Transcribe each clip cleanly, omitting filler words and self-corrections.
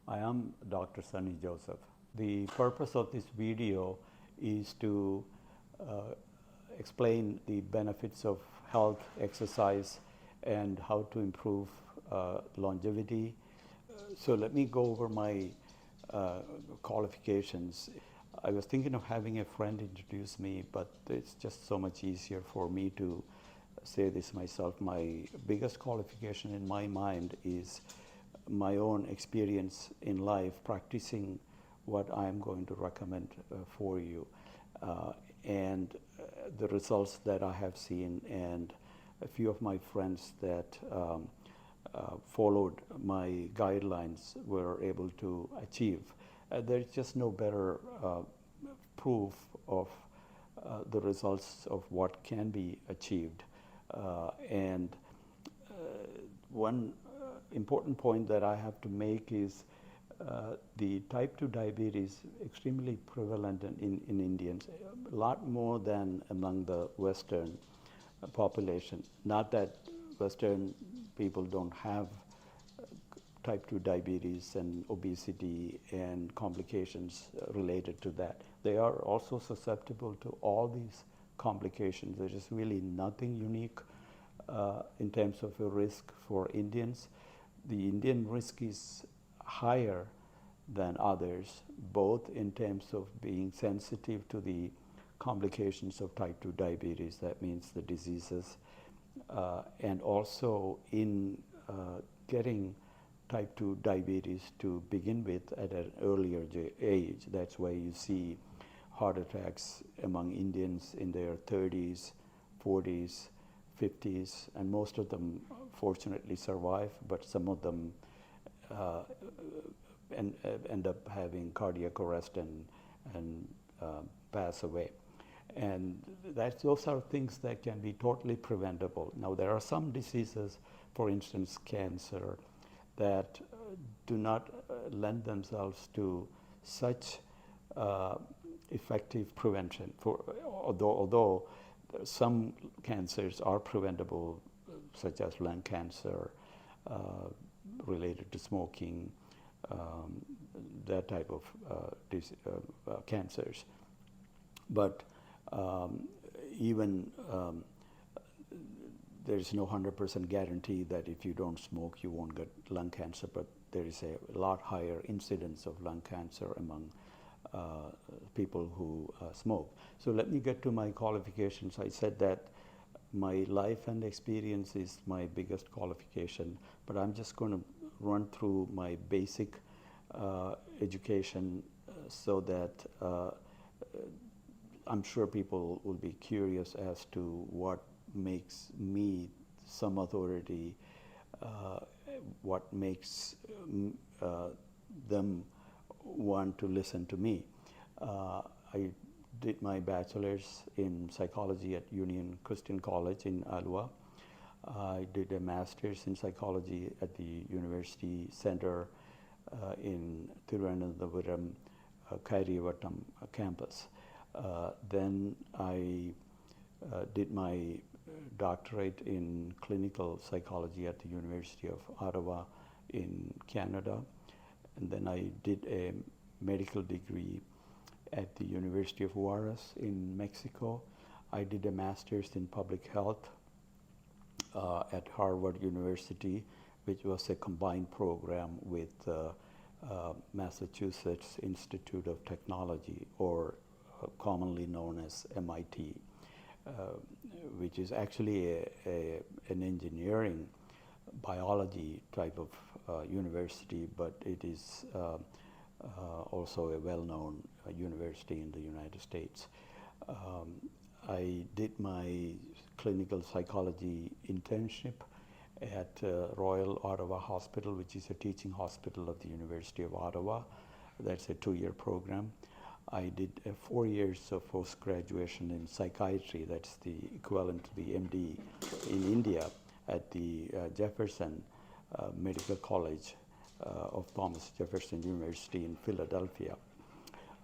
I am Dr. Sonny Joseph. The purpose of this video is to uh, explain the benefits of health, exercise, and how to improve longevity. So let me go over my uh, qualifications. I was thinking of having a friend introduce me, but it's just so much easier for me to say this myself. My biggest qualification in my mind is my own experience in life practicing what I'm going to recommend for you, and the results that I have seen, and a few of my friends that followed my guidelines were able to achieve. There's just no better proof of the results of what can be achieved. And one important point that I have to make is the type 2 diabetes extremely prevalent in Indians, a lot more than among the Western population. Not that Western people don't have type 2 diabetes and obesity and complications related to that. They are also susceptible to all these complications. There is really nothing unique in terms of a risk for Indians. The Indian risk is higher than others, both in terms of being sensitive to the complications of type 2 diabetes, that means the diseases, and also in getting type 2 diabetes to begin with at an earlier age. That's why you see heart attacks among Indians in their 30s, 40s, 50s, and most of them fortunately survive, but some of them end up having cardiac arrest and pass away. And those are things that can be totally preventable. Now, there are some diseases, for instance, cancer, that do not lend themselves to such effective prevention. Although some cancers are preventable, such as lung cancer, related to smoking, that type of cancers. But even there is no 100% guarantee that if you don't smoke you won't get lung cancer, but there is a lot higher incidence of lung cancer among people who smoke. So let me get to my qualifications. I said that my life and experience is my biggest qualification, but I'm just going to run through my basic education so that I'm sure people will be curious as to what makes me some authority, what makes them want to listen to me. I did my bachelor's in psychology at Union Christian College in Alva. I did a master's in psychology at the University Center in Thiruvananthapuram, Kairivattam campus. Then I did my doctorate in clinical psychology at the University of Ottawa in Canada. And then I did a medical degree at the University of Juarez in Mexico. I did a master's in public health at Harvard University, which was a combined program with Massachusetts Institute of Technology, or commonly known as MIT, which is actually an engineering biology type of university, but it is also a well-known university in the United States. I did my clinical psychology internship at Royal Ottawa Hospital, which is a teaching hospital of the University of Ottawa. That's a 2-year program. I did 4 years of post-graduation in psychiatry. That's the equivalent to the MD in India at the Jefferson Medical College of Thomas Jefferson University in Philadelphia.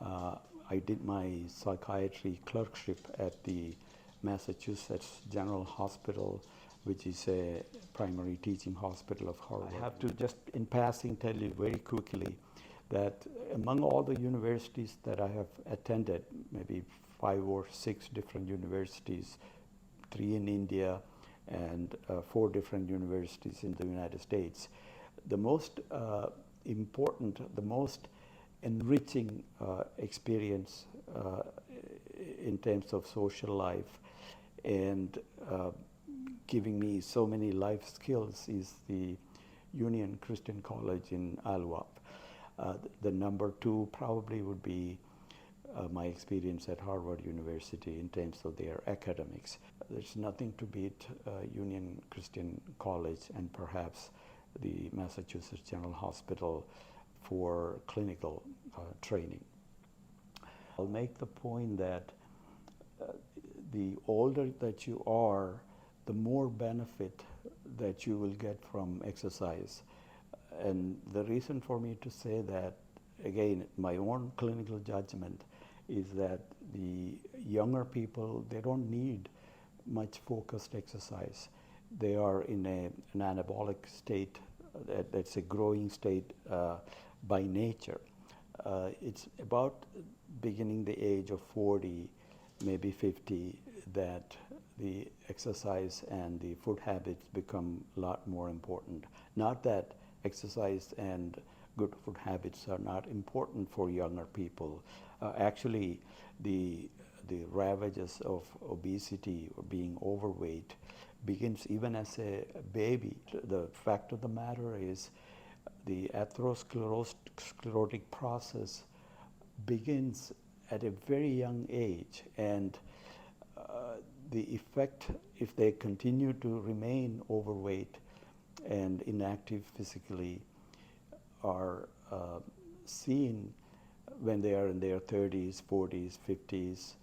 I did my psychiatry clerkship at the Massachusetts General Hospital, which is a primary teaching hospital of Harvard. I have to just in passing tell you very quickly that among all the universities that I have attended, maybe 5 or 6 different universities, 3 in India and 4 different universities in the United States, the most important, the most enriching experience in terms of social life and giving me so many life skills is the Union Christian College in Alwap. The number 2 probably would be my experience at Harvard University in terms of their academics. There's nothing to beat Union Christian College and perhaps the Massachusetts General Hospital for clinical training. I'll make the point that the older that you are, the more benefit that you will get from exercise. And the reason for me to say that, again, my own clinical judgment is that the younger people, they don't need much focused exercise. They are in an anabolic state, that's a growing state by nature. It's about beginning the age of 40, maybe 50, that the exercise and the food habits become a lot more important. Not that exercise and good food habits are not important for younger people. Actually, the ravages of obesity or being overweight begins even as a baby. The fact of the matter is the atherosclerotic process begins at a very young age, and the effect, if they continue to remain overweight and inactive physically, are seen when they are in their 30s, 40s, 50s.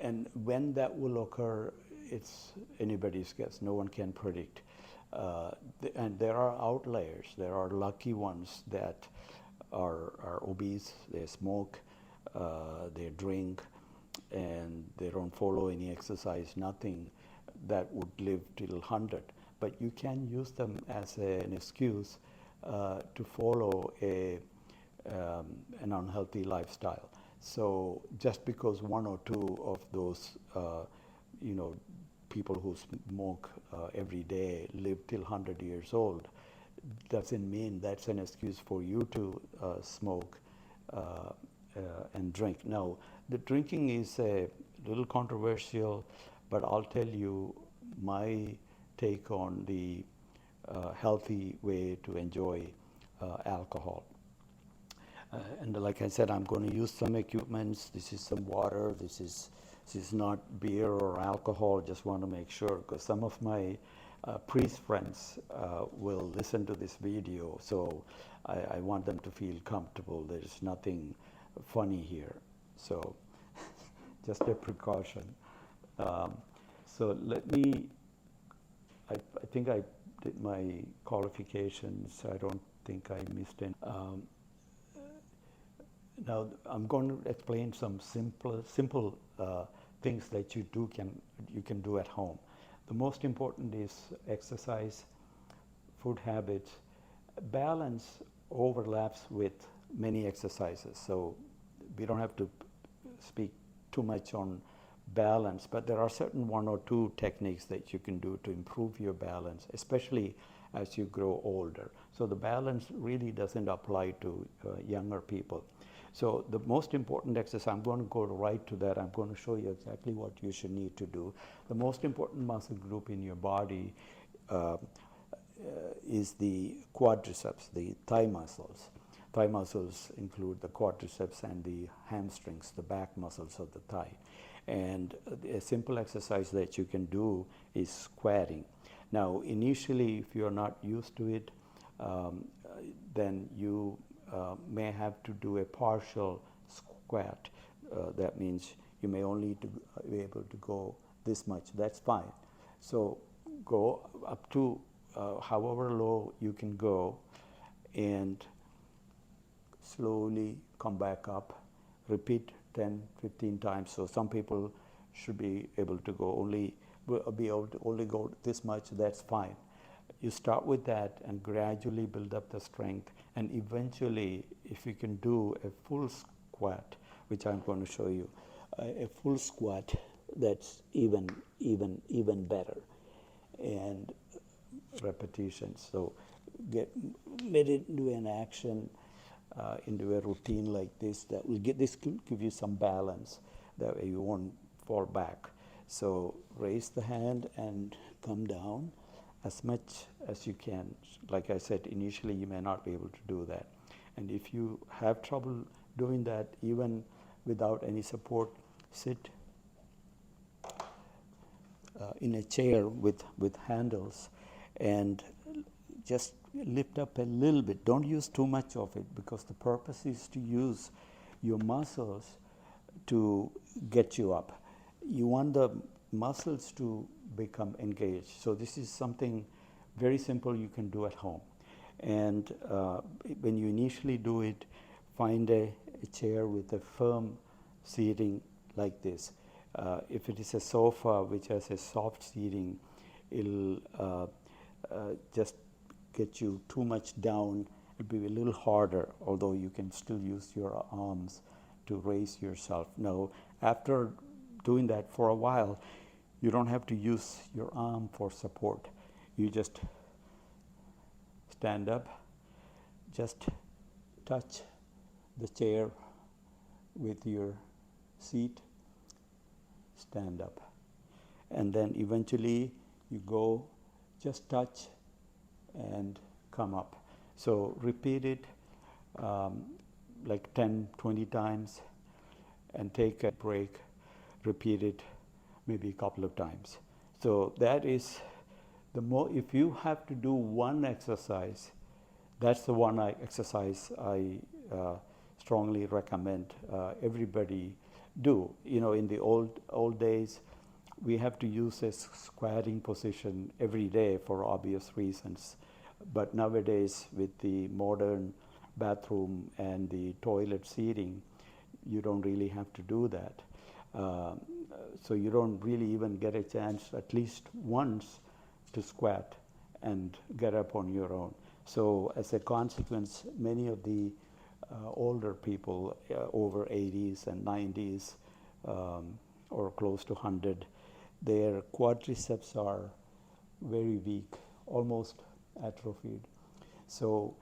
And when that will occur, it's anybody's guess. No one can predict. And there are outliers. There are lucky ones that are obese, they smoke, they drink, and they don't follow any exercise, nothing, that would live till 100. But you can use them as an excuse to follow an unhealthy lifestyle. So just because 1 or 2 of those, people who smoke every day live till 100 years old, doesn't mean that's an excuse for you to smoke and drink. Now, the drinking is a little controversial, but I'll tell you my take on the healthy way to enjoy alcohol. And like I said, I'm going to use some equipments. This is some water. This is not beer or alcohol. Just want to make sure, because some of my priest friends will listen to this video, so I want them to feel comfortable. There's nothing funny here, so just a precaution. So let me, I think I did my qualifications. I don't think I missed any. Now I'm going to explain some simple things that you can do at home. The most important is exercise, food habits. Balance overlaps with many exercises, so we don't have to speak too much on balance, but there are certain 1 or 2 techniques that you can do to improve your balance, especially as you grow older. So the balance really doesn't apply to younger people. So the most important exercise, I'm going to go right to that. I'm going to show you exactly what you should need to do. The most important muscle group in your body is the quadriceps, the thigh muscles. Thigh muscles include the quadriceps and the hamstrings, the back muscles of the thigh. And a simple exercise that you can do is squatting. Now, initially, if you're not used to it, then you may have to do a partial squat. That means you may only be able to go this much. That's fine. So go up to however low you can go and slowly come back up. Repeat 10, 15 times. So some people should be able to go only go this much. That's fine. you start with that and gradually build up the strength, and eventually, if you can do a full squat, which I'm going to show you, a full squat, that's even better, and repetitions. So get it into an action, into a routine like this. That will give you some balance. That way you won't fall back. So raise the hand and come down as much as you can. Like I said, initially you may not be able to do that. And if you have trouble doing that, even without any support, sit in a chair with handles and just lift up a little bit. Don't use too much of it, because the purpose is to use your muscles to get you up. You want the muscles to become engaged. So this is something very simple you can do at home. And when you initially do it, find a chair with a firm seating like this. If it is a sofa which has a soft seating, it'll just get you too much down. It'll be a little harder, although you can still use your arms to raise yourself. Now, after doing that for a while, you don't have to use your arm for support. You just stand up, just touch the chair with your seat, stand up. And then eventually you go, just touch and come up. So repeat it like 10, 20 times and take a break. Repeat it maybe a couple of times. So that is the more, if you have to do one exercise, that's the one exercise I strongly recommend everybody do. You know, in the old days, we have to use a squatting position every day for obvious reasons. But nowadays, with the modern bathroom and the toilet seating, you don't really have to do that. So you don't really even get a chance at least once to squat and get up on your own. So as a consequence, many of the older people over 80s and 90s or close to 100, their quadriceps are very weak, almost atrophied. So,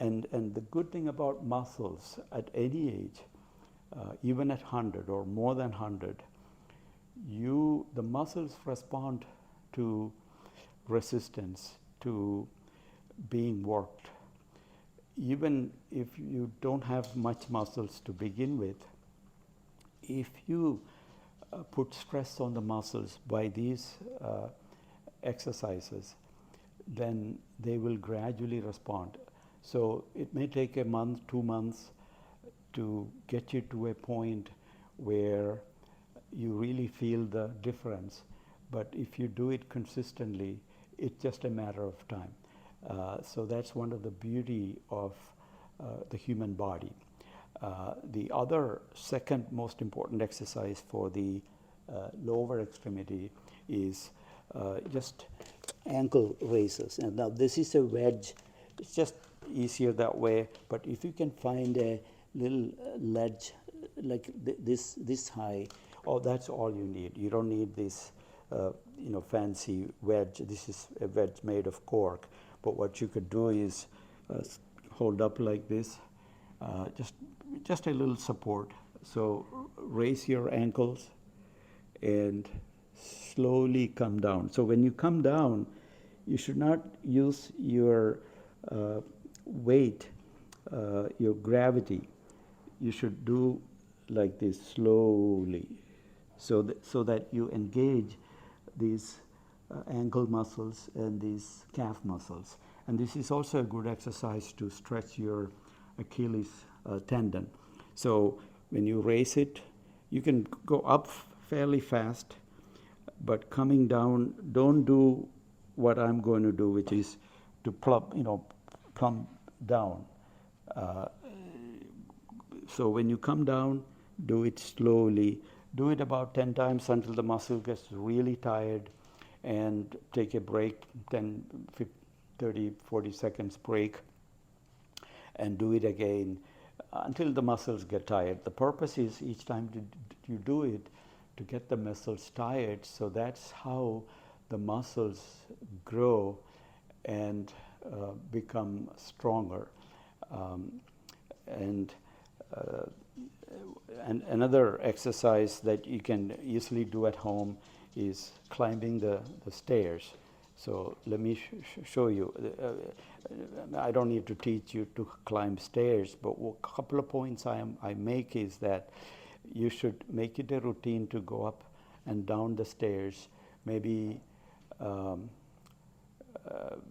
and the good thing about muscles at any age, even at 100 or more than 100, the muscles respond to resistance, to being worked. Even if you don't have much muscles to begin with, if you put stress on the muscles by these exercises, then they will gradually respond. So it may take a month, 2 months to get you to a point where you really feel the difference. But if you do it consistently, it's just a matter of time. So that's one of the beauty of the human body. The other second most important exercise for the lower extremity is just ankle raises. And now this is a wedge. It's just easier that way. But if you can find a little ledge like this high, oh, that's all you need. You don't need this fancy wedge. This is a wedge made of cork. But what you could do is hold up like this, just a little support. So raise your ankles and slowly come down. So when you come down, you should not use your weight, your gravity. You should do like this slowly, so that you engage these ankle muscles and these calf muscles. And this is also a good exercise to stretch your Achilles tendon. So when you raise it, you can go up fairly fast, but coming down, don't do what I'm going to do, which is to plumb down. So when you come down, do it slowly. Do it about 10 times until the muscle gets really tired, and take a break, 30, 40 seconds break, and do it again until the muscles get tired. The purpose is each time you do it to get the muscles tired, so that's how the muscles grow and become stronger. And another exercise that you can easily do at home is climbing the stairs. So let me show you. I don't need to teach you to climb stairs, but a couple of points I make is that you should make it a routine to go up and down the stairs, maybe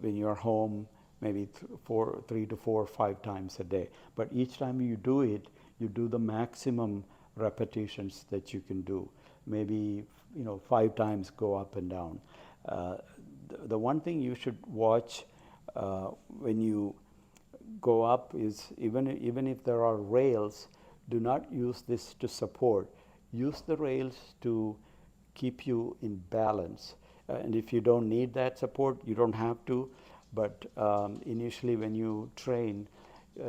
when you're home, maybe 3 to 4 or 5 times a day. But each time you do it, you do the maximum repetitions that you can do. Maybe 5 times go up and down. The one thing you should watch when you go up is even if there are rails, do not use this to support. Use the rails to keep you in balance. And if you don't need that support, you don't have to. But initially when you train,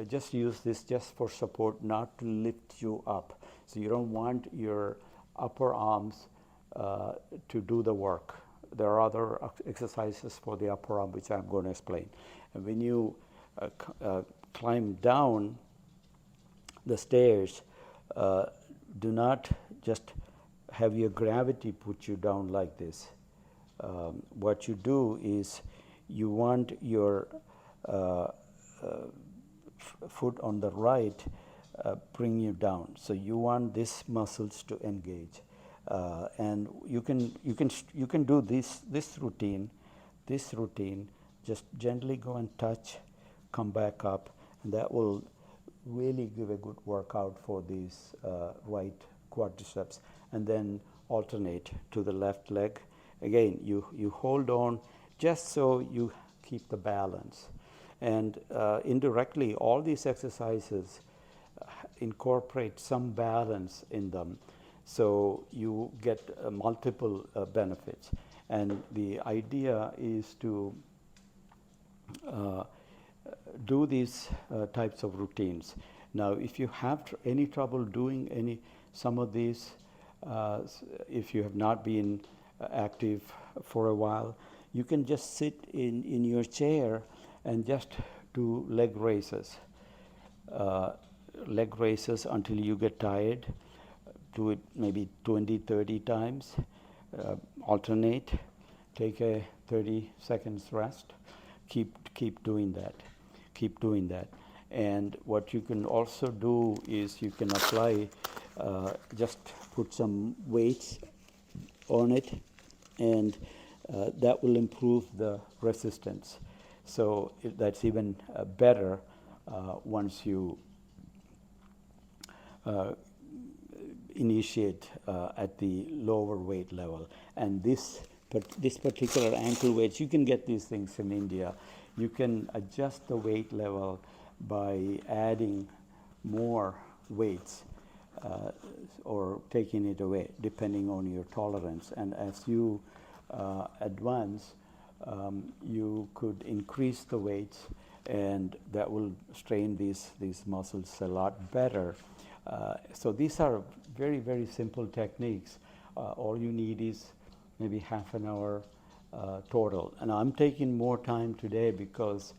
just use this just for support, not to lift you up. So you don't want your upper arms to do the work. There are other exercises for the upper arm which I'm going to explain. And when you climb down the stairs, do not just have your gravity put you down like this. What you do is you want your foot on the right bring you down. So you want these muscles to engage, and you can do this routine. Just gently go and touch, come back up, and that will really give a good workout for these right quadriceps. And then alternate to the left leg. Again, you hold on just so you keep the balance. And indirectly, all these exercises incorporate some balance in them, so you get multiple benefits. And the idea is to do these types of routines. Now, if you have any trouble doing some of these, if you have not been active for a while, you can just sit in your chair and just do leg raises. Leg raises until you get tired. Do it maybe 20, 30 times. Alternate. Take a 30 seconds rest. Keep doing that. Keep doing that. And what you can also do is you can apply, just put some weights on it, and that will improve the resistance. So that's even better once you initiate at the lower weight level. And this particular ankle weights, you can get these things in India. You can adjust the weight level by adding more weights or taking it away depending on your tolerance. And as you advance, you could increase the weights, and that will strain these muscles a lot better. So these are very, very simple techniques. All you need is maybe half an hour total. And I'm taking more time today because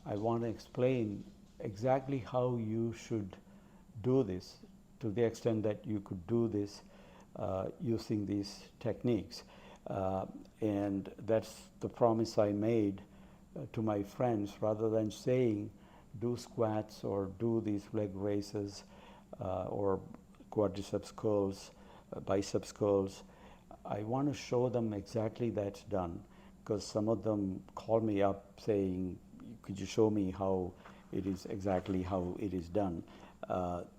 I want to explain exactly how you should do this, to the extent that you could do this using these techniques. And that's the promise I made to my friends. Rather than saying do squats or do these leg raises or quadriceps curls, biceps curls, I want to show them exactly that's done, because some of them call me up saying, could you show me how it is exactly how it is done,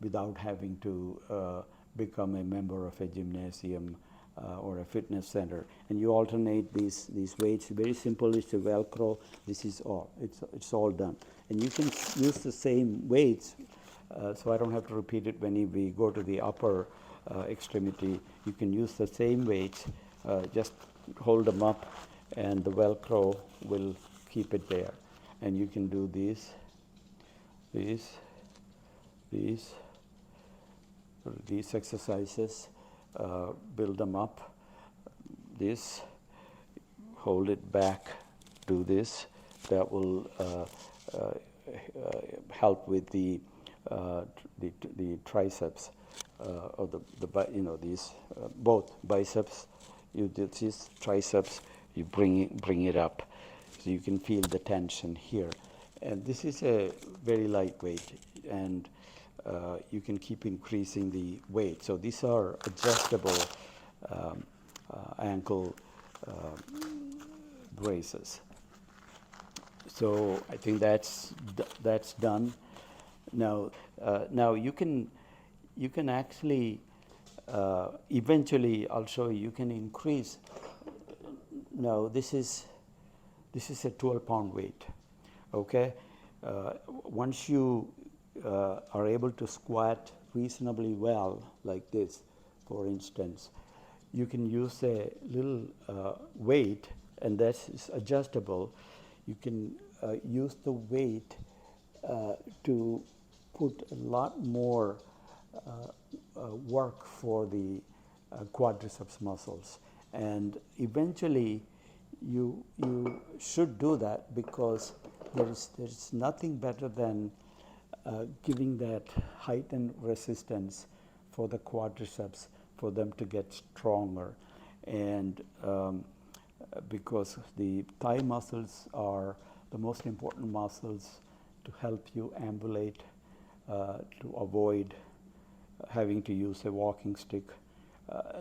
without having to become a member of a gymnasium or a fitness center. And you alternate these weights. Very simple. It's a Velcro. This is all. It's all done. And you can use the same weights, so I don't have to repeat it when we go to the upper extremity. You can use the same weights. Just hold them up, and the Velcro will keep it there. and you can do these, these exercises, build them up. This, hold it back, do this. That will help with the triceps, or these both biceps. You do these triceps, you bring it up, so you can feel the tension here. And this is a very lightweight, and you can keep increasing the weight. So these are adjustable ankle braces. So I think that's done. Now you can actually eventually also you can increase. Now this is a 12-pound weight. Okay, once you are able to squat reasonably well, like this, for instance, you can use a little weight, and that is adjustable. You can use the weight to put a lot more work for the quadriceps muscles, and eventually you should do that, because there's nothing better than giving that heightened resistance for the quadriceps, for them to get stronger. And because the thigh muscles are the most important muscles to help you ambulate, to avoid having to use a walking stick.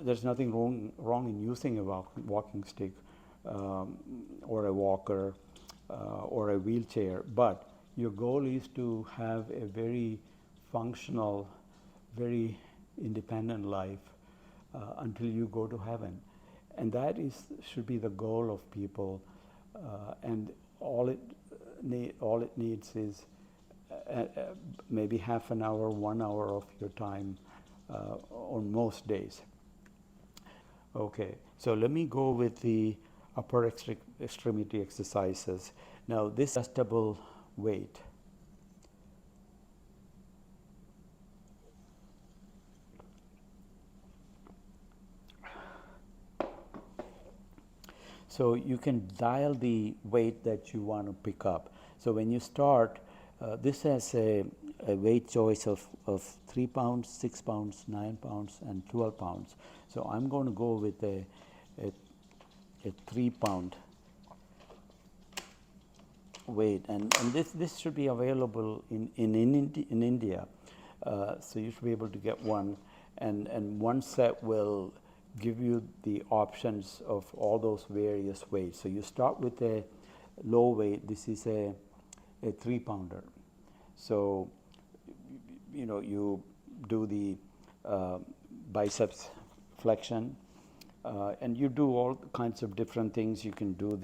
There's nothing wrong in using a walking stick, or a walker, or a wheelchair, but your goal is to have a very functional, very independent life until you go to heaven. And that should be the goal of people, and all it needs is maybe half an hour, 1 hour of your time on most days. Okay, so let me go with the upper extremity exercises. Now this adjustable weight. So you can dial the weight that you want to pick up. So when you start, this has a weight choice of 3 pounds, 6 pounds, 9 pounds, and 12 pounds. So I'm going to go with a 3-pound weight, and this should be available in India. So you should be able to get one, and one set will give you the options of all those various weights. So you start with a low weight. This is a 3-pounder. So you do the biceps flexion, and you do all kinds of different things. You can do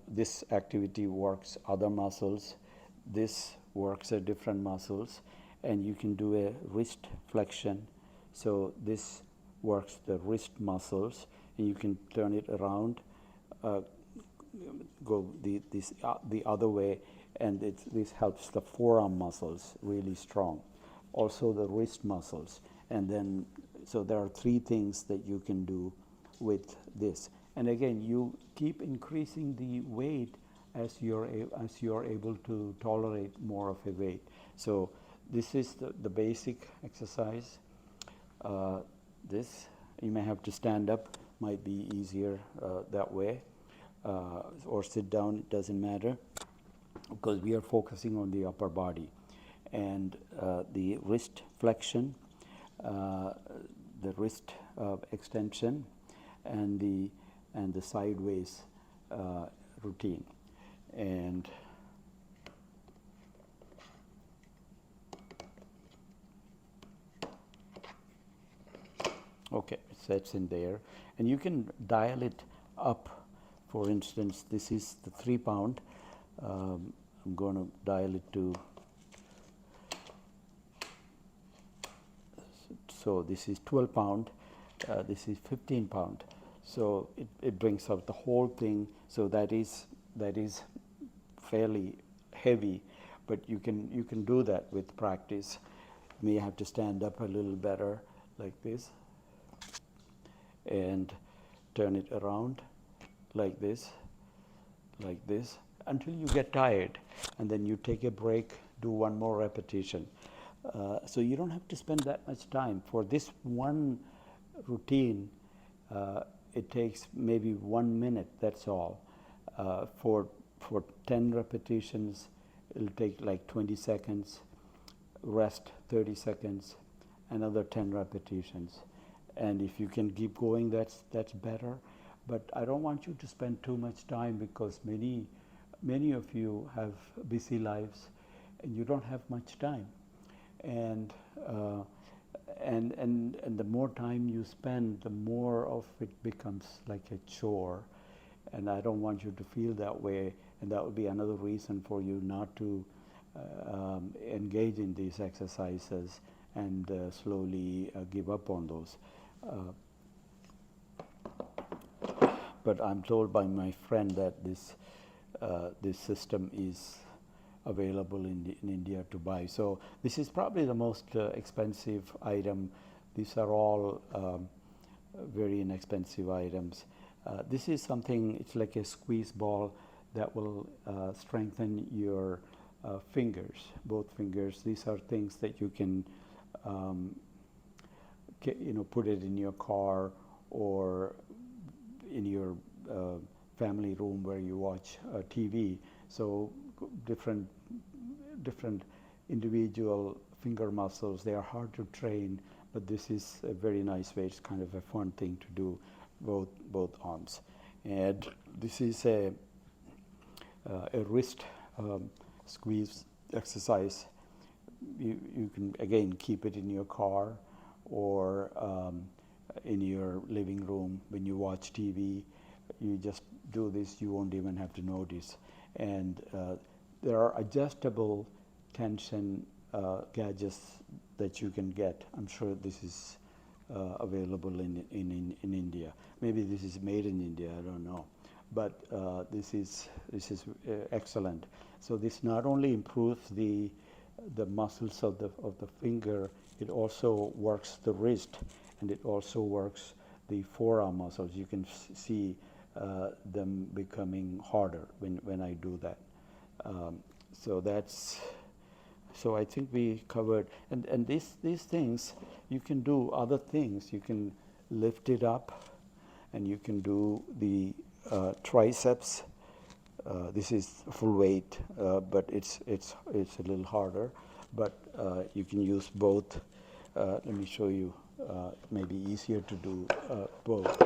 this activity works other muscles. This works at different muscles, and you can do a wrist flexion. So this works the wrist muscles, and you can turn it around, go the other way, and this helps the forearm muscles really strong. Also the wrist muscles, and then so there are 3 things that you can do with this. And again, you keep increasing the weight as you're able to tolerate more of a weight. So this is the basic exercise. This you may have to stand up, might be easier that way, or sit down, it doesn't matter, because we are focusing on the upper body. And the wrist flexion, the wrist extension, and the sideways routine. And okay, it sets in there, and you can dial it up. For instance, this is the 3-pound. I'm going to dial it to, so this is 12-pound, this is 15-pound. So it brings out the whole thing. So that is fairly heavy, but you can do that with practice. You may have to stand up a little better like this and turn it around like this, until you get tired, and then you take a break, do one more repetition. So you don't have to spend that much time. For this one routine, it takes maybe 1 minute, that's all. For 10 repetitions, it'll take like 20 seconds, rest 30 seconds, another 10 repetitions. And if you can keep going, that's better. But I don't want you to spend too much time, because many of you have busy lives and you don't have much time. And the more time you spend, the more of it becomes like a chore. And I don't want you to feel that way. And that would be another reason for you not to engage in these exercises and slowly give up on those. But I'm told by my friend that this system is available in India to buy. So this is probably the most expensive item. These are all very inexpensive items. This is something, it's like a squeeze ball that will strengthen your fingers, both fingers. These are things that you can put it in your car or in your family room where you watch TV. So different individual finger muscles, they are hard to train, but this is a very nice way. It's kind of a fun thing to do, both arms. And this is a wrist squeeze exercise. You can again keep it in your car or in your living room when you watch TV. You just do this, you won't even have to notice. And there are adjustable tension gadgets that you can get. I'm sure this is available in India. Maybe this is made in India, I don't know. But this is excellent. So this not only improves the muscles of the finger, it also works the wrist, and it also works the forearm muscles. You can see them becoming harder when I do that. So I think we covered, and these things, you can do other things. You can lift it up, and you can do the triceps. This is full weight, but it's a little harder. But you can use both. Let me show you. It may be easier to do both.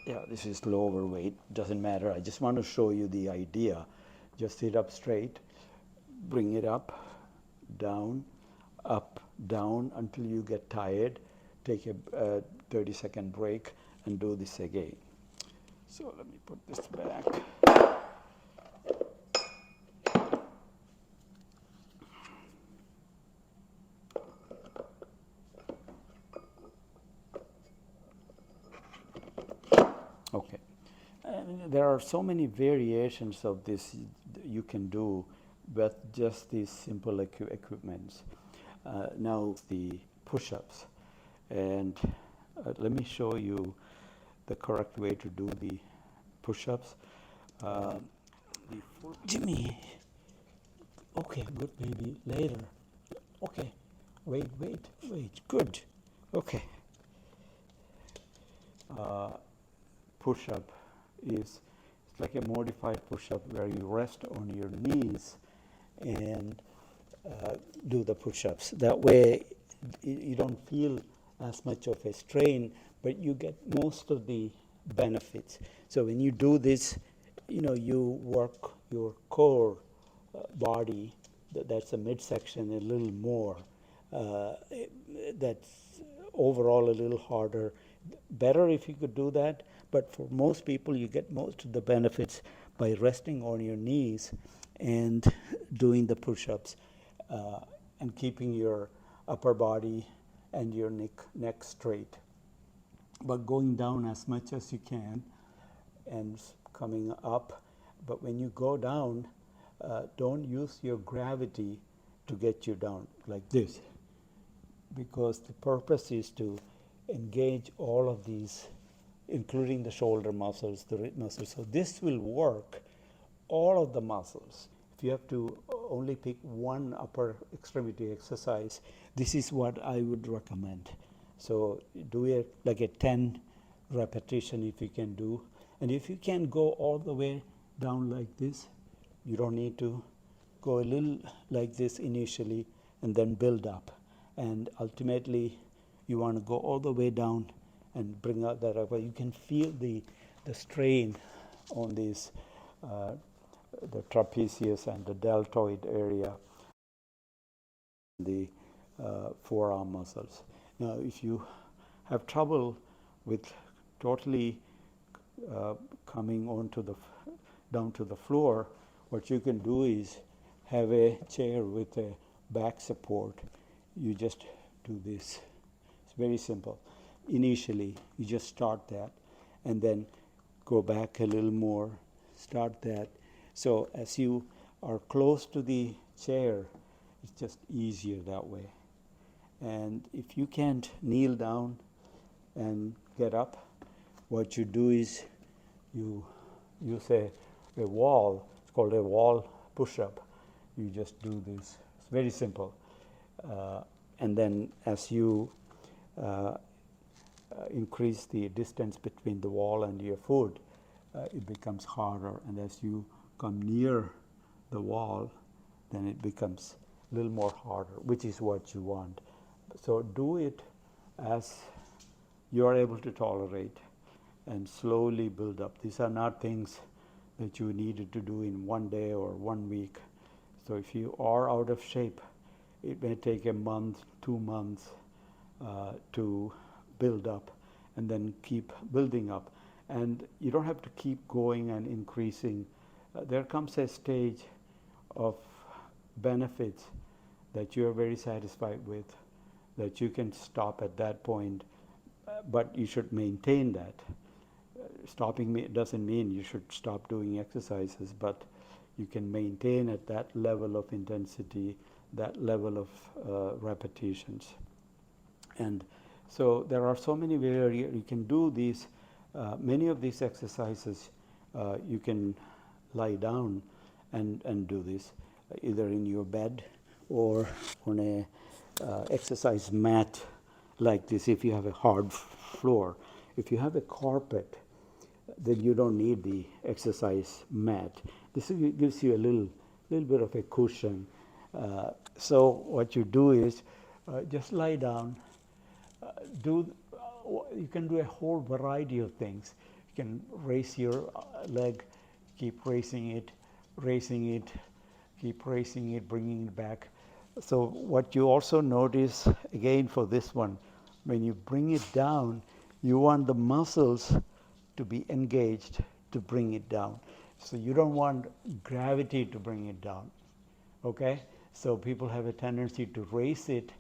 Yeah, this is lower weight. Doesn't matter. I just want to show you the idea. Just sit up straight. Bring it up, down, until you get tired. Take a 30-second break and do this again. So let me put this back. Okay. And there are so many variations of this you can do with just these simple equipments. Now the push-ups, and let me show you the correct way to do the push-ups. Jimmy, okay, good, maybe later. Okay, wait, good, okay. Push-up is like a modified push-up where you rest on your knees and do the push-ups. That way you don't feel as much of a strain, but you get most of the benefits. So when you do this, you work your core body, that's the midsection, a little more. That's overall a little harder. Better if you could do that, but for most people, you get most of the benefits by resting on your knees and doing the push-ups and keeping your upper body and your neck straight, but going down as much as you can and coming up. But when you go down, don't use your gravity to get you down like this, because the purpose is to engage all of these, including the shoulder muscles, the rib muscles. So this will work all of the muscles. If you have to only pick one upper extremity exercise, this is what I would recommend. So do it like a 10 repetition if you can do. And if you can go all the way down like this, you don't need to go a little like this initially and then build up. And ultimately, you want to go all the way down and bring out that up. You can feel the strain on these, the trapezius and the deltoid area, the forearm muscles. Now, if you have trouble with totally coming onto the down to the floor, what you can do is have a chair with a back support. You just do this. It's very simple. Initially, you just start that and then go back a little more, start that. So as you are close to the chair, it's just easier that way. And if you can't kneel down and get up, what you do is you use a wall. It's called a wall push-up. You just do this. It's very simple. And then as you increase the distance between the wall and your foot, it becomes harder. And as you come near the wall, then it becomes a little more harder, which is what you want. So do it as you are able to tolerate and slowly build up. These are not things that you needed to do in one day or 1 week. So if you are out of shape, it may take a month, 2 months to build up and then keep building up. And you don't have to keep going and increasing. There comes a stage of benefits that you are very satisfied with, that you can stop at that point, but you should maintain that. Stopping doesn't mean you should stop doing exercises, but you can maintain at that level of intensity, that level of repetitions. And so there are so many ways you can do these. Many of these exercises you can lie down and do this, either in your bed or on a exercise mat like this if you have a hard floor. If you have a carpet, then you don't need the exercise mat. This gives you a little bit of a cushion. So what you do is just lie down. You can do a whole variety of things. You can raise your leg, keep raising it, keep raising it, bringing it back. So what you also notice, again for this one, when you bring it down, you want the muscles to be engaged to bring it down. So you don't want gravity to bring it down, okay? So people have a tendency to raise it,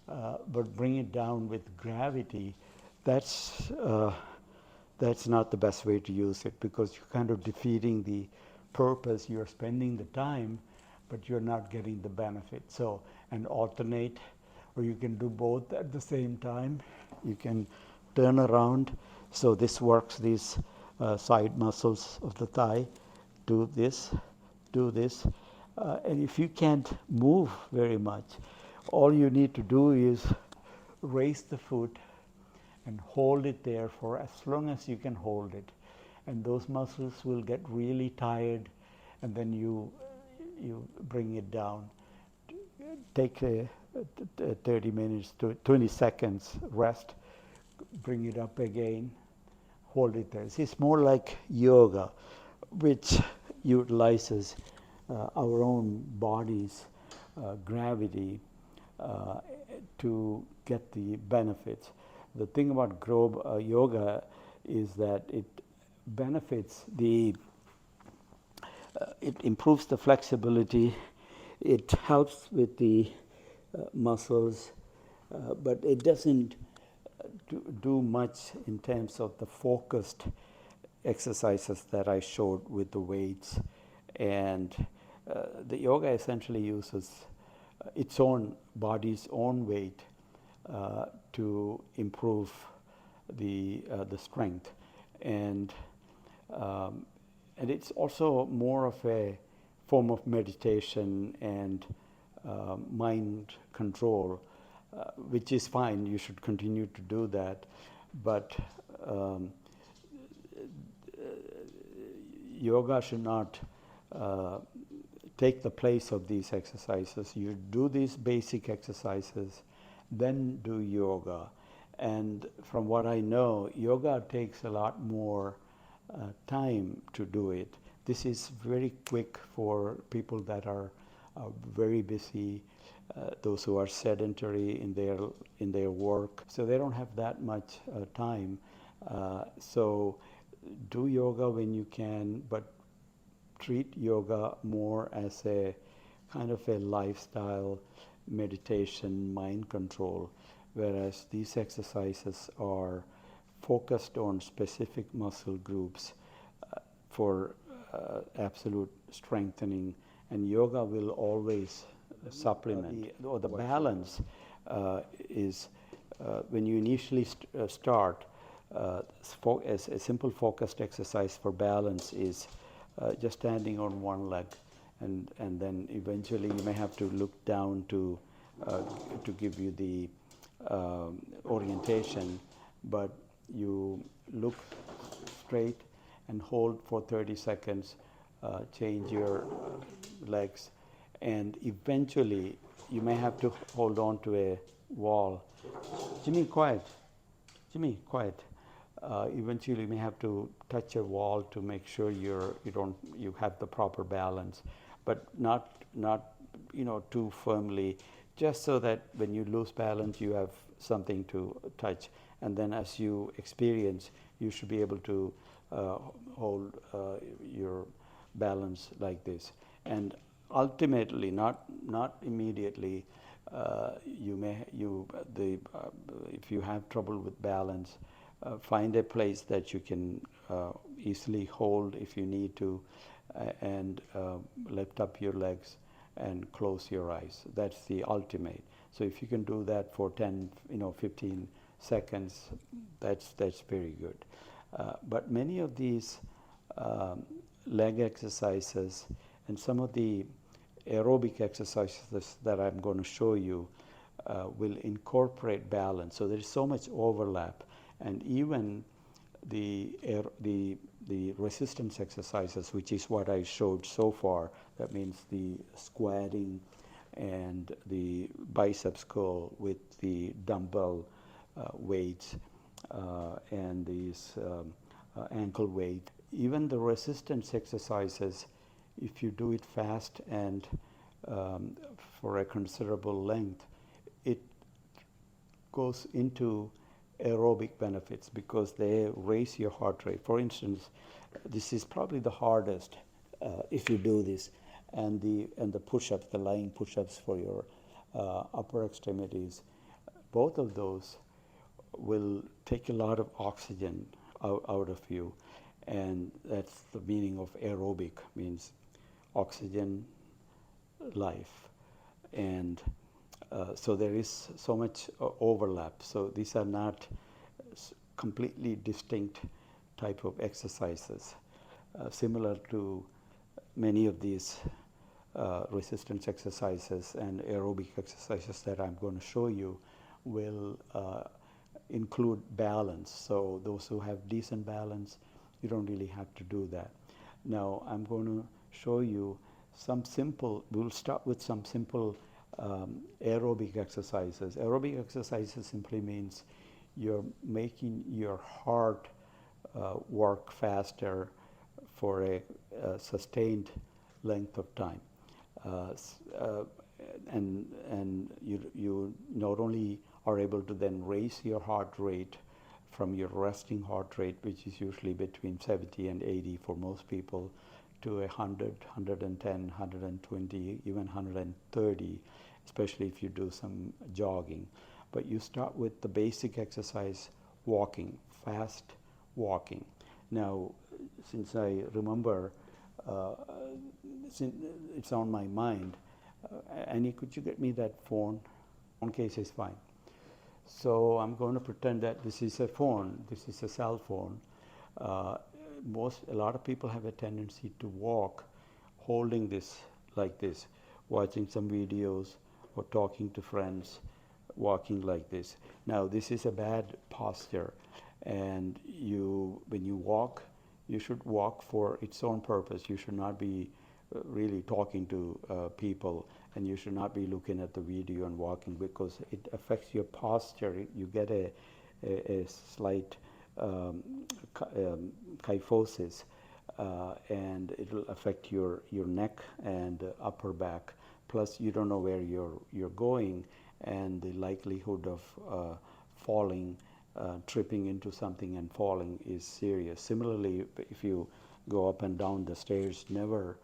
but bring it down with gravity. That's not the best way to use it, because you're kind of defeating the purpose. You're spending the time, but you're not getting the benefit. So, and alternate, or you can do both at the same time. You can turn around. So this works these side muscles of the thigh. Do this. And if you can't move very much, all you need to do is raise the foot and hold it there for as long as you can hold it. And those muscles will get really tired, and then you bring it down. Take 30 minutes to 20 seconds rest, bring it up again, hold it there. It's more like yoga, which utilizes our own body's gravity to get the benefits. The thing about yoga is that it benefits it improves the flexibility, it helps with the muscles, but it doesn't do much in terms of the focused exercises that I showed with the weights, and the yoga essentially uses its own body's own weight to improve the strength, and it's also more of a form of meditation and mind control, which is fine. You should continue to do that, but yoga should not take the place of these exercises. You do these basic exercises, then do yoga. And from what I know, yoga takes a lot more time to do it. This is very quick for people that are very busy, those who are sedentary in their work, so they don't have that much time. So do yoga when you can, but treat yoga more as a kind of a lifestyle, meditation, mind control, whereas these exercises are focused on specific muscle groups for absolute strengthening, and yoga will always supplement. The balance is when you initially start, as a simple focused exercise for balance is just standing on one leg, and then eventually you may have to look down to give you the orientation, but you look straight and hold for 30 seconds, change your legs, and eventually you may have to hold on to a wall. Jimmy, quiet. Jimmy, quiet. Eventually you may have to touch a wall to make sure you have the proper balance, but not too firmly, just so that when you lose balance you have something to touch, and then as you experience you should be able to hold your balance like this. And ultimately, not immediately, if you have trouble with balance, find a place that you can easily hold if you need to, and lift up your legs and close your eyes. That's the ultimate. So if you can do that for 15 seconds, that's very good. But many of these leg exercises and some of the aerobic exercises that I'm going to show you will incorporate balance. So there is so much overlap, and even the resistance exercises, which is what I showed so far. That means the squatting and the biceps curl with the dumbbell weights and these ankle weight. Even the resistance exercises, if you do it fast and for a considerable length, it goes into aerobic benefits because they raise your heart rate. For instance, this is probably the hardest if you do this, and the push-ups, the lying push-ups for your upper extremities, both of those will take a lot of oxygen out of you, and that's the meaning of aerobic, means oxygen, life, and so there is so much overlap. So these are not completely distinct type of exercises. Similar to many of these resistance exercises and aerobic exercises that I'm going to show you will include balance. So those who have decent balance, you don't really have to do that. Now I'm going to show you we'll start with some simple aerobic exercises. Aerobic exercises simply means you're making your heart work faster for a sustained length of time. And you not only are able to then raise your heart rate from your resting heart rate, which is usually between 70 and 80 for most people, to 100, 110, 120, even 130, especially if you do some jogging. But you start with the basic exercise, walking, fast walking. Now, since I remember, since it's on my mind, Annie, could you get me that phone? Phone case is fine. So I'm going to pretend that this is a phone, this is a cell phone. A lot of people have a tendency to walk holding this like this, watching some videos or talking to friends, walking like this. Now this is a bad posture, and when you walk, you should walk for its own purpose. You should not be really talking to people, and you should not be looking at the video and walking, because it affects your posture. You get a slight kyphosis, and it will affect your neck and upper back. Plus, you don't know where you're going, and the likelihood of falling, tripping into something and falling is serious. Similarly, if you go up and down the stairs, never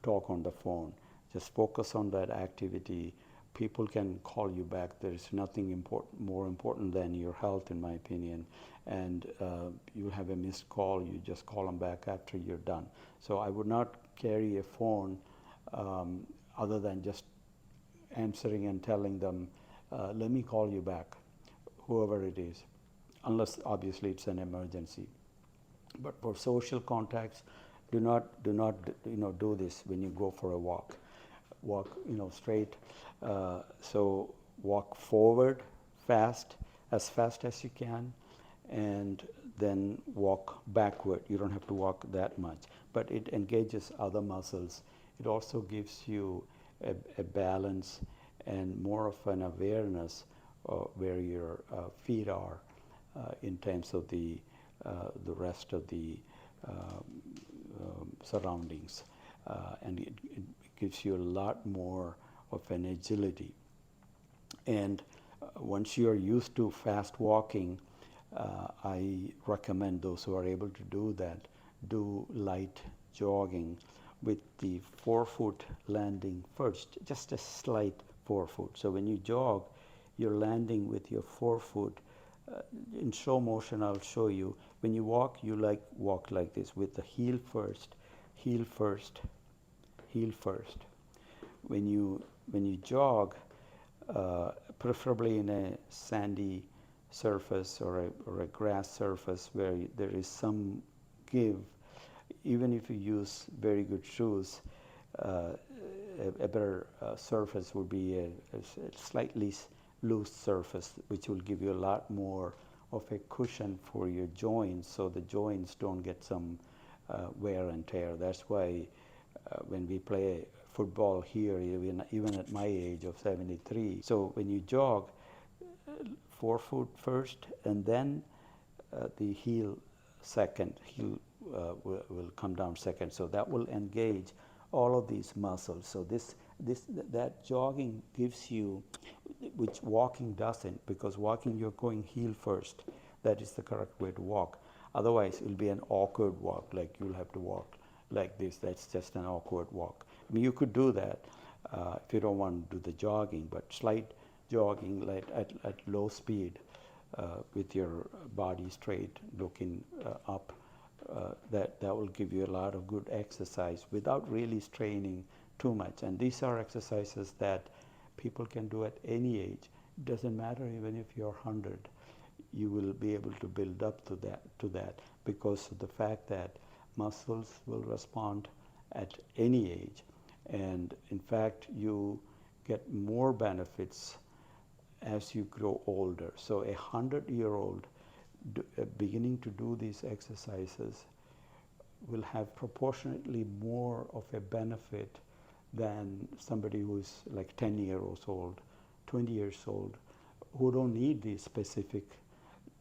talk on the phone. Just focus on that activity. People can call you back. There is nothing more important than your health, in my opinion. And you have a missed call, you just call them back after you're done. So I would not carry a phone other than just answering and telling them, let me call you back, whoever it is, unless obviously it's an emergency. But for social contacts, do not do this when you go for a walk. Walk straight. So walk forward fast as you can, and then walk backward. You don't have to walk that much, but it engages other muscles. It also gives you a balance and more of an awareness where your feet are in terms of the rest of the surroundings, and it gives you a lot more of an agility. And once you are used to fast walking, I recommend those who are able to do that, do light jogging with the forefoot landing first, just a slight forefoot. So when you jog, you're landing with your forefoot. In slow motion, I'll show you. When you walk, you walk like this, with the heel first, heel first, heel first. When you jog, preferably in a sandy surface or a grass surface where there is some give, even if you use very good shoes, a better surface would be a slightly loose surface, which will give you a lot more of a cushion for your joints, so the joints don't get some wear and tear. That's why when we play football here, even at my age of 73, so when you jog, forefoot first, and then the heel second. Heel will come down second. So that will engage all of these muscles. So that jogging gives you, which walking doesn't, because walking you're going heel first. That is the correct way to walk. Otherwise, it will be an awkward walk, like you'll have to walk like this. That's just an awkward walk. I mean, you could do that if you don't want to do the jogging, but slight jogging at low speed with your body straight, looking up, that will give you a lot of good exercise without really straining too much. And these are exercises that people can do at any age. It doesn't matter even if you're 100. You will be able to build up to that because of the fact that muscles will respond at any age. And in fact, you get more benefits as you grow older. So a 100-year-old beginning to do these exercises will have proportionately more of a benefit than somebody who's like 10 years old, 20 years old, who don't need these specific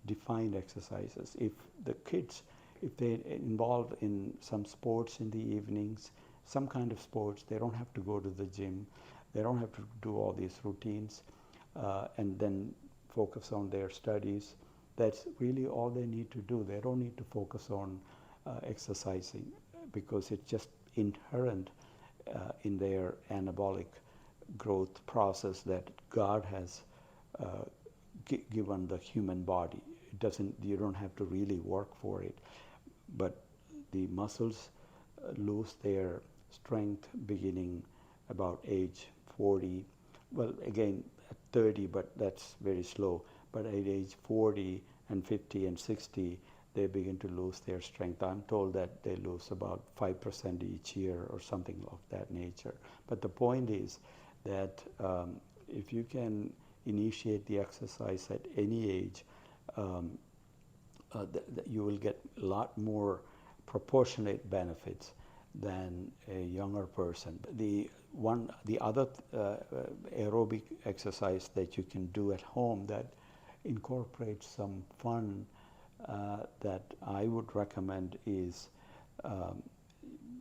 defined exercises. If the kids, if they're involved in some sports in the evenings, some kind of sports, they don't have to go to the gym, they don't have to do all these routines, and then focus on their studies. That's really all they need to do. They don't need to focus on exercising, because it's just inherent in their anabolic growth process that God has given the human body. It doesn't. You don't have to really work for it. but the muscles lose their strength beginning about age 40. Well, again, at 30, but that's very slow. But at age 40 and 50 and 60, they begin to lose their strength. I'm told that they lose about 5% each year or something of that nature. But the point is that if you can initiate the exercise at any age, you will get a lot more proportionate benefits than a younger person. The other aerobic exercise that you can do at home that incorporates some fun that I would recommend is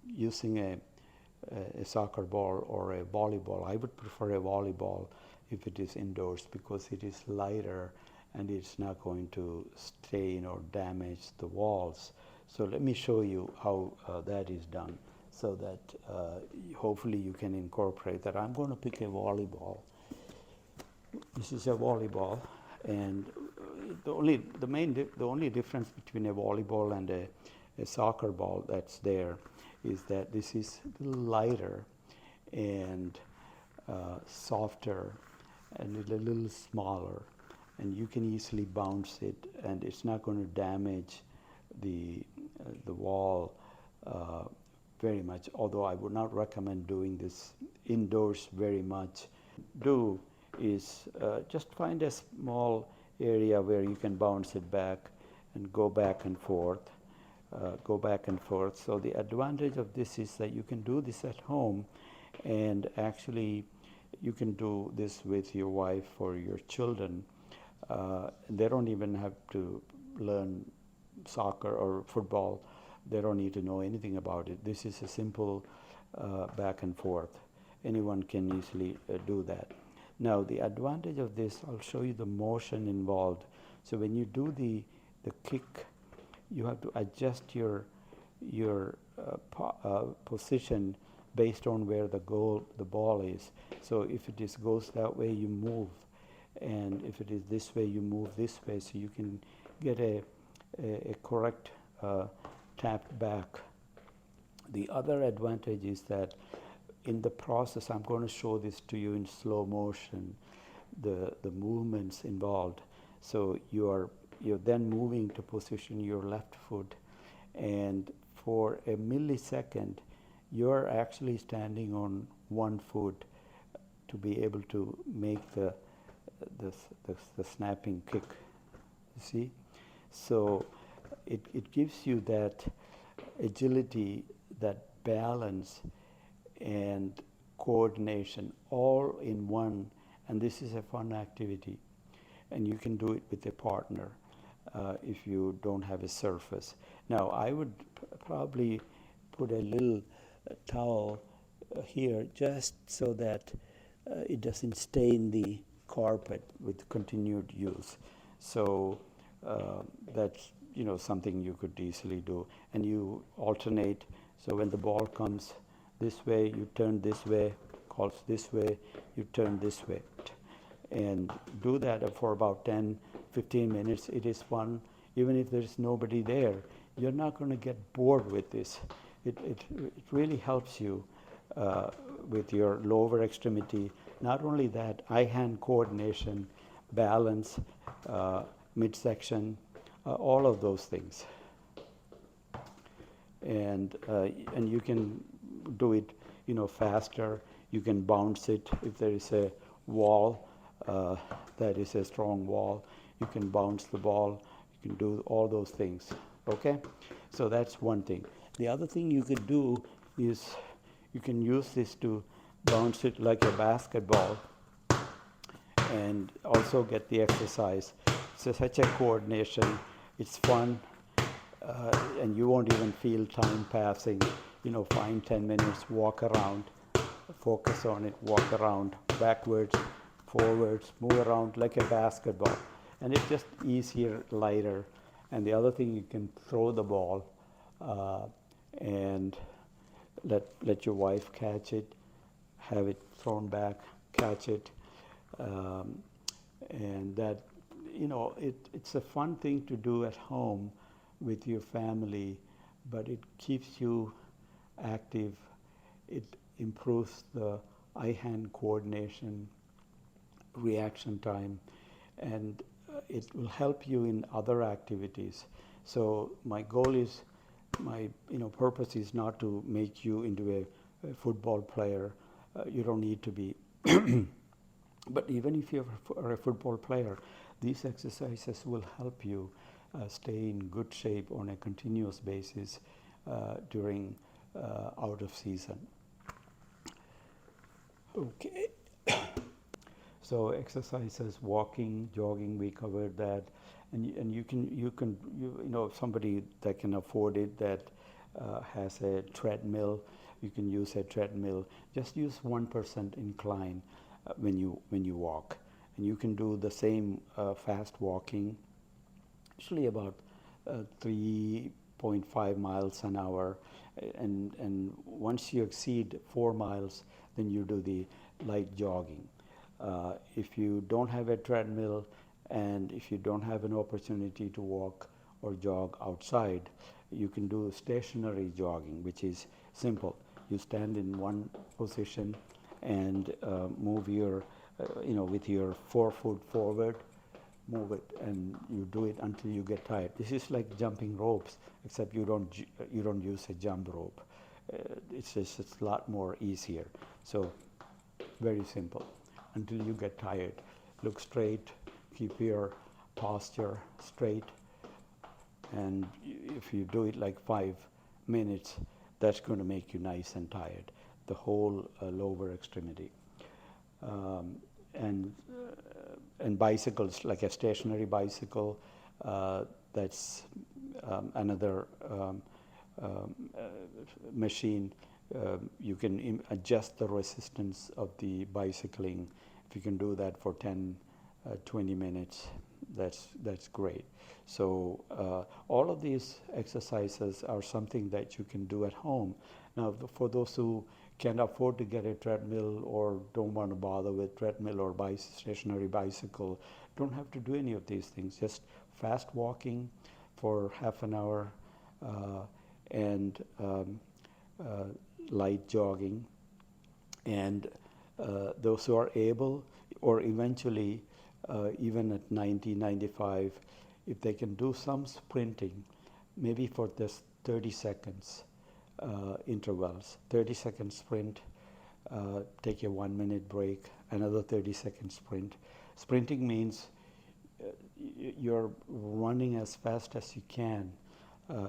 using a soccer ball or a volleyball. I would prefer a volleyball if it is indoors because it is lighter and it's not going to stain or damage the walls. So let me show you how that is done so that hopefully you can incorporate that. I'm going to pick a volleyball. This is a volleyball, and the only difference between a volleyball and a soccer ball that's there is that this is a little lighter and softer and a little smaller, and you can easily bounce it, and it's not going to damage the wall very much. Although I would not recommend doing this indoors very much. Do is just find a small area where you can bounce it back and go back and forth, go back and forth. So the advantage of this is that you can do this at home, and actually you can do this with your wife or your children. They don't even have to learn soccer or football. They don't need to know anything about it. This is a simple back and forth. Anyone can easily do that. Now the advantage of this, I'll show you the motion involved. So when you do the kick, you have to adjust your position based on where the ball is. So if it goes that way, you move, and if it is this way, you move this way, so you can get a correct tap back. The other advantage is that in the process, I'm going to show this to you in slow motion, the movements involved. So you're then moving to position your left foot, and for a millisecond, you're actually standing on one foot to be able to make the snapping kick. You see? So it gives you that agility, that balance, and coordination all in one, and this is a fun activity, and you can do it with a partner if you don't have a surface. Now I would probably put a little towel here just so that it doesn't stain the carpet with continued use. So that's something you could easily do, and you alternate. So when the ball comes this way, you turn this way, calls this way, you turn this way, and do that for about 10-15 minutes. It is fun. Even if there's nobody there, you're not going to get bored with this. It really helps you with your lower extremity. Not only that, eye-hand coordination, balance, midsection, all of those things. And you can do it, faster. You can bounce it if there is a wall that is a strong wall. You can bounce the ball. You can do all those things. Okay, so that's one thing. The other thing you could do is you can use this to bounce it like a basketball and also get the exercise. It's such a coordination. It's fun, and you won't even feel time passing. 5-10 minutes, walk around, focus on it, walk around, backwards, forwards, move around like a basketball. And it's just easier, lighter. And the other thing, you can throw the ball and let your wife catch it, have it thrown back, catch it. And that, it's a fun thing to do at home with your family but it keeps you active. It improves the eye-hand coordination, reaction time, and it will help you in other activities. So my goal is, my purpose is not to make you into a football player. You don't need to be. But even if you are a football player, these exercises will help you stay in good shape on a continuous basis during out of season. Okay. So exercises, walking, jogging, we covered that, and somebody that can afford it, that has a treadmill, you can use a treadmill. Just use 1% incline when you walk, and you can do the same fast walking, usually about 3.5 miles an hour, and once you exceed 4 miles, then you do the light jogging. If you don't have a treadmill, and if you don't have an opportunity to walk or jog outside, you can do stationary jogging, which is simple. You stand in one position and move your, with your forefoot forward, move it, and you do it until you get tired. This is like jumping ropes, except you don't use a jump rope. It's a lot more easier. So very simple. Until you get tired, look straight, keep your posture straight, and if you do it like 5 minutes, that's going to make you nice and tired, the whole lower extremity. And bicycles, like a stationary bicycle, that's another machine. You can adjust the resistance of the bicycling. If you can do that for 10, 20 minutes, that's great. So all of these exercises are something that you can do at home. Now, for those who can't afford to get a treadmill or don't want to bother with treadmill or stationary bicycle, don't have to do any of these things. Just fast walking for half an hour and light jogging. And those who are able, or eventually even at 90, 95, if they can do some sprinting, maybe for this 30 seconds intervals, 30-second sprint, take a 1 minute break, another 30-second sprint. Sprinting means you're running as fast as you can,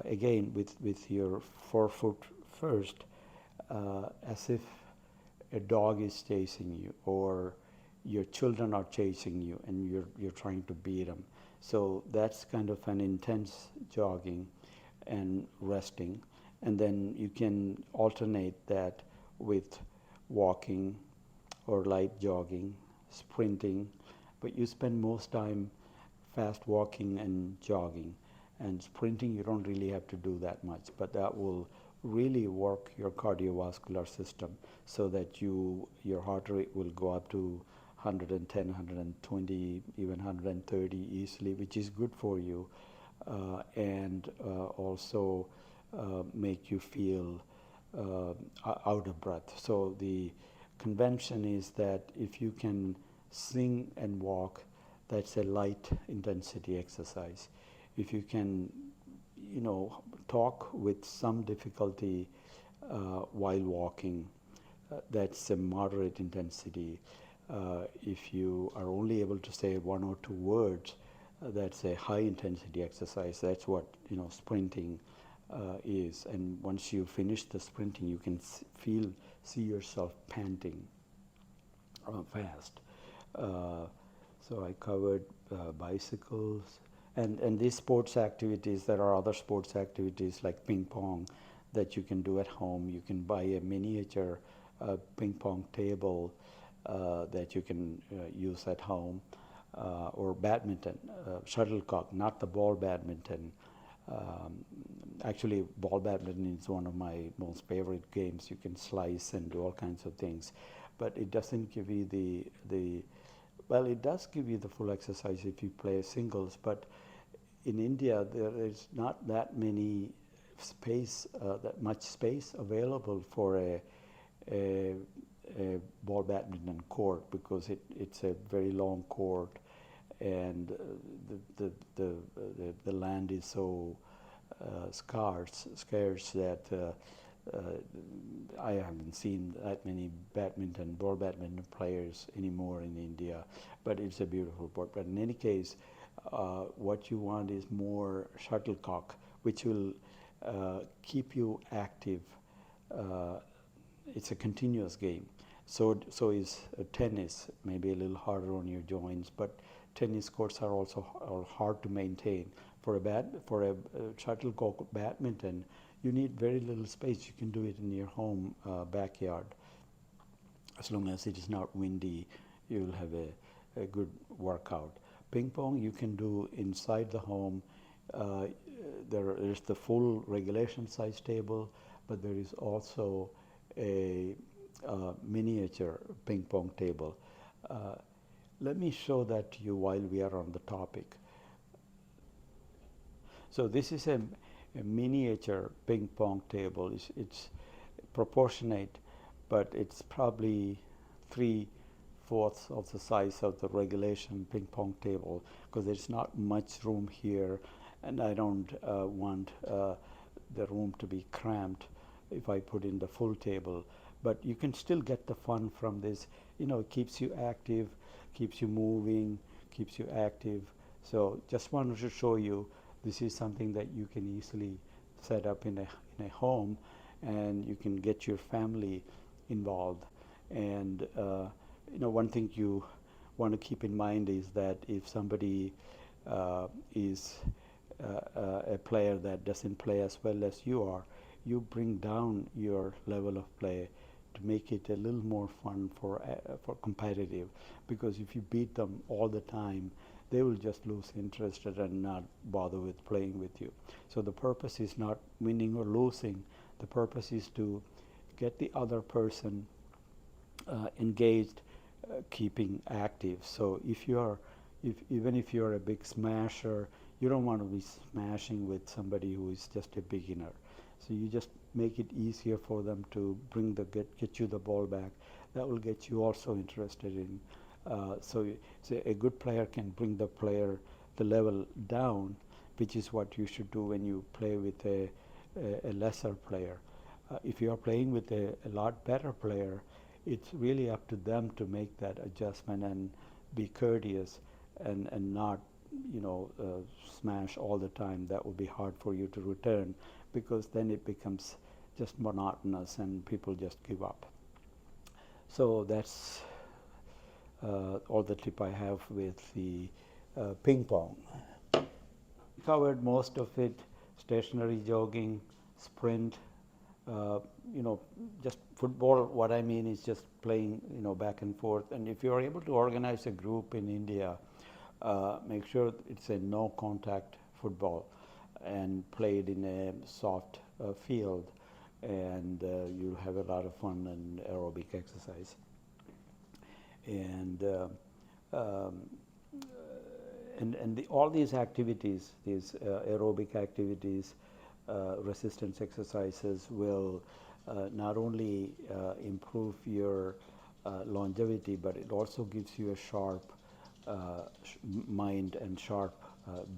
again with your forefoot first, as if a dog is chasing you, or your children are chasing you and you're trying to beat them. So that's kind of an intense jogging and resting. And then you can alternate that with walking or light jogging, sprinting, but you spend most time fast walking and jogging. And sprinting, you don't really have to do that much, but that will really work your cardiovascular system so that your heart rate will go up to 110, 120, even 130 easily, which is good for you, and also make you feel out of breath. So the convention is that if you can sing and walk, that's a light intensity exercise. If you can, talk with some difficulty while walking, that's a moderate intensity. If you are only able to say 1 or 2 words, that's a high intensity exercise. That's what sprinting is. And once you finish the sprinting, you can see yourself panting fast. So I covered bicycles. And these sports activities, there are other sports activities like ping pong that you can do at home. You can buy a miniature ping pong table that you can use at home, or badminton, shuttlecock, not the ball badminton. Actually, ball badminton is one of my most favorite games. You can slice and do all kinds of things, but it doesn't give you well, it does give you the full exercise if you play singles, but in India there is not that many space, that much space available for a, a ball badminton court, because it's a very long court, and the land is so scarce that I haven't seen that many ball badminton players anymore in India, but it's a beautiful sport. But in any case, what you want is more shuttlecock, which will keep you active. It's a continuous game. So is tennis, maybe a little harder on your joints, but tennis courts are also hard to maintain. For a shuttlecock badminton, you need very little space. You can do it in your home backyard. As long as it is not windy, you will have a good workout. Ping pong you can do inside the home. There is the full regulation size table, but there is also a miniature ping pong table. Let me show that to you while we are on the topic. So this is a miniature ping pong table. It's proportionate, but it's probably 3/4 of the size of the regulation ping pong table, because there's not much room here, and I don't want the room to be cramped if I put in the full table. But you can still get the fun from this. It keeps you active, keeps you moving, keeps you active. So just wanted to show you, this is something that you can easily set up in a home, and you can get your family involved. And one thing you want to keep in mind is that if somebody is a player that doesn't play as well as you are, you bring down your level of play to make it a little more fun for competitive. Because if you beat them all the time, they will just lose interest and not bother with playing with you. So the purpose is not winning or losing. The purpose is to get the other person engaged, keeping active. So even if you're a big smasher, you don't want to be smashing with somebody who is just a beginner. So you just make it easier for them to get you the ball back. That will get you also interested in. So a good player can bring the level down, which is what you should do when you play with a lesser player. If you are playing with a lot better player, it's really up to them to make that adjustment and be courteous and not smash all the time. That would be hard for you to return, because then it becomes just monotonous and people just give up. So that's all the tip I have with the ping pong. Covered most of it: stationary jogging, sprint, just football. What I mean is just playing, back and forth. And if you are able to organize a group in India, make sure it's a no contact football and played in a soft field, and you'll have a lot of fun and aerobic exercise. And all these activities, these aerobic activities, resistance exercises, will not only improve your longevity, but it also gives you a sharp mind and sharp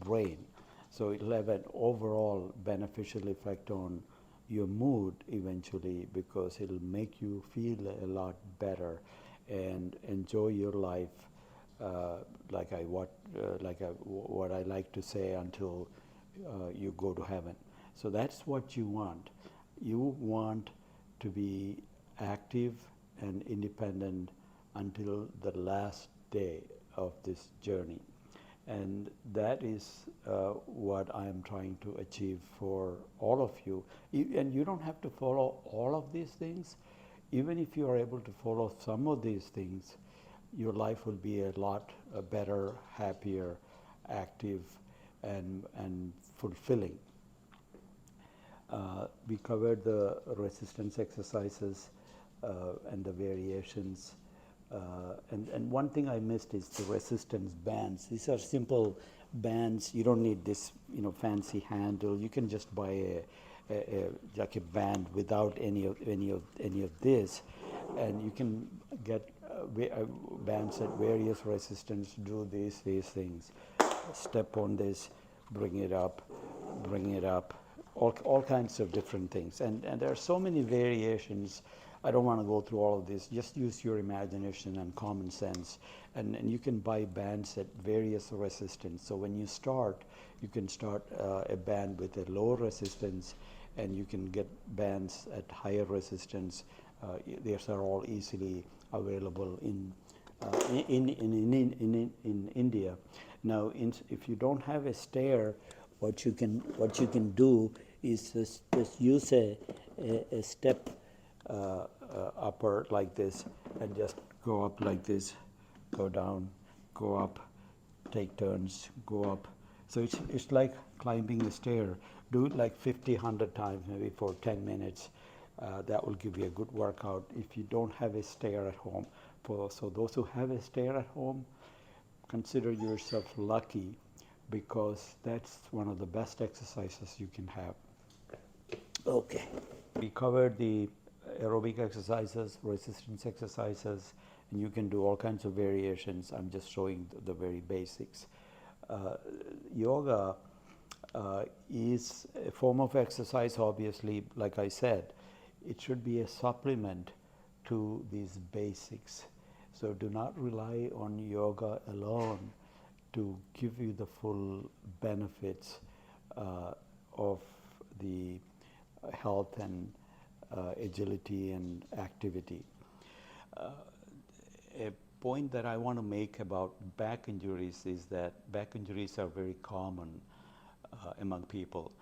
brain. So it'll have an overall beneficial effect on your mood eventually, because it'll make you feel a lot better and enjoy your life, what I like to say, until you go to heaven. So that's what you want. You want to be active and independent until the last day of this journey. And that is what I am trying to achieve for all of you. And you don't have to follow all of these things. Even if you are able to follow some of these things, your life will be a lot better, happier, active, and fulfilling. We covered the resistance exercises and the variations. And one thing I missed is the resistance bands. These are simple bands. You don't need this, fancy handle. You can just buy like a band without any of this, and you can get bands at various resistance. Do these things. Step on this, bring it up, all kinds of different things, and there are so many variations. I don't want to go through all of this. Just use your imagination and common sense, and you can buy bands at various resistance. So when you start, you can start a band with a low resistance, and you can get bands at higher resistance. These are all easily available in India. Now, if you don't have a stair, what you can do is just use a step upper like this, and just go up like this, go down, go up, take turns, go up. So it's like climbing a stair. Do it like 50, 100 times, maybe for 10 minutes. That will give you a good workout if you don't have a stair at home. So those who have a stair at home, consider yourself lucky, because that's one of the best exercises you can have. Okay. We covered the aerobic exercises, resistance exercises, and you can do all kinds of variations. I'm just showing the very basics. Yoga is a form of exercise, obviously. Like I said, it should be a supplement to these basics. So do not rely on yoga alone to give you the full benefits of the health and agility and activity. A point that I want to make about back injuries is that back injuries are very common among people,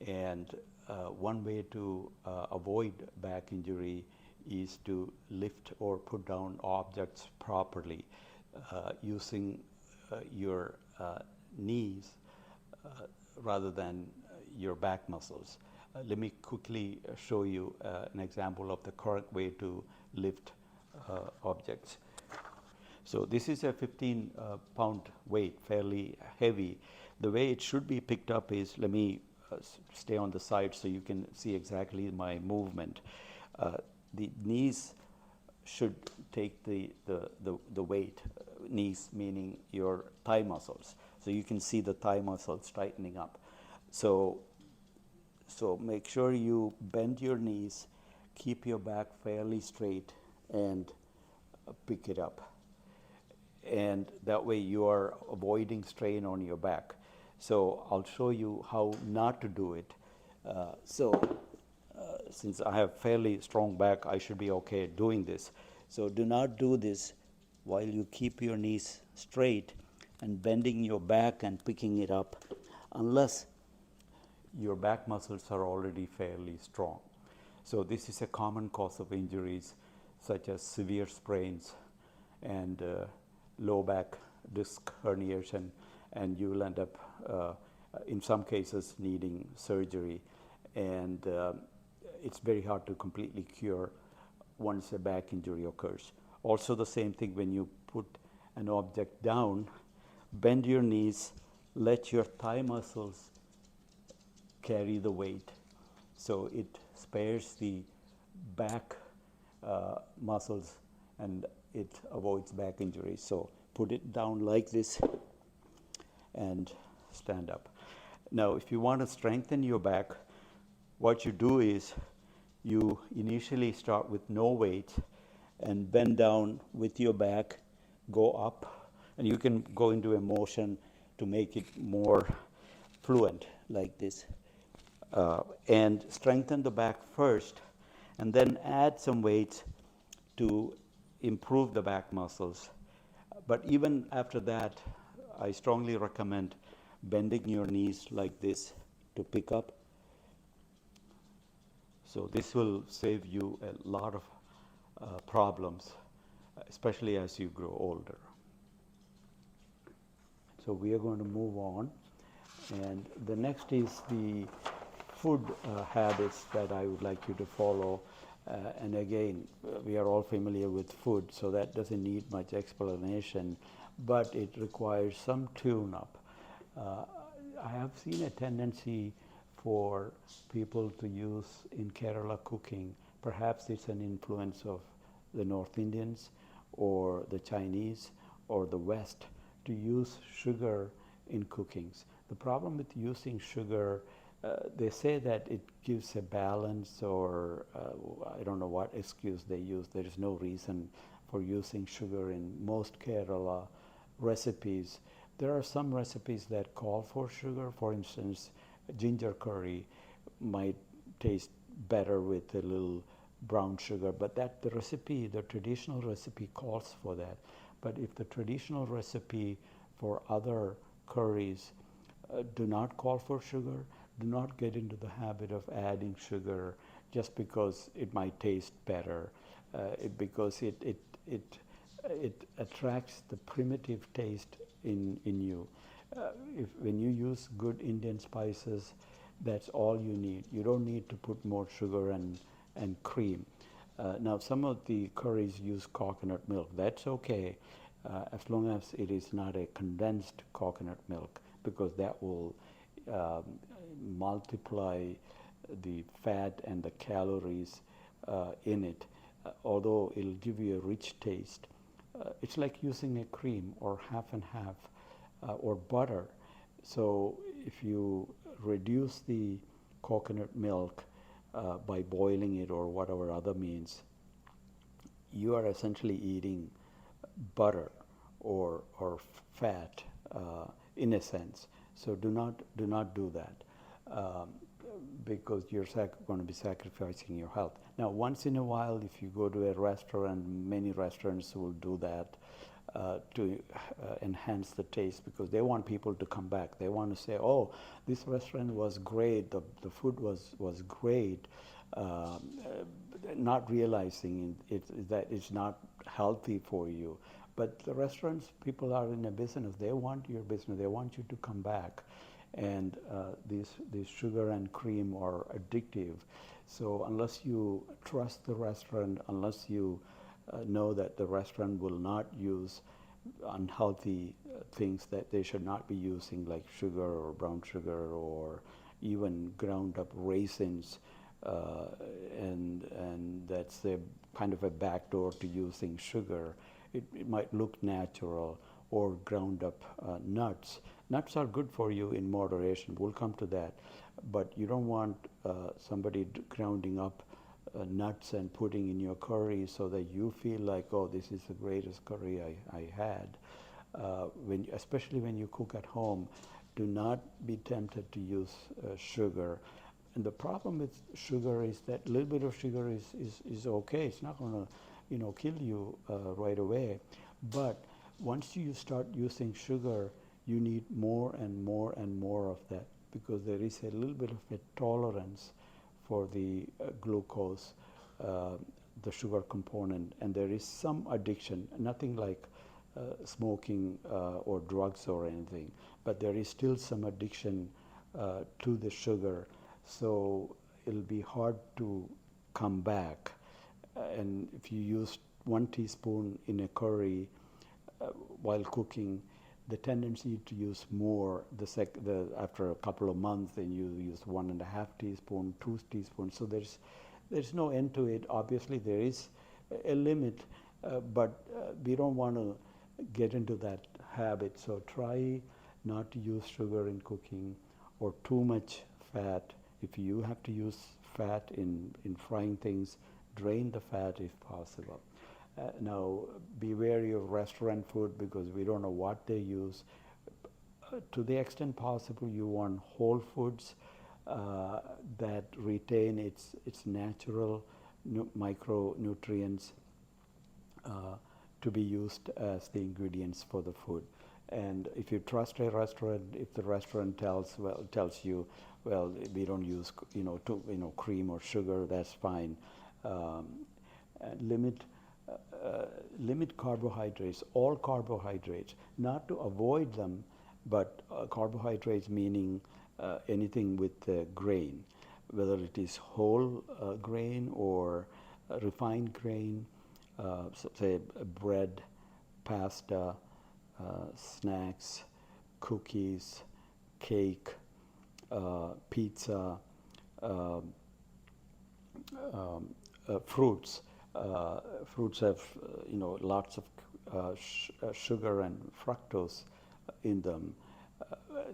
and one way to avoid back injury is to lift or put down objects properly using your knees rather than your back muscles. Let me quickly show you an example of the correct way to lift objects. So this is a 15-pound weight, fairly heavy. The way it should be picked up is, let me stay on the side so you can see exactly my movement. The knees should take the weight, knees meaning your thigh muscles. So you can see the thigh muscles tightening up. So make sure you bend your knees, keep your back fairly straight, and pick it up. And that way you are avoiding strain on your back. So I'll show you how not to do it. Since I have fairly strong back, I should be okay doing this. So do not do this while you keep your knees straight and bending your back and picking it up, unless your back muscles are already fairly strong. So this is a common cause of injuries, such as severe sprains and low back disc herniation, and you will end up, in some cases, needing surgery. And it's very hard to completely cure once a back injury occurs. Also the same thing when you put an object down, bend your knees, let your thigh muscles carry the weight. So it spares the back muscles and it avoids back injuries. So put it down like this and stand up. Now, if you want to strengthen your back, what you do is you initially start with no weight and bend down with your back, go up, and you can go into a motion to make it more fluent like this. And strengthen the back first, and then add some weights to improve the back muscles. But even after that, I strongly recommend bending your knees like this to pick up. So this will save you a lot of problems, especially as you grow older. So we are going to move on. And the next is the food habits that I would like you to follow. And again, we are all familiar with food, so that doesn't need much explanation, but it requires some tune-up. I have seen a tendency for people to use in Kerala cooking. Perhaps it's an influence of the North Indians or the Chinese or the West to use sugar in cookings. The problem with using sugar, they say that it gives a balance, or I don't know what excuse they use. There is no reason for using sugar in most Kerala recipes. There are some recipes that call for sugar. For instance, ginger curry might taste better with a little brown sugar, but that the recipe, the traditional recipe calls for that. But if the traditional recipe for other curries do not call for sugar, do not get into the habit of adding sugar just because it might taste better, because it attracts the primitive taste in you. When you use good Indian spices, that's all you need. You don't need to put more sugar and cream. Now, some of the curries use coconut milk. That's okay, as long as it is not a condensed coconut milk, because that will multiply the fat and the calories in it, although it'll give you a rich taste. It's like using a cream or half and half, or butter. So if you reduce the coconut milk by boiling it or whatever other means, you are essentially eating butter or fat in a sense. So do not do that, because you're going to be sacrificing your health. Now, once in a while, if you go to a restaurant, many restaurants will do that to enhance the taste, because they want people to come back. They want to say, oh, this restaurant was great, the food was great, not realizing that it's not healthy for you. But the restaurants, people are in a business. They want your business. They want you to come back. And these sugar and cream are addictive. So unless you trust the restaurant, unless you know that the restaurant will not use unhealthy things that they should not be using, like sugar or brown sugar or even ground up raisins, and that's a kind of a backdoor to using sugar. It might look natural, or ground up nuts. Nuts are good for you in moderation. We'll come to that. But you don't want somebody grounding up nuts and putting in your curry so that you feel like, oh, this is the greatest curry I had. Especially when you cook at home, do not be tempted to use sugar. And the problem with sugar is that a little bit of sugar is okay. It's not going to kill you right away. But once you start using sugar, you need more and more and more of that, because there is a little bit of a tolerance for the glucose, the sugar component, and there is some addiction, nothing like smoking or drugs or anything, but there is still some addiction to the sugar. So it'll be hard to come back. And if you use 1 teaspoon in a curry while cooking, the tendency to use more after a couple of months, then you use 1.5 teaspoon, 2 teaspoons. So there's no end to it. Obviously, there is a limit, but we don't want to get into that habit. So try not to use sugar in cooking, or too much fat. If you have to use fat in frying things, drain the fat if possible. Now, be wary of restaurant food, because we don't know what they use. To the extent possible, you want whole foods that retain its natural micronutrients to be used as the ingredients for the food. And if you trust a restaurant, if the restaurant tells you, well, we don't use cream or sugar, that's fine. Limit carbohydrates, all carbohydrates, not to avoid them, but carbohydrates meaning anything with grain, whether it is whole grain or refined grain, say bread, pasta, snacks, cookies, cake, pizza, uh, fruits. Fruits have lots of sugar and fructose in them.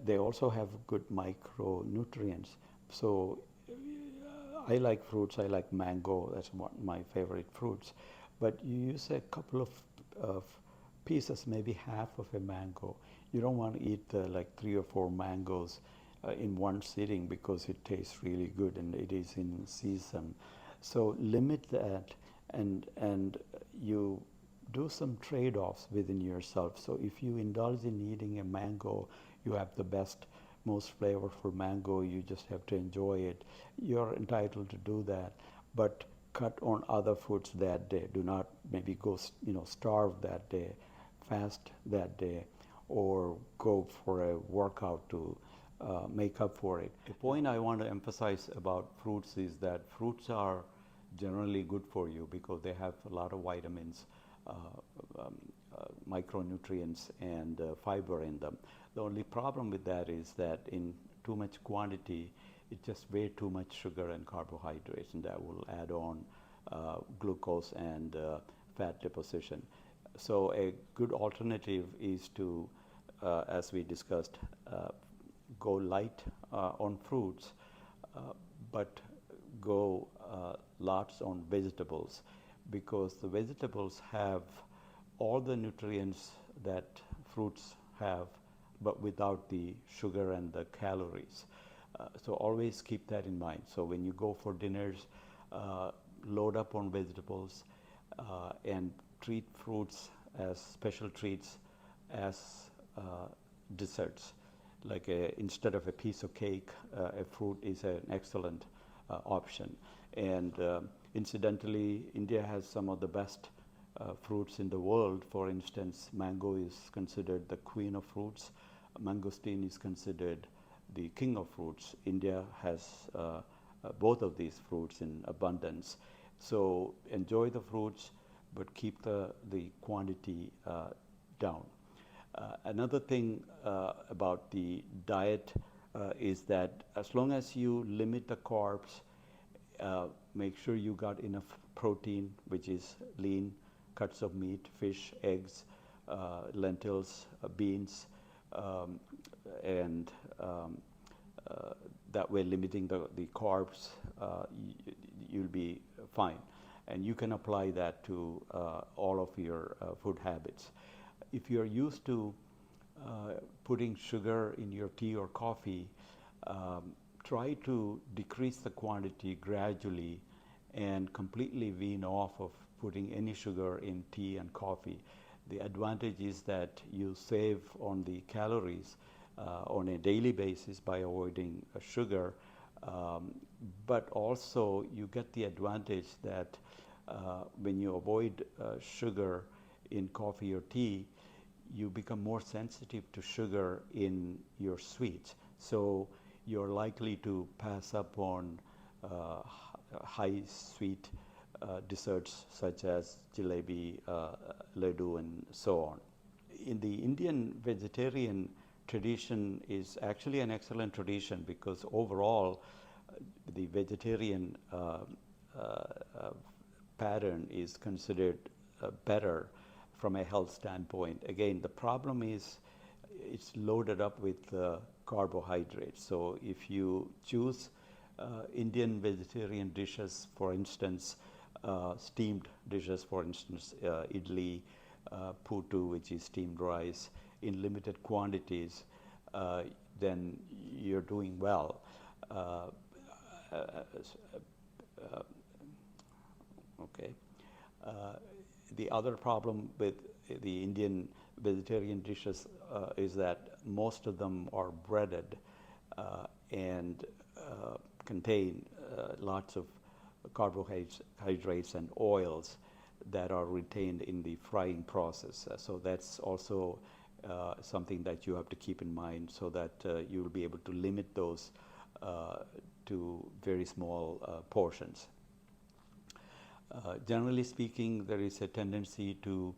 They also have good micronutrients. So I like fruits. I like mango. That's one of my favorite fruits. But you use a couple of pieces, maybe half of a mango. You don't want to eat like 3 or 4 mangoes in one sitting because it tastes really good and it is in season. So limit that, and you do some trade-offs within yourself. So if you indulge in eating a mango, you have the best, most flavorful mango. You just have to enjoy it. You're entitled to do that, but cut on other foods that day. Do not maybe go, starve that day, fast that day, or go for a workout to make up for it. The point I want to emphasize about fruits is that fruits are generally good for you because they have a lot of vitamins, micronutrients, and fiber in them. The only problem with that is that in too much quantity, it's just way too much sugar and carbohydrates, and that will add on glucose and fat deposition. So a good alternative is to, as we discussed, go light on fruits, but go lots on vegetables, because the vegetables have all the nutrients that fruits have, but without the sugar and the calories. So always keep that in mind. So when you go for dinners, load up on vegetables and treat fruits as special treats, as desserts. Like instead of a piece of cake, a fruit is an excellent option. And incidentally, India has some of the best fruits in the world. For instance, mango is considered the queen of fruits. Mangosteen is considered the king of fruits. India has both of these fruits in abundance. So enjoy the fruits, but keep the quantity down. Another thing about the diet is that as long as you limit the carbs, make sure you got enough protein, which is lean cuts of meat, fish, eggs, lentils, beans, and that way limiting the carbs, you'll be fine. And you can apply that to all of your food habits. If you're used to putting sugar in your tea or coffee, try to decrease the quantity gradually and completely wean off of putting any sugar in tea and coffee. The advantage is that you save on the calories on a daily basis by avoiding sugar, but also you get the advantage that when you avoid sugar in coffee or tea, you become more sensitive to sugar in your sweets. So you're likely to pass up on high sweet desserts such as jalebi, laddu, and so on. In the Indian vegetarian tradition is actually an excellent tradition because overall the vegetarian pattern is considered better from a health standpoint. Again, the problem is it's loaded up with carbohydrates. So if you choose Indian vegetarian dishes, for instance, steamed dishes, for instance, idli, putu, which is steamed rice, in limited quantities, then you're doing well. Okay. The other problem with the Indian vegetarian dishes is that most of them are breaded and contain lots of carbohydrates and oils that are retained in the frying process. So that's also something that you have to keep in mind so that you will be able to limit those to very small portions. Generally speaking, there is a tendency to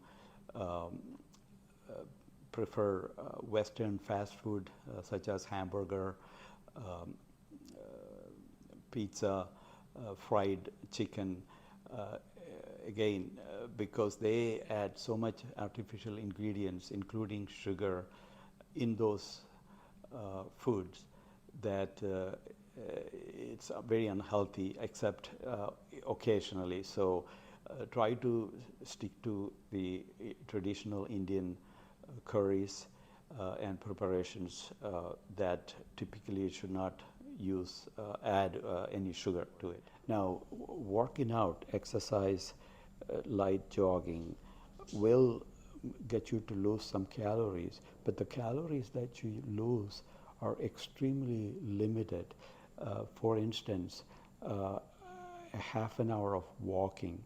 prefer Western fast food such as hamburger, pizza, fried chicken, again, because they add so much artificial ingredients, including sugar, in those foods that it's very unhealthy, except occasionally. So try to stick to the traditional Indian curries and preparations that typically should not add any sugar to it. Now, working out, exercise, light jogging will get you to lose some calories, but the calories that you lose are extremely limited. For instance, a half an hour of walking,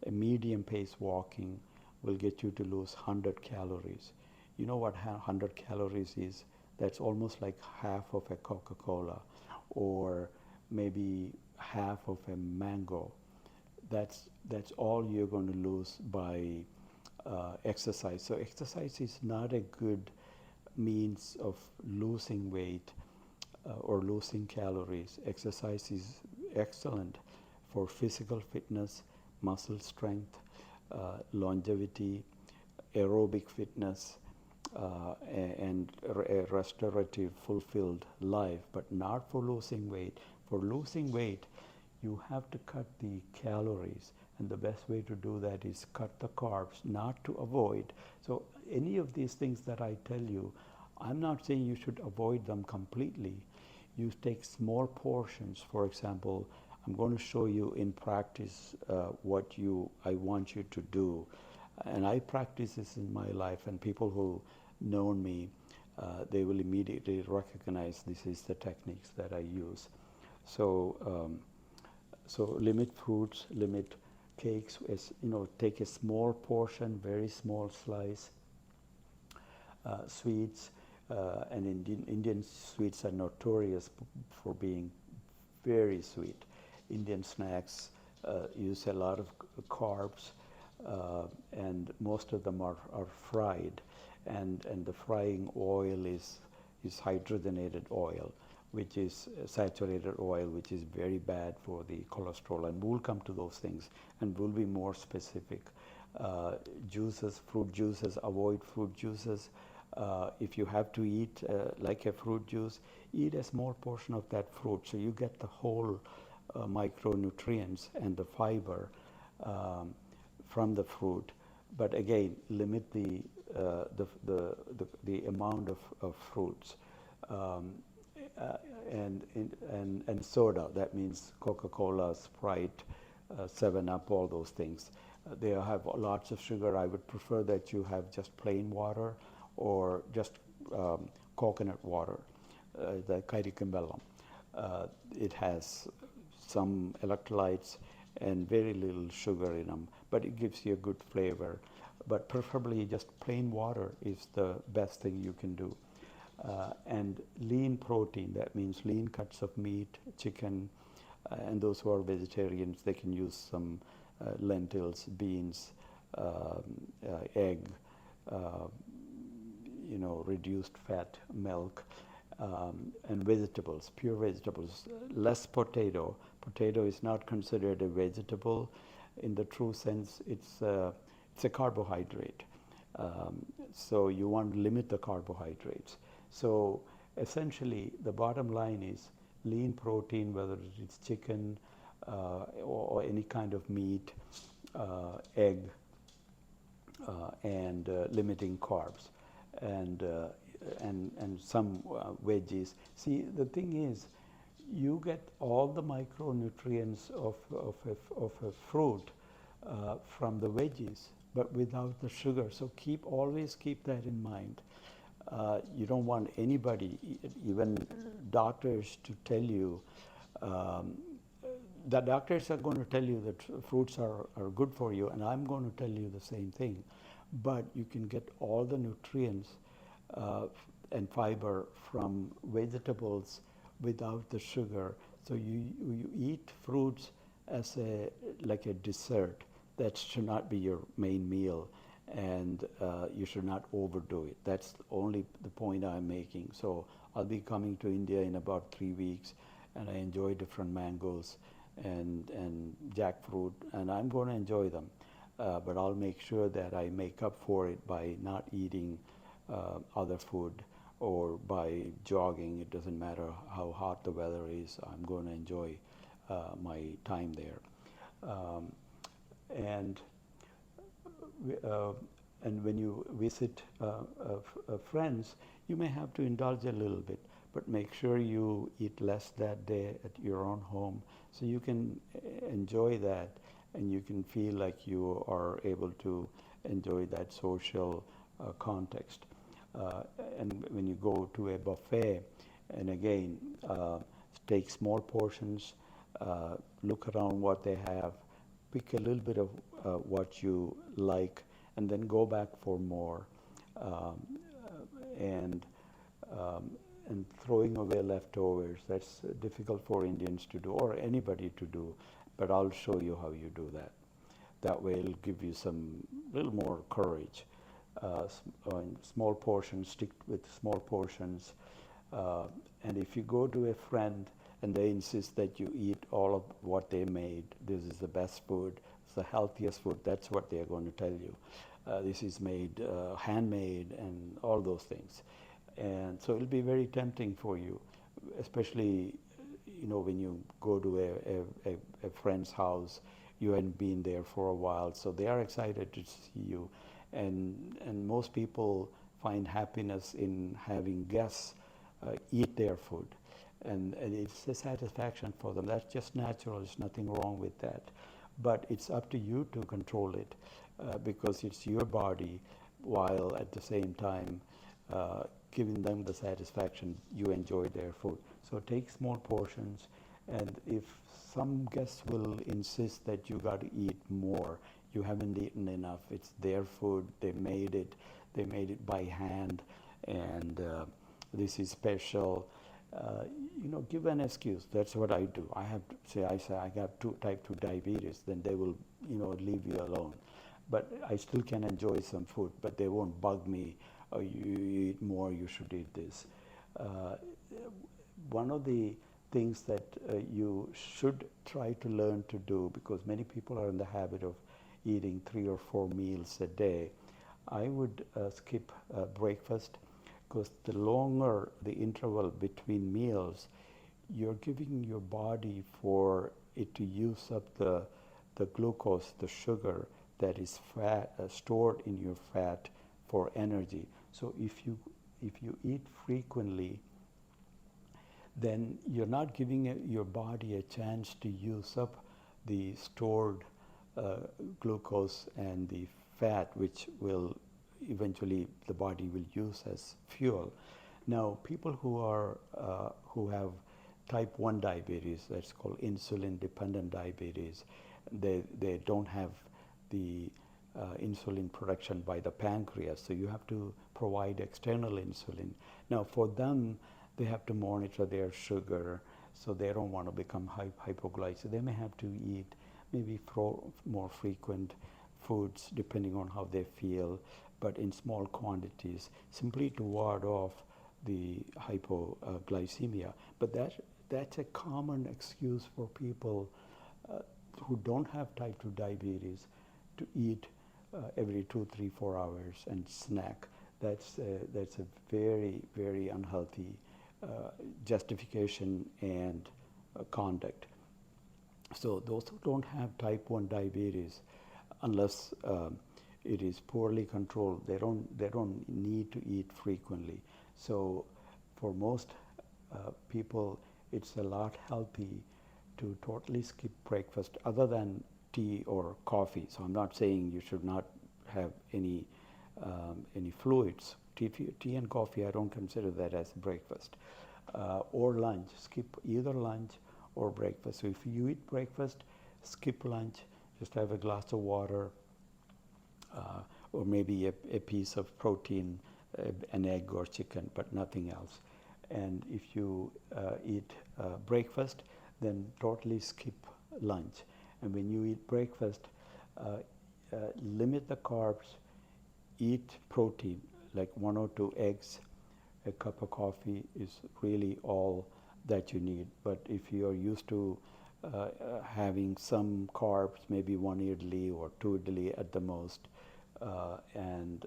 a medium pace walking will get you to lose 100 calories. You know what 100 calories is? That's almost like half of a Coca-Cola, or maybe half of a mango. That's all you're going to lose by exercise. So exercise is not a good means of losing weight or losing calories. Exercise is excellent for physical fitness, muscle strength, longevity, aerobic fitness, and a restorative, fulfilled life, but not for losing weight. For losing weight, you have to cut the calories, and the best way to do that is cut the carbs, not to avoid. So any of these things that I tell you, I'm not saying you should avoid them completely. You take small portions. For example, I'm going to show you in practice what I want you to do. And I practice this in my life, and people who know me, they will immediately recognize this is the techniques that I use. So, so limit fruits, limit cakes. Take a small portion, very small slice. Sweets, and Indian sweets are notorious for being very sweet. Indian snacks use a lot of carbs, and most of them are fried, and the frying oil is hydrogenated oil, which is saturated oil, which is very bad for the cholesterol. And we'll come to those things, and we'll be more specific. Juices, fruit juices, avoid fruit juices. If you have to eat like a fruit juice, eat a small portion of that fruit, so you get the whole micronutrients and the fiber from the fruit. But again, limit the amount of fruits. And soda, that means Coca-Cola, Sprite, 7-Up, all those things. They have lots of sugar. I would prefer that you have just plain water or just coconut water, the Kairikambelam. It has some electrolytes and very little sugar in them, but it gives you a good flavor. But preferably just plain water is the best thing you can do. And lean protein, that means lean cuts of meat, chicken, and those who are vegetarians, they can use some lentils, beans, egg, reduced fat milk, and vegetables, pure vegetables, less potato. Potato is not considered a vegetable in the true sense. It's a carbohydrate. So you want to limit the carbohydrates. So essentially, the bottom line is lean protein, whether it's chicken or any kind of meat, egg, and limiting carbs, and some veggies. See, the thing is, you get all the micronutrients of a fruit from the veggies, but without the sugar. So always keep that in mind. You don't want anybody, even doctors, to tell you. The doctors are going to tell you that fruits are good for you, and I'm going to tell you the same thing. But you can get all the nutrients and fiber from vegetables without the sugar. So you eat fruits as like a dessert. That should not be your main meal, and you should not overdo it. That's only the point I'm making. So I'll be coming to India in about 3 weeks, and I enjoy different mangoes and jackfruit, and I'm going to enjoy them. But I'll make sure that I make up for it by not eating other food or by jogging. It doesn't matter how hot the weather is. I'm going to enjoy my time there. Um, and and when you visit friends, you may have to indulge a little bit, but make sure you eat less that day at your own home so you can enjoy that and you can feel like you are able to enjoy that social context. And when you go to a buffet, and again, take small portions, look around what they have, pick a little bit of what you like, and then go back for more. And and throwing away leftovers, that's difficult for Indians to do, or anybody to do, but I'll show you how you do that. That way it'll give you some little more courage. Small portions, stick with small portions. And if you go to a friend and they insist that you eat all of what they made, this is the best food, it's the healthiest food, that's what they're going to tell you. This is made handmade and all those things. And so it'll be very tempting for you, especially when you go to a friend's house, you hadn't been there for a while, so they are excited to see you. And most people find happiness in having guests eat their food. And it's a satisfaction for them. That's just natural. There's nothing wrong with that. But it's up to you to control it because it's your body, while at the same time giving them the satisfaction you enjoy their food. So take small portions, and if some guests will insist that you got to eat more, you haven't eaten enough, it's their food, they made it by hand, and this is special. Give an excuse. That's what I do. I say I got type 2 diabetes, then they will leave you alone. But I still can enjoy some food, but they won't bug me. Oh, you eat more, you should eat this. One of the things that you should try to learn to do, because many people are in the habit of eating 3 or 4 meals a day, I would skip breakfast, because the longer the interval between meals, you're giving your body for it to use up the glucose, the sugar that is fat, stored in your fat for energy. So if you eat frequently, then you're not giving your body a chance to use up the stored glucose and the fat, which will eventually the body will use as fuel. Now, people who have type 1 diabetes, that's called insulin dependent diabetes, they don't have the insulin production by the pancreas, so you have to provide external insulin. Now, for them, they have to monitor their sugar, so they don't want to become hypoglycemic. They may have to eat maybe more frequent foods depending on how they feel, but in small quantities, simply to ward off the hypoglycemia. But that's a common excuse for people who don't have type 2 diabetes to eat every 2, 3, 4 hours and snack. That's a very, very unhealthy justification and conduct. So those who don't have type 1 diabetes, unless it is poorly controlled, they don't need to eat frequently. So for most people, it's a lot healthy to totally skip breakfast, other than tea or coffee. So I'm not saying you should not have any fluids. Tea and coffee, I don't consider that as breakfast. Or lunch, skip either lunch or breakfast. So if you eat breakfast, skip lunch, just have a glass of water, or maybe a piece of protein, an egg or chicken, but nothing else. And if you eat breakfast, then totally skip lunch. And when you eat breakfast, limit the carbs, eat protein, like 1 or 2 eggs, a cup of coffee is really all that you need. But if you are used to having some carbs, maybe one idli or two idli at the most, and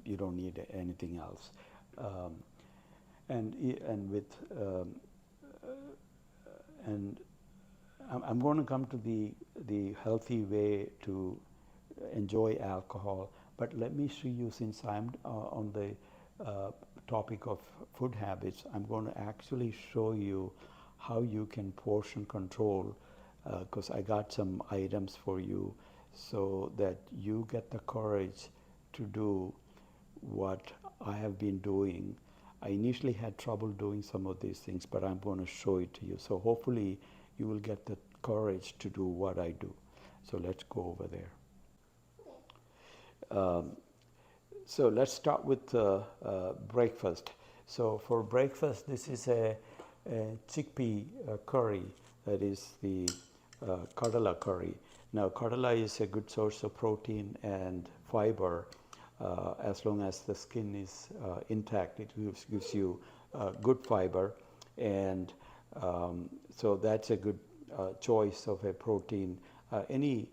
you don't need anything else. And with and I'm going to come to the healthy way to enjoy alcohol, but let me show you, since I'm on the topic of food habits, I'm going to actually show you how you can portion control, because I got some items for you so that you get the courage to do what I have been doing. I initially had trouble doing some of these things, but I'm going to show it to you. So hopefully you will get the courage to do what I do. So let's go over there. So let's start with breakfast. So for breakfast, this is a chickpea curry, that is the kadala curry. Now, kadala is a good source of protein and fiber. As long as the skin is intact, it gives you good fiber, and so that's a good choice of a protein. Any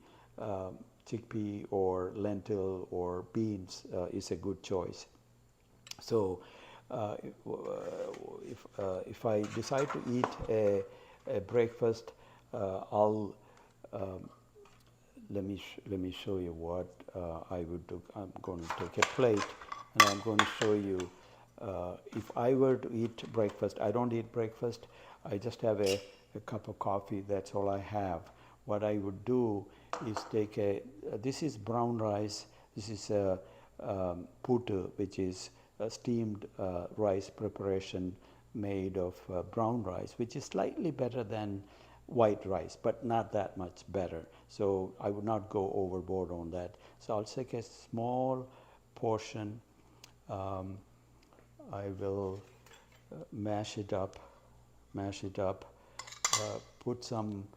chickpea or lentil or beans is a good choice. So if I decide to eat a breakfast, I'll let me show you what I would do. I'm going to take a plate and I'm going to show you if I were to eat breakfast. I don't eat breakfast. I just have a cup of coffee. That's all I have. What I would do is take this is brown rice. This is putu, which is a steamed rice preparation made of brown rice, which is slightly better than white rice, but not that much better. So I would not go overboard on that. So I'll take a small portion. I will mash it up, put some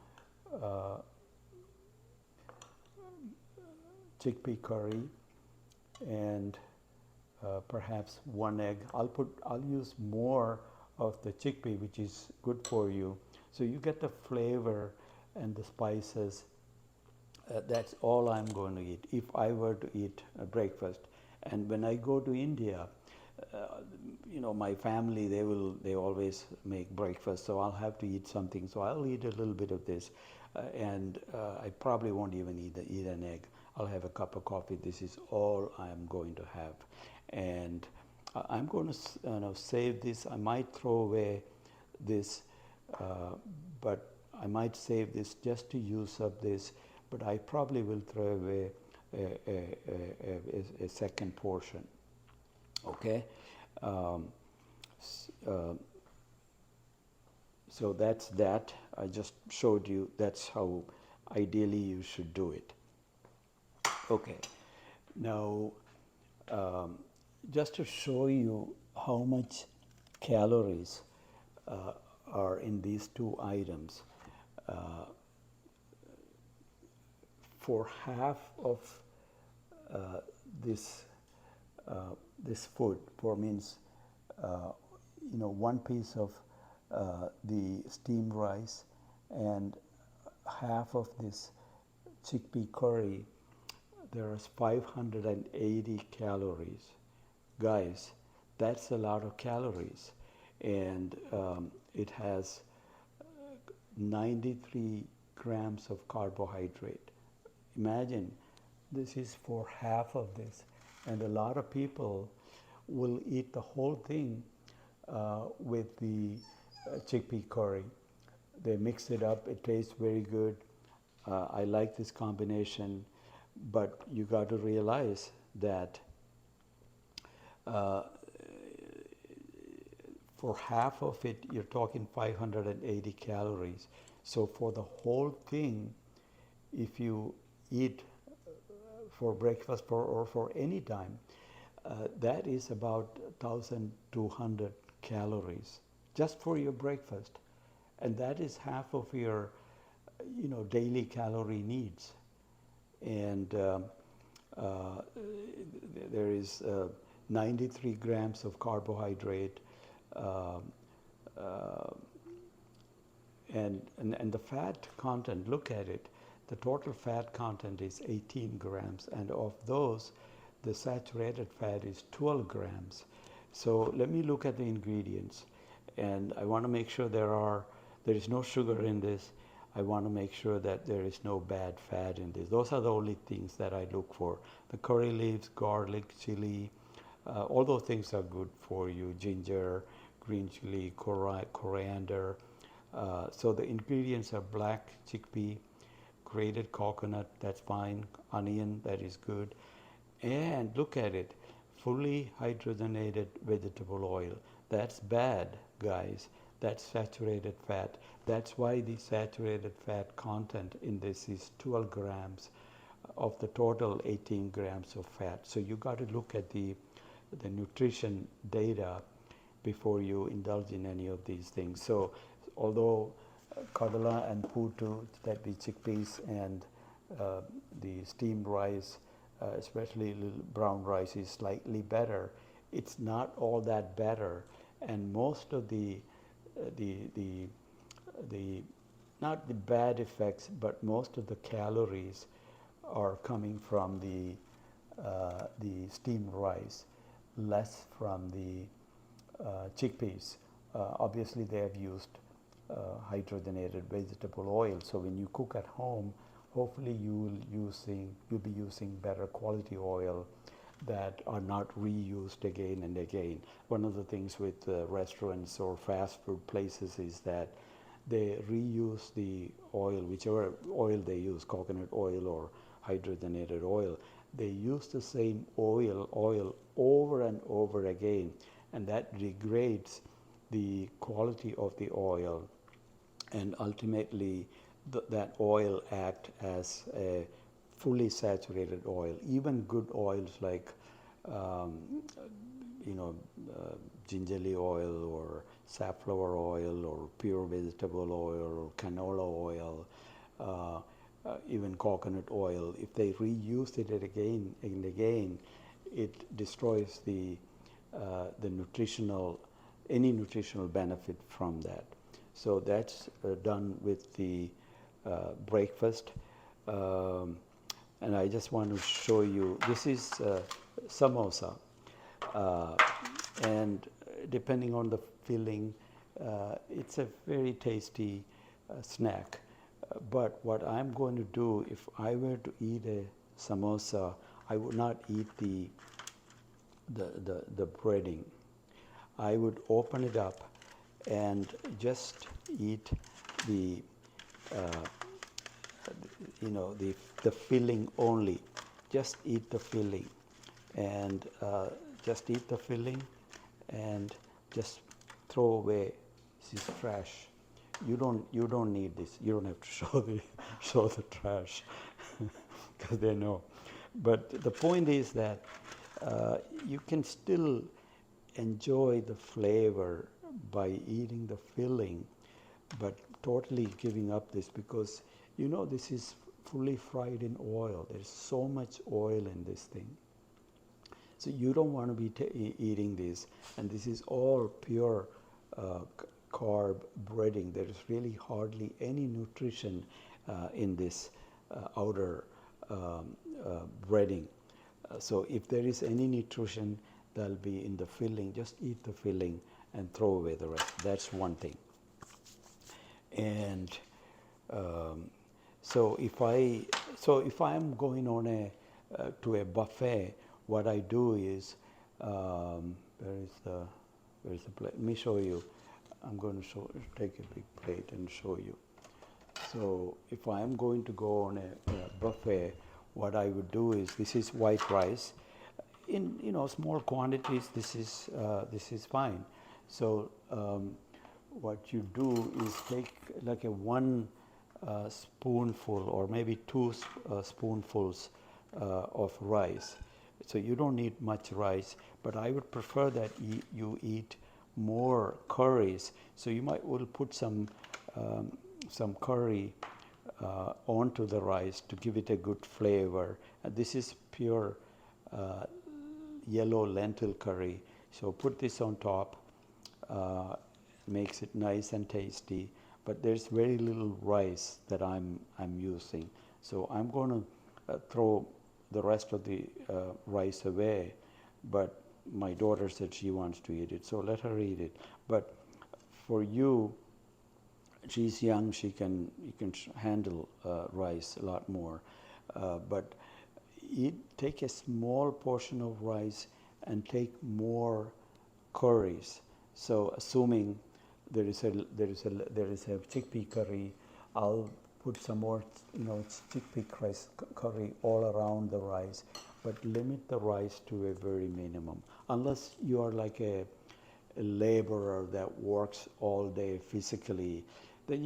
chickpea curry and perhaps one egg. I'll use more of the chickpea, which is good for you. So you get the flavor and the spices. That's all I'm going to eat if I were to eat a breakfast. And when I go to India, my family, they always make breakfast, so I'll have to eat something. So I'll eat a little bit of this, and I probably won't even eat an egg. I'll have a cup of coffee. This is all I'm going to have, and I'm going to save this. I might throw away this, but I might save this just to use up this. But I probably will throw away a second portion. Okay. So that's that. I just showed you that's how ideally you should do it. Okay. Now, just to show you how much calories are in these two items, for half of this food, means one piece of the steamed rice and half of this chickpea curry, there is 580 calories. Guys, that's a lot of calories, and it has 93 grams of carbohydrate. Imagine, this is for half of this, and a lot of people will eat the whole thing with the chickpea curry. They mix it up. It tastes very good. I like this combination, but you got to realize that for half of it, you're talking 580 calories. So for the whole thing, if you eat for breakfast or for any time, that is about 1,200 calories just for your breakfast, and that is half of your daily calorie needs. And there is 93 grams of carbohydrate, um, uh, and the fat content, look at it, the total fat content is 18 grams, and of those, the saturated fat is 12 grams. So let me look at the ingredients, and I want to make sure there is no sugar in this. I want to make sure that there is no bad fat in this. Those are the only things that I look for. The curry leaves, garlic, chili, all those things are good for you. Ginger, green chili, coriander. So the ingredients are black chickpea, grated coconut, that's fine, onion, that is good. And look at it, fully hydrogenated vegetable oil. That's bad, guys. That's saturated fat. That's why the saturated fat content in this is 12 grams of the total 18 grams of fat. So you got to look at the nutrition data before you indulge in any of these things. So although kadala and putu, that the chickpeas and the steamed rice, especially little brown rice, is slightly better, it's not all that better. And most of the not the bad effects, but most of the calories are coming from the steamed rice, less from the chickpeas. Obviously, they have used hydrogenated vegetable oil. So when you cook at home, hopefully you'll be using better quality oil that are not reused again and again. One of the things with restaurants or fast food places is that they reuse the oil, whichever oil they use, coconut oil or hydrogenated oil. They use the same oil over and over again, and that degrades the quality of the oil, and ultimately that oil act as a fully saturated oil. Even good oils like gingerly oil or safflower oil or pure vegetable oil or canola oil, even coconut oil, if they reuse it again and again, it destroys the any nutritional benefit from that. So that's done with the breakfast. And I just want to show you, this is samosa. And depending on the filling, it's a very tasty snack. But what I'm going to do, if I were to eat a samosa, I would not eat the breading. I would open it up and just eat the the filling only. Just eat the filling, and just eat the filling, and just throw away this trash. You don't need this. You don't have to show the trash because they know. But the point is that you can still enjoy the flavor by eating the filling, but totally giving up this, because this is fully fried in oil. There's so much oil in this thing. So you don't want to be eating this, and this is all pure carb breading. There is really hardly any nutrition in this outer breading. So if there is any nutrition, that'll be in the filling. Just eat the filling and throw away the rest. That's one thing. And so if I'm going on to a buffet, what I do is where is the plate? Let me show you. I'm going to take a big plate and show you. So if I am going to go on a buffet, what I would do is, this is white rice. In small quantities, this is fine. So what you do is take like a one spoonful or maybe two spoonfuls of rice. So you don't need much rice, but I would prefer that you eat more curries. So you might will put some curry onto the rice to give it a good flavor. And this is pure yellow lentil curry. So put this on top, makes it nice and tasty. But there's very little rice that I'm using. So I'm going to throw the rest of the rice away. But my daughter said she wants to eat it, so let her eat it. But for you, she's young, you can handle rice a lot more. But take a small portion of rice and take more curries. So assuming there is a chickpea curry, I'll put some more chickpea curry all around the rice, but limit the rice to a very minimum. Unless you are like a laborer that works all day physically, then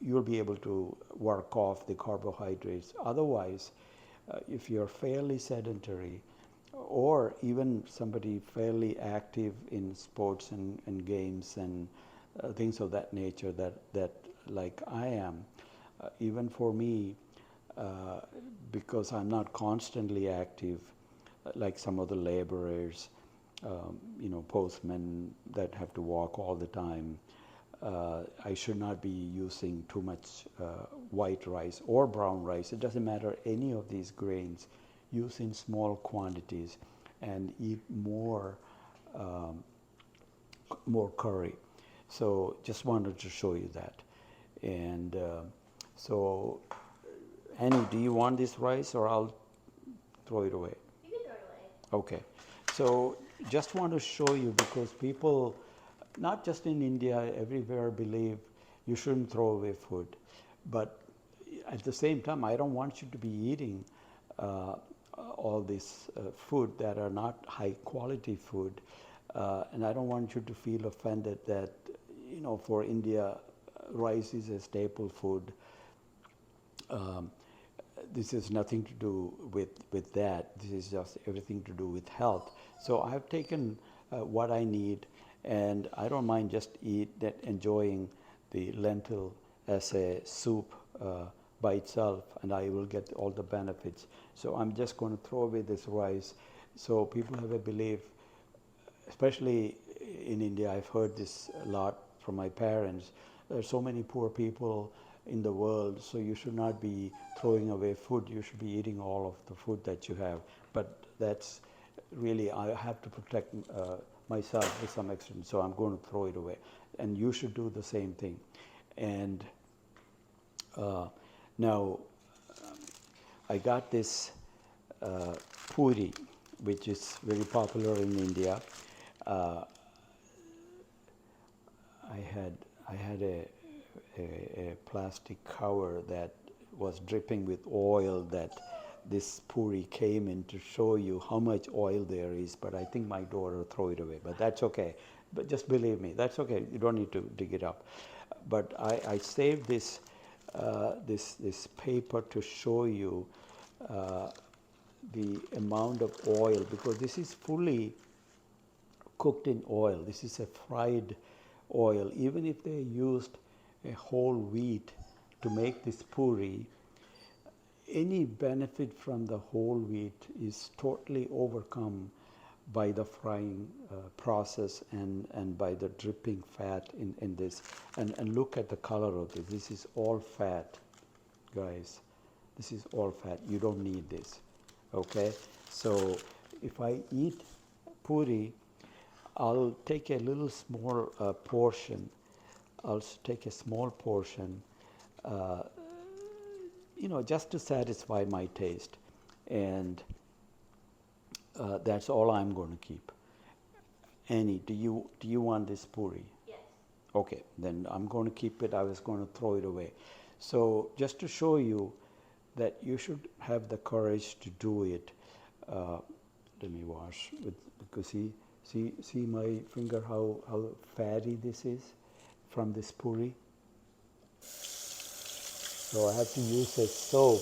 you'll be able to work off the carbohydrates. Otherwise, if you're fairly sedentary, or even somebody fairly active in sports and games and things of that nature that like I am, even for me, because I'm not constantly active, like some of the laborers, postmen that have to walk all the time, I should not be using too much white rice or brown rice. It doesn't matter, any of these grains. Use in small quantities and eat more curry. So just wanted to show you that. And so, Annie, do you want this rice or I'll throw it away? You can throw it away. Okay. So just want to show you, because people, not just in India, everywhere believe you shouldn't throw away food. But at the same time, I don't want you to be eating all this food that are not high quality food. And I don't want you to feel offended that, for India, rice is a staple food. This has nothing to do with that. This is just everything to do with health. So I've taken what I need, and I don't mind just enjoying the lentil as a soup by itself, and I will get all the benefits. So I'm just going to throw away this rice. So people have a belief, especially in India, I've heard this a lot from my parents. There are so many poor people in the world, so you should not be throwing away food. You should be eating all of the food that you have. But that's really, I have to protect myself to some extent, so I'm going to throw it away. And you should do the same thing. And now, I got this puri, which is very popular in India. I had a plastic cover that was dripping with oil that this puri came in to show you how much oil there is, but I think my daughter threw it away, but that's okay. But just believe me, that's okay. You don't need to dig it up. But I saved this this paper to show you the amount of oil, because this is fully cooked in oil. This is a fried oil. Even if they used a whole wheat to make this puri, any benefit from the whole wheat is totally overcome by the frying process and by the dripping fat in this. And look at the color of this. This is all fat, guys. This is all fat. You don't need this. Okay? So if I eat puri, I'll take a little small portion. I'll take a small portion, just to satisfy my taste. And that's all I'm going to keep. Annie, do you want this puri? Yes. Okay, then I'm going to keep it. I was going to throw it away. So just to show you that you should have the courage to do it. Let me wash because see my finger how fatty this is from this puri. So I have to use a soap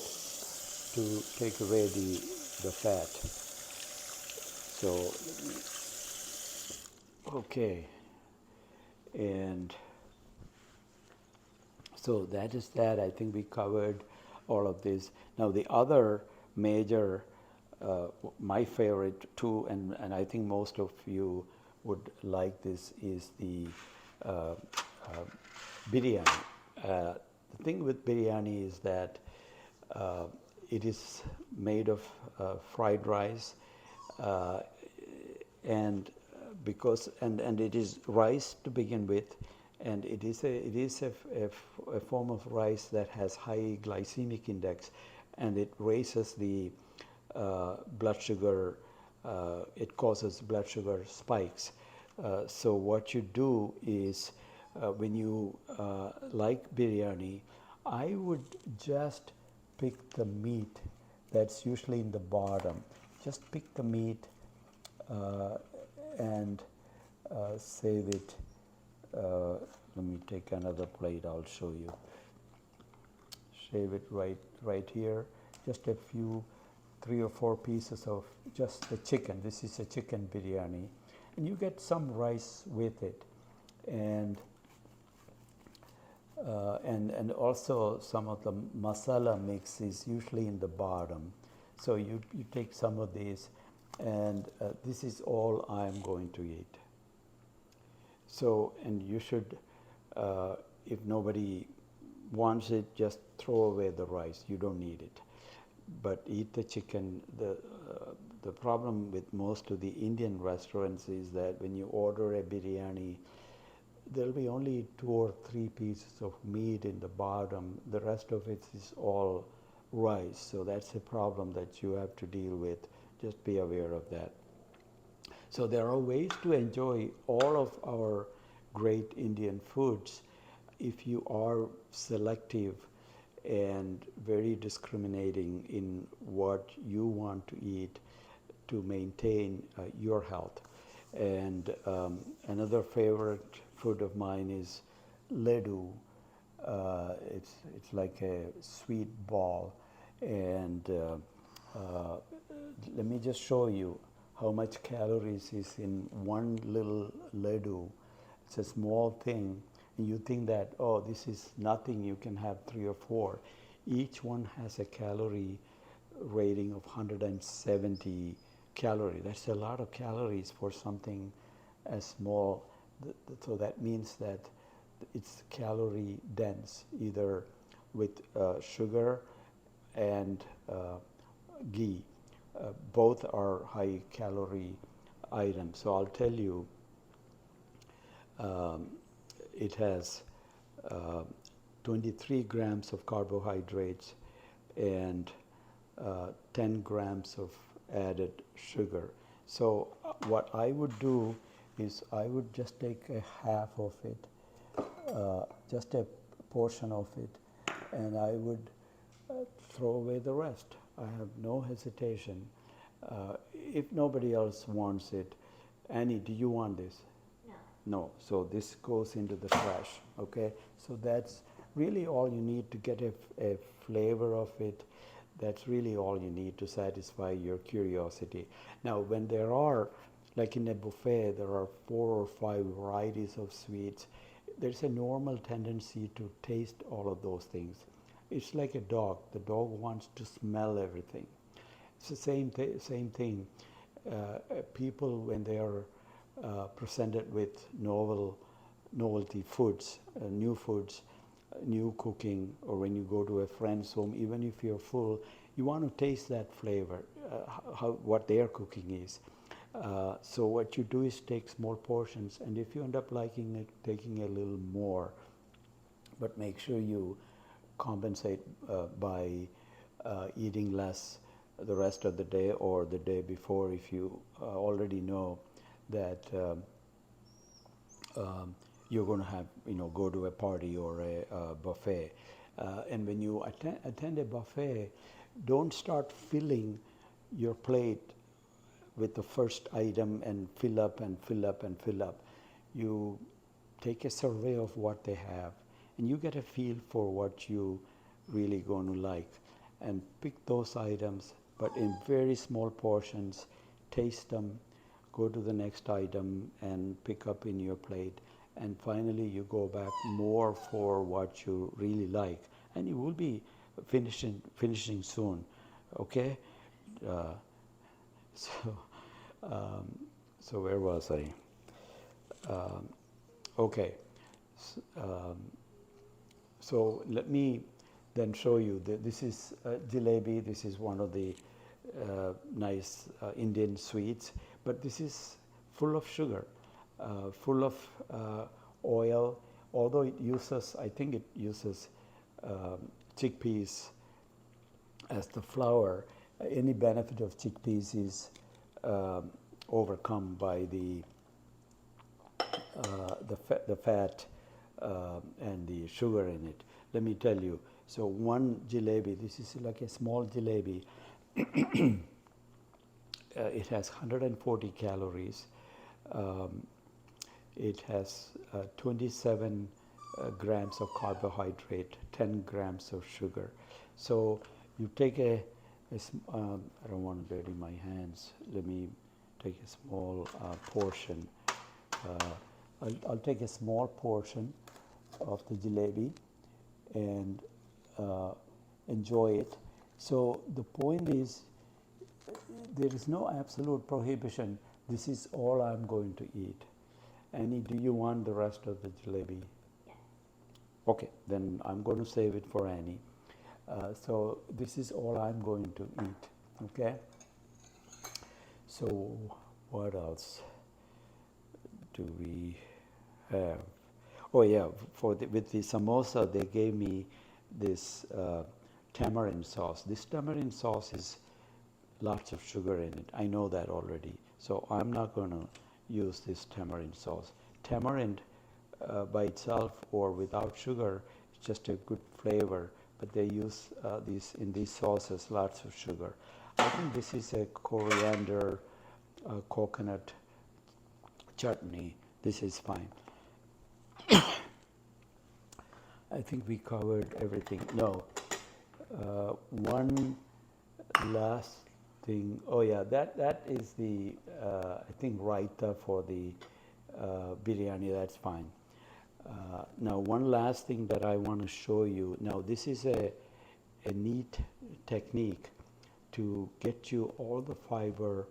to take away the fat. So, okay, and so that is that. I think we covered all of this. Now the other major my favorite too, and I think most of you would like this, is the biryani. The thing with biryani is that it is made of fried rice, and and it is rice to begin with, and it is a form of rice that has high glycemic index, and it raises the blood sugar. It causes blood sugar spikes. So what you do is, when you like biryani, I would just pick the meat that's usually in the bottom. Just pick the meat and save it. Let me take another plate, I'll show you. Shave it right here. Just a few, 3 or 4 pieces of just the chicken. This is a chicken biryani. And you get some rice with it. And also some of the masala mix is usually in the bottom. So you take some of these, and this is all I'm going to eat. So, and you should, if nobody wants it, just throw away the rice. You don't need it. But eat the chicken. The problem with most of the Indian restaurants is that when you order a biryani, there'll be only 2 or 3 pieces of meat in the bottom. The rest of it is all rice. So that's a problem that you have to deal with. Just be aware of that. So there are ways to enjoy all of our great Indian foods if you are selective and very discriminating in what you want to eat to maintain your health. And another favorite food of mine is laddu. It's like a sweet ball, and let me just show you how much calories is in one little laddu. It's a small thing, and you think that, oh, this is nothing, you can have 3 or 4. Each one has a calorie rating of 170 calories. That's a lot of calories for something as small. So that means that it's calorie dense, either with sugar and ghee. Both are high calorie items. So I'll tell you, it has 23 grams of carbohydrates and 10 grams of added sugar. So what I would do is I would just take a half of it, just a portion of it, and I would throw away the rest. I have no hesitation. If nobody else wants it, Annie, do you want this? No. So this goes into the trash, okay? So that's really all you need to get a flavor of it. That's really all you need to satisfy your curiosity. Now, when there are, like in a buffet, there are 4 or 5 varieties of sweets, there's a normal tendency to taste all of those things. It's like a dog. The dog wants to smell everything. It's the same thing. People, when they are presented with novelty foods, new foods, new cooking, or when you go to a friend's home, even if you're full, you want to taste that flavor, what their cooking is. So what you do is take small portions, and if you end up liking it, taking a little more, but make sure you compensate by eating less the rest of the day or the day before if you already know that you're going to have, go to a party or a buffet. And when you attend a buffet, don't start filling your plate with the first item and fill up and fill up and fill up. You take a survey of what they have, and you get a feel for what you really going to like, and pick those items, but in very small portions, taste them, go to the next item and pick up in your plate, and finally you go back more for what you really like, and you will be finishing soon, okay? So, so where was I? Okay. So let me then show you. This is jalebi. This is one of the nice Indian sweets, but this is full of sugar, full of oil. Although it uses, I think it uses chickpeas as the flour. Any benefit of chickpeas is overcome by the fat and the sugar in it. Let me tell you. So one jalebi, this is like a small jalebi. It has 140 calories. It has 27 grams of carbohydrate, 10 grams of sugar. So you take I don't want to dirty my hands. Let me take a small portion. I'll take a small portion of the jalebi and enjoy it. So the point is, there is no absolute prohibition. This is all I'm going to eat. Annie, do you want the rest of the jalebi? Yes. Okay, then I'm going to save it for Annie. So this is all I'm going to eat. Okay. So what else do we have? Oh yeah, with the samosa they gave me this tamarind sauce. This tamarind sauce is lots of sugar in it. I know that already. So I'm not going to use this tamarind sauce. Tamarind by itself or without sugar is just a good flavor, but they use in these sauces lots of sugar. I think this is a coriander coconut chutney. This is fine. I think we covered everything. No, one last thing. Oh yeah, that is the I think raita for the biryani. That's fine. Now one last thing that I want to show you. Now this is a neat technique to get you all the fiber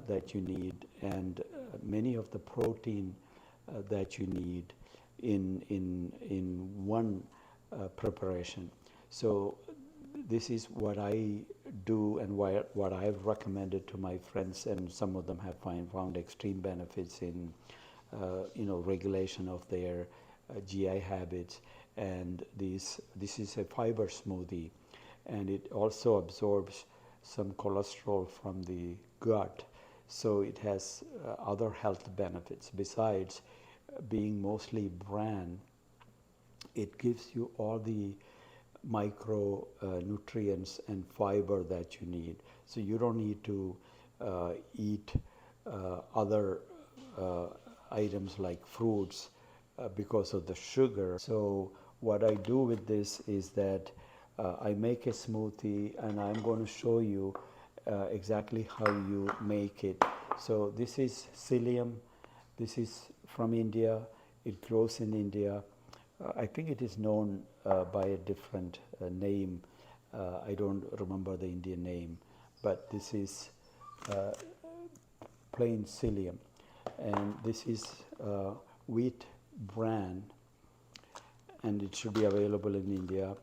that you need and many of the protein that you need in one preparation. So this is what I do and what I've recommended to my friends, and some of them have found extreme benefits in regulation of their GI habits. And this is a fiber smoothie, and it also absorbs some cholesterol from the gut. So it has other health benefits besides being mostly bran. It gives you all the micro nutrients and fiber that you need. So you don't need to eat other items like fruits because of the sugar. So what I do with this is that I make a smoothie, and I'm going to show you exactly how you make it. So this is psyllium. This is from India. It grows in India. I think it is known by a different name. I don't remember the Indian name, but this is plain psyllium, and this is wheat bran, and it should be available in India.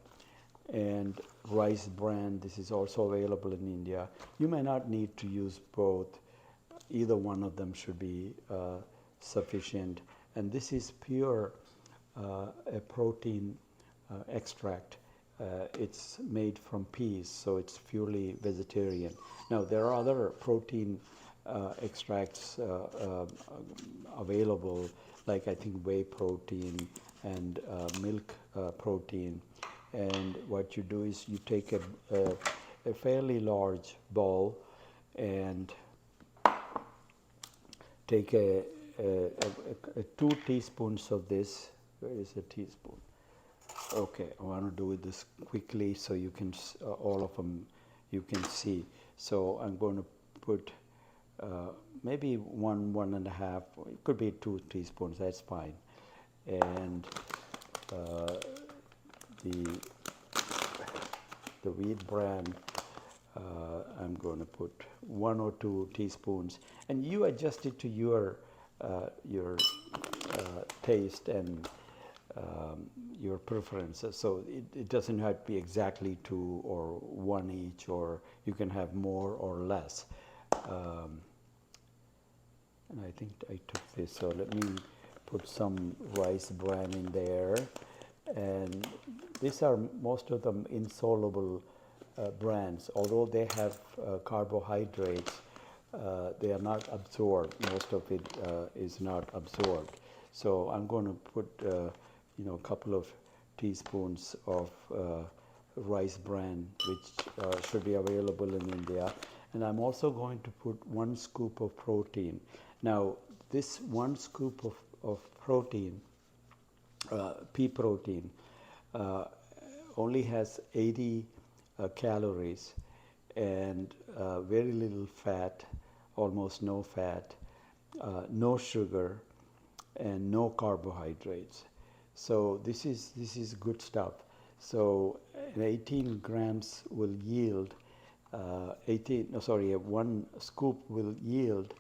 And rice bran, this is also available in India. You may not need to use both. Either one of them should be sufficient. And this is pure a protein extract. It's made from peas, so it's purely vegetarian. Now there are other protein extracts available, like I think whey protein and milk protein. And what you do is you take a fairly large bowl and take a 2 teaspoons of this. Where is a teaspoon? Okay, I want to do this quickly so you can all of them you can see. So I'm going to put maybe 1.5. It could be 2 teaspoons. That's fine. And the wheat bran, I'm going to put 1 or 2 teaspoons, and you adjust it to your taste and your preferences. So it doesn't have to be exactly 2 or 1 each, or you can have more or less. And I think I took this, so let me put some rice bran in there. And these are most of them insoluble brands. Although they have carbohydrates, they are not absorbed. Most of it is not absorbed. So I'm going to put a couple of teaspoons of rice bran, which should be available in India. And I'm also going to put 1 scoop of protein. Now, this 1 scoop of protein, pea protein, only has 80 calories and very little fat, almost no fat, no sugar, and no carbohydrates. So this is good stuff. So 18 grams will yield 1 scoop will yield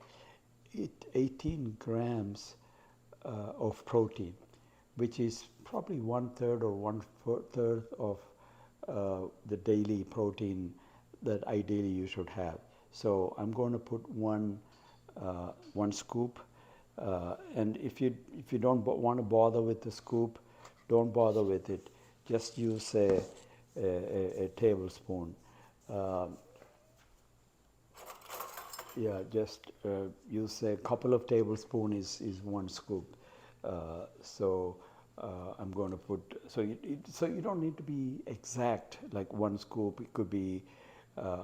18 grams of protein, which is probably 1/3 or 1/3 of the daily protein that ideally you should have. So I'm going to put one scoop, and if you don't want to bother with the scoop, don't bother with it. Just use a tablespoon. Just use a couple of tablespoons is 1 scoop. I'm going to put, so you don't need to be exact, like 1 scoop. It could be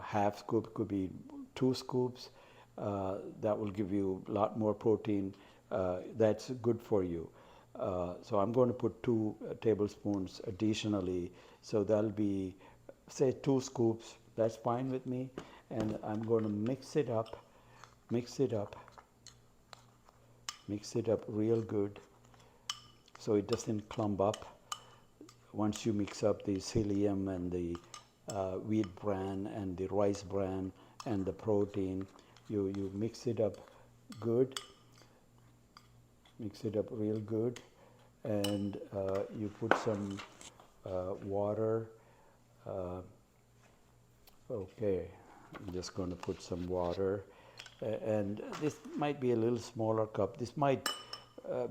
half scoop, it could be 2 scoops. That will give you a lot more protein. That's good for you. So I'm going to put 2 tablespoons additionally. So that'll be, say, 2 scoops. That's fine with me. And I'm going to mix it up real good, so it doesn't clump up. Once you mix up the psyllium and the wheat bran and the rice bran and the protein, you mix it up good, mix it up real good, and you put some water. Okay, I'm just going to put some water, and this might be a little smaller cup. This might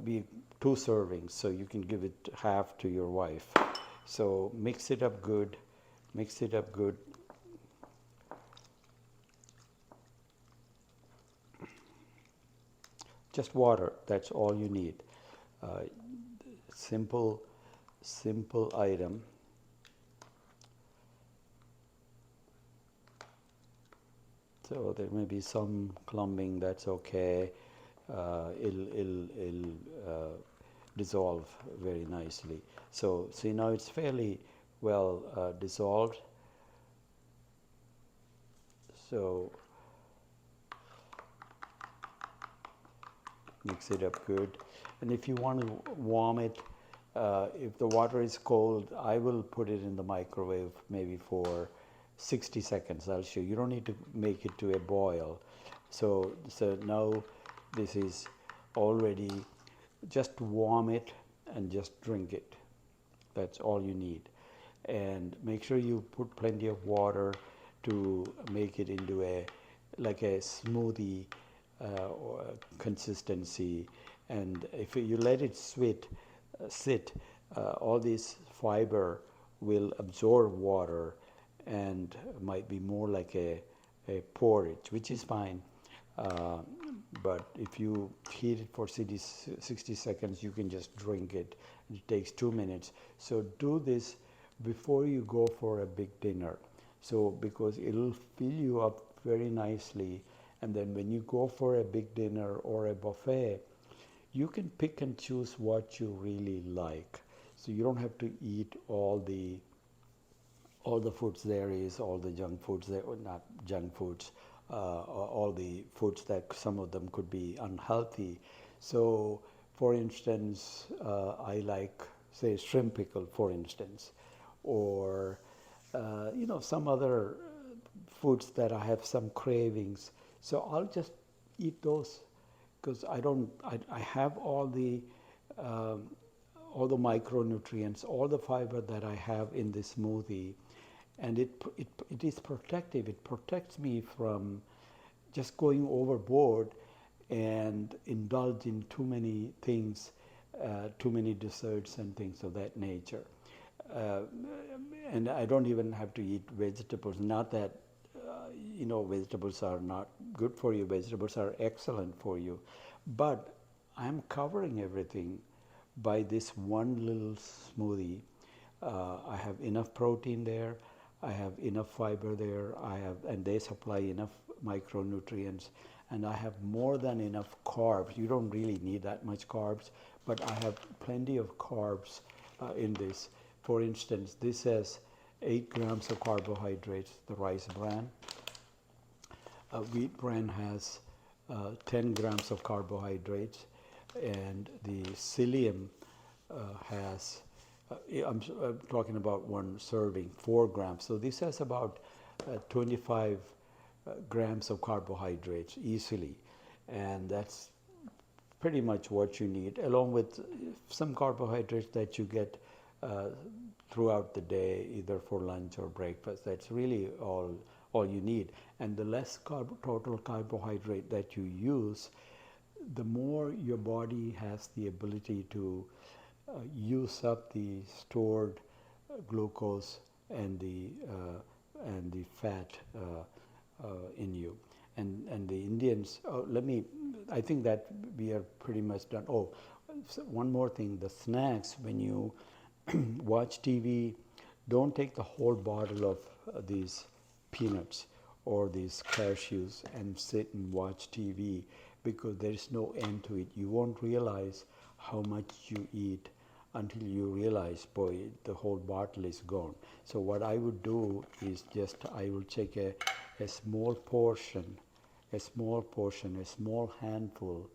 be 2 servings, so you can give it half to your wife. So mix it up good, mix it up good. Just water, that's all you need. Simple item. So there may be some clumping, that's okay. It'll dissolve very nicely. So see, now it's fairly well dissolved. So mix it up good. And if you want to warm it, if the water is cold, I will put it in the microwave maybe for 60 seconds. I'll show you. You don't need to make it to a boil. So now this is already, just warm it and just drink it. That's all you need. And make sure you put plenty of water to make it into like a smoothie consistency. And if you let it sit, all this fiber will absorb water and might be more like a porridge, which is fine. But if you heat it for 60 seconds, you can just drink it. It takes 2 minutes. So do this before you go for a big dinner. So because it'll fill you up very nicely, and then when you go for a big dinner or a buffet, you can pick and choose what you really like. So you don't have to eat all the foods there is, all the junk foods there, or not junk foods, all the foods that some of them could be unhealthy. So for instance, I like, say, shrimp pickle, for instance, or some other foods that I have some cravings. So I'll just eat those because I have all the micronutrients, all the fiber that I have in this smoothie, and it is protective. It protects me from just going overboard and indulge in too many things, too many desserts and things of that nature. Uh, and I don't even have to eat vegetables. Not that vegetables are not good for you. Vegetables are excellent for you, but I'm covering everything by this one little smoothie. I have enough protein there. I have enough fiber there. And they supply enough micronutrients, and I have more than enough carbs. You don't really need that much carbs, but I have plenty of carbs in this. For instance, this has 8 grams of carbohydrates, the rice bran. Wheat bran has 10 grams of carbohydrates, and the psyllium has, I'm talking about one serving, 4 grams. So this has about 25 grams of carbohydrates easily, and that's pretty much what you need, along with some carbohydrates that you get throughout the day, either for lunch or breakfast. That's really all you need. And the less total carbohydrate that you use, the more your body has the ability to use up the stored glucose and the fat in you. And the Indians, I think that we are pretty much done. Oh, so one more thing, the snacks, when you watch TV, don't take the whole bottle of these peanuts or these cashews and sit and watch TV, because there is no end to it. You won't realize how much you eat until you realize, boy, the whole bottle is gone. So what I would do is I will take a small portion, a small handful,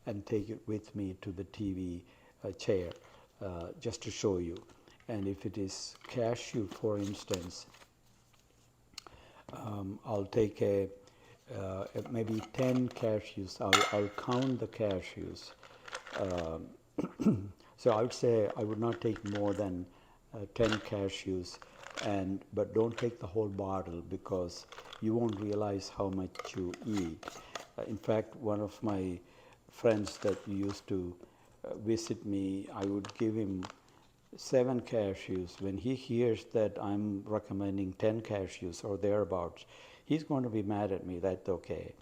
and take it with me to the TV chair, just to show you. And if it is cashew, for instance, I'll take maybe 10 cashews. I'll count the cashews. So I would say I would not take more than 10 cashews, but don't take the whole bottle, because you won't realize how much you eat. In fact, one of my friends that used to visit me, I would give him 7 cashews. When he hears that I'm recommending 10 cashews or thereabouts, he's going to be mad at me. That's okay.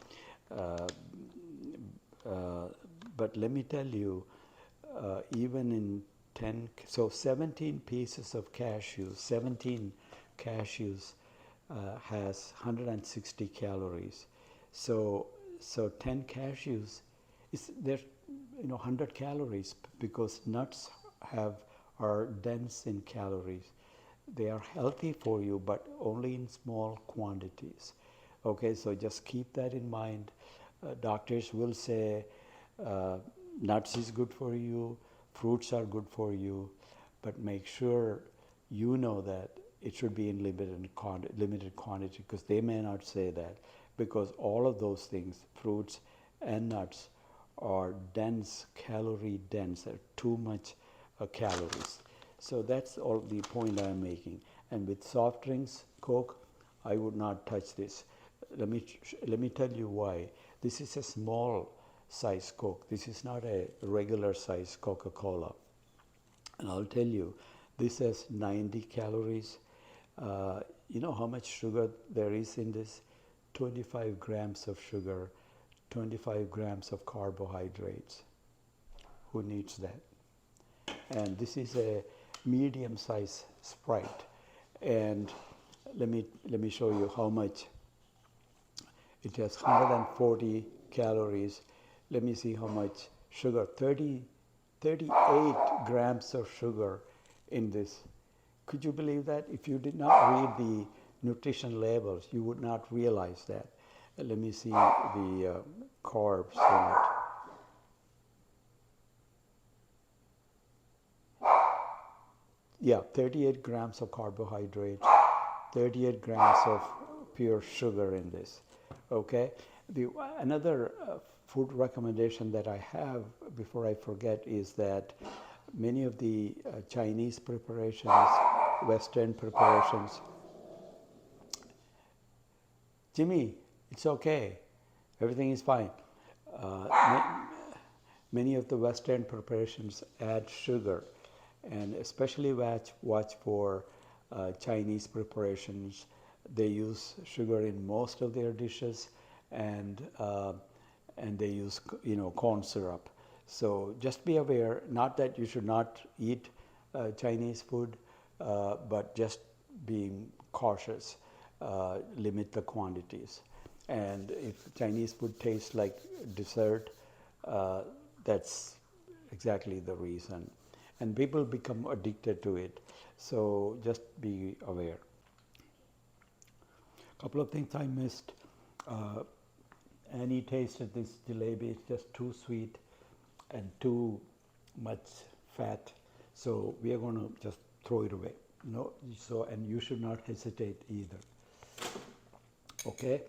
But let me tell you, even in 17 pieces of cashews, 17 cashews has 160 calories. So 10 cashews there's 100 calories, because nuts are dense in calories. They are healthy for you, but only in small quantities. Okay, so just keep that in mind. Doctors will say nuts is good for you, fruits are good for you, but make sure you know that it should be in limited quantity, because they may not say that, because all of those things, fruits and nuts, are dense, calorie dense, too much calories. So that's all the point I am making. And with soft drinks, Coke, I would not touch this. Let me tell you why. This is a small size Coke. This is not a regular size Coca-Cola. And I'll tell you, this has 90 calories. You know how much sugar there is in this? 25 grams of sugar, 25 grams of carbohydrates. Who needs that? And this is a medium size Sprite. And let me show you how much. It has 140 calories. Let me see how much sugar. 38 grams of sugar in this. Could you believe that? If you did not read the nutrition labels, you would not realize that. Let me see the carbs in it. Yeah, 38 grams of carbohydrates, 38 grams of pure sugar in this. Okay. Another food recommendation that I have before I forget is that many of the Chinese preparations, Western preparations, Jimmy, it's okay, everything is fine. Uh, Many of the Western preparations add sugar, and especially watch for Chinese preparations. They use sugar in most of their dishes, and they use corn syrup. So just be aware. Not that you should not eat Chinese food, but just being cautious. Limit the quantities. And if Chinese food tastes like dessert, that's exactly the reason. And people become addicted to it. So just be aware. A couple of things I missed. Annie tasted this jalebi. It's just too sweet and too much fat. So we are going to just throw it away. No, so and you should not hesitate either. Okay,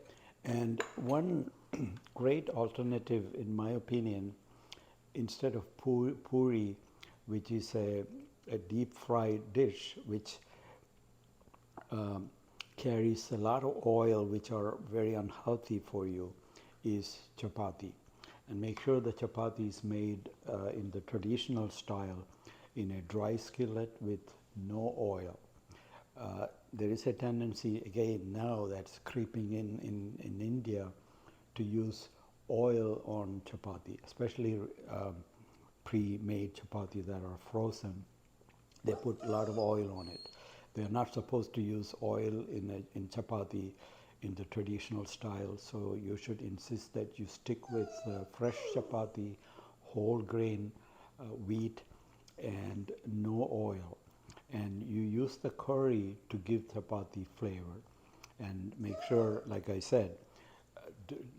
and one great alternative, in my opinion, instead of puri, which is a deep fried dish which carries a lot of oil, which are very unhealthy for you, is chapati. And make sure the chapati is made in the traditional style, in a dry skillet with no oil. There is a tendency, again, now that's creeping in India, to use oil on chapati, especially pre-made chapati that are frozen. They put a lot of oil on it. They're not supposed to use oil in chapati in the traditional style, so you should insist that you stick with fresh chapati, whole grain wheat, and no oil. And you use the curry to give chapati flavor. And make sure, like I said,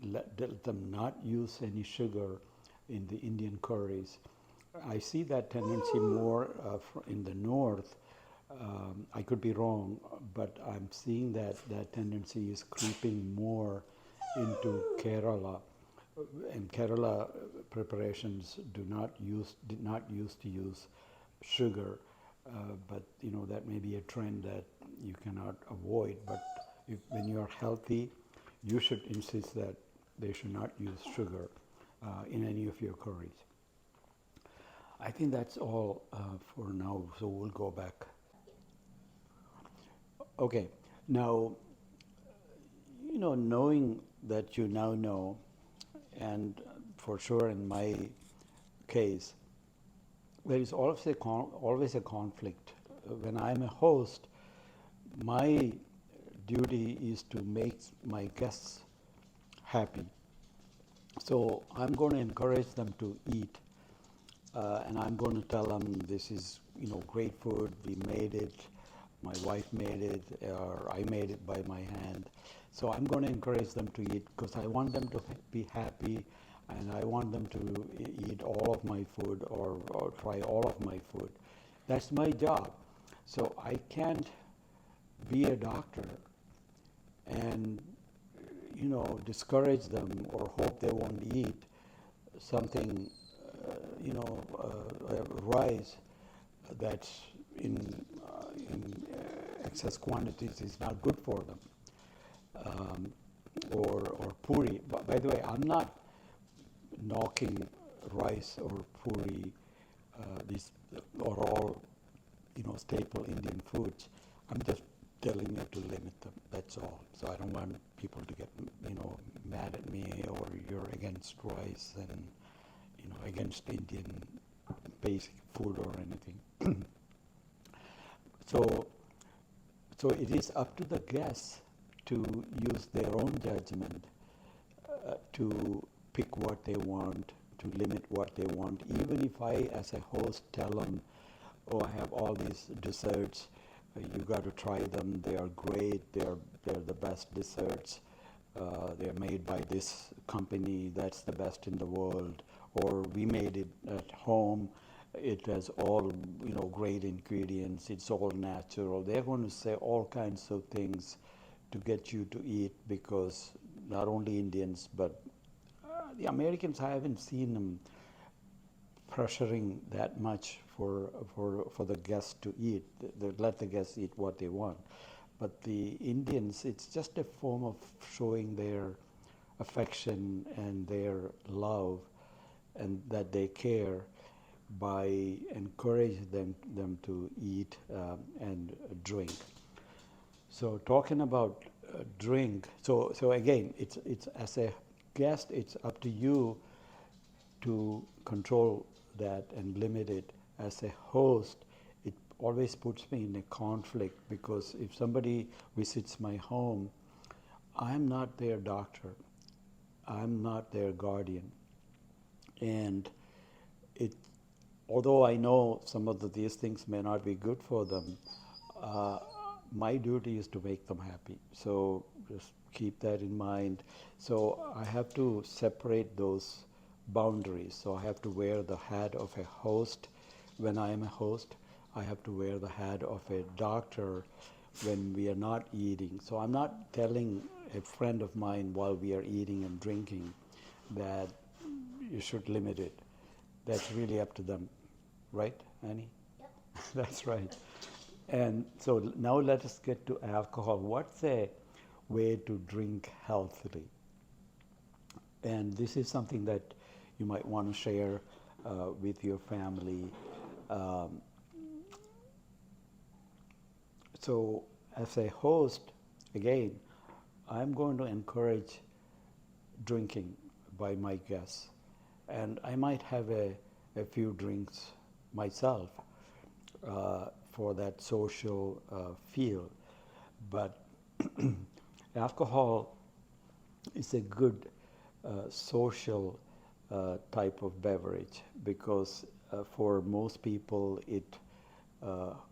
let them not use any sugar in the Indian curries. I see that tendency more in the north. I could be wrong, but I'm seeing that tendency is creeping more into Kerala. And Kerala preparations did not used to use sugar, but that may be a trend that you cannot avoid. But when you are healthy, you should insist that they should not use sugar in any of your curries. I think that's all for now, so we'll go back. Okay, now, knowing that you now know, and for sure in my case, there is always a conflict. When I'm a host, my duty is to make my guests happy. So I'm going to encourage them to eat, and I'm going to tell them this is great food. We made it. My wife made it, or I made it by my hand. So I'm going to encourage them to eat because I want them to be happy, and I want them to eat all of my food or try all of my food. That's my job. So I can't be a doctor and discourage them or hope they won't eat something, rice that's in excess quantities is not good for them, or puri. By the way, I'm not knocking rice or puri. These are all staple Indian foods. I'm just telling you to limit them. That's all. So I don't want people to get mad at me, or you're against rice and against Indian basic food or anything. So it is up to the guests to use their own judgment to pick what they want, to limit what they want. Even if I, as a host, tell them, "Oh, I have all these desserts. You got to try them. They are great. They're the best desserts. They're made by this company. That's the best in the world. Or we made it at home. It has all great ingredients. It's all natural." They're going to say all kinds of things to get you to eat, because not only Indians, but the Americans, I haven't seen them pressuring that much for the guests to eat. They let the guests eat what they want. But the Indians, it's just a form of showing their affection and their love and that they care by encouraging them to eat and drink. So talking about drink, so again, it's as a guest, it's up to you to control that and limit it. As a host, it always puts me in a conflict, because if somebody visits my home, I'm not their doctor, I'm not their guardian, and although I know some of these things may not be good for them, my duty is to make them happy. So just keep that in mind. So I have to separate those boundaries. So I have to wear the hat of a host when I am a host. I have to wear the hat of a doctor when we are not eating. So I'm not telling a friend of mine while we are eating and drinking that you should limit it. That's really up to them, right, Annie? Yep. That's right. And so now let us get to alcohol. What's a way to drink healthily? And this is something that you might want to share with your family. So as a host, again, I'm going to encourage drinking by my guests. And I might have a few drinks myself for that social feel. But alcohol is a good social type of beverage, because for most people it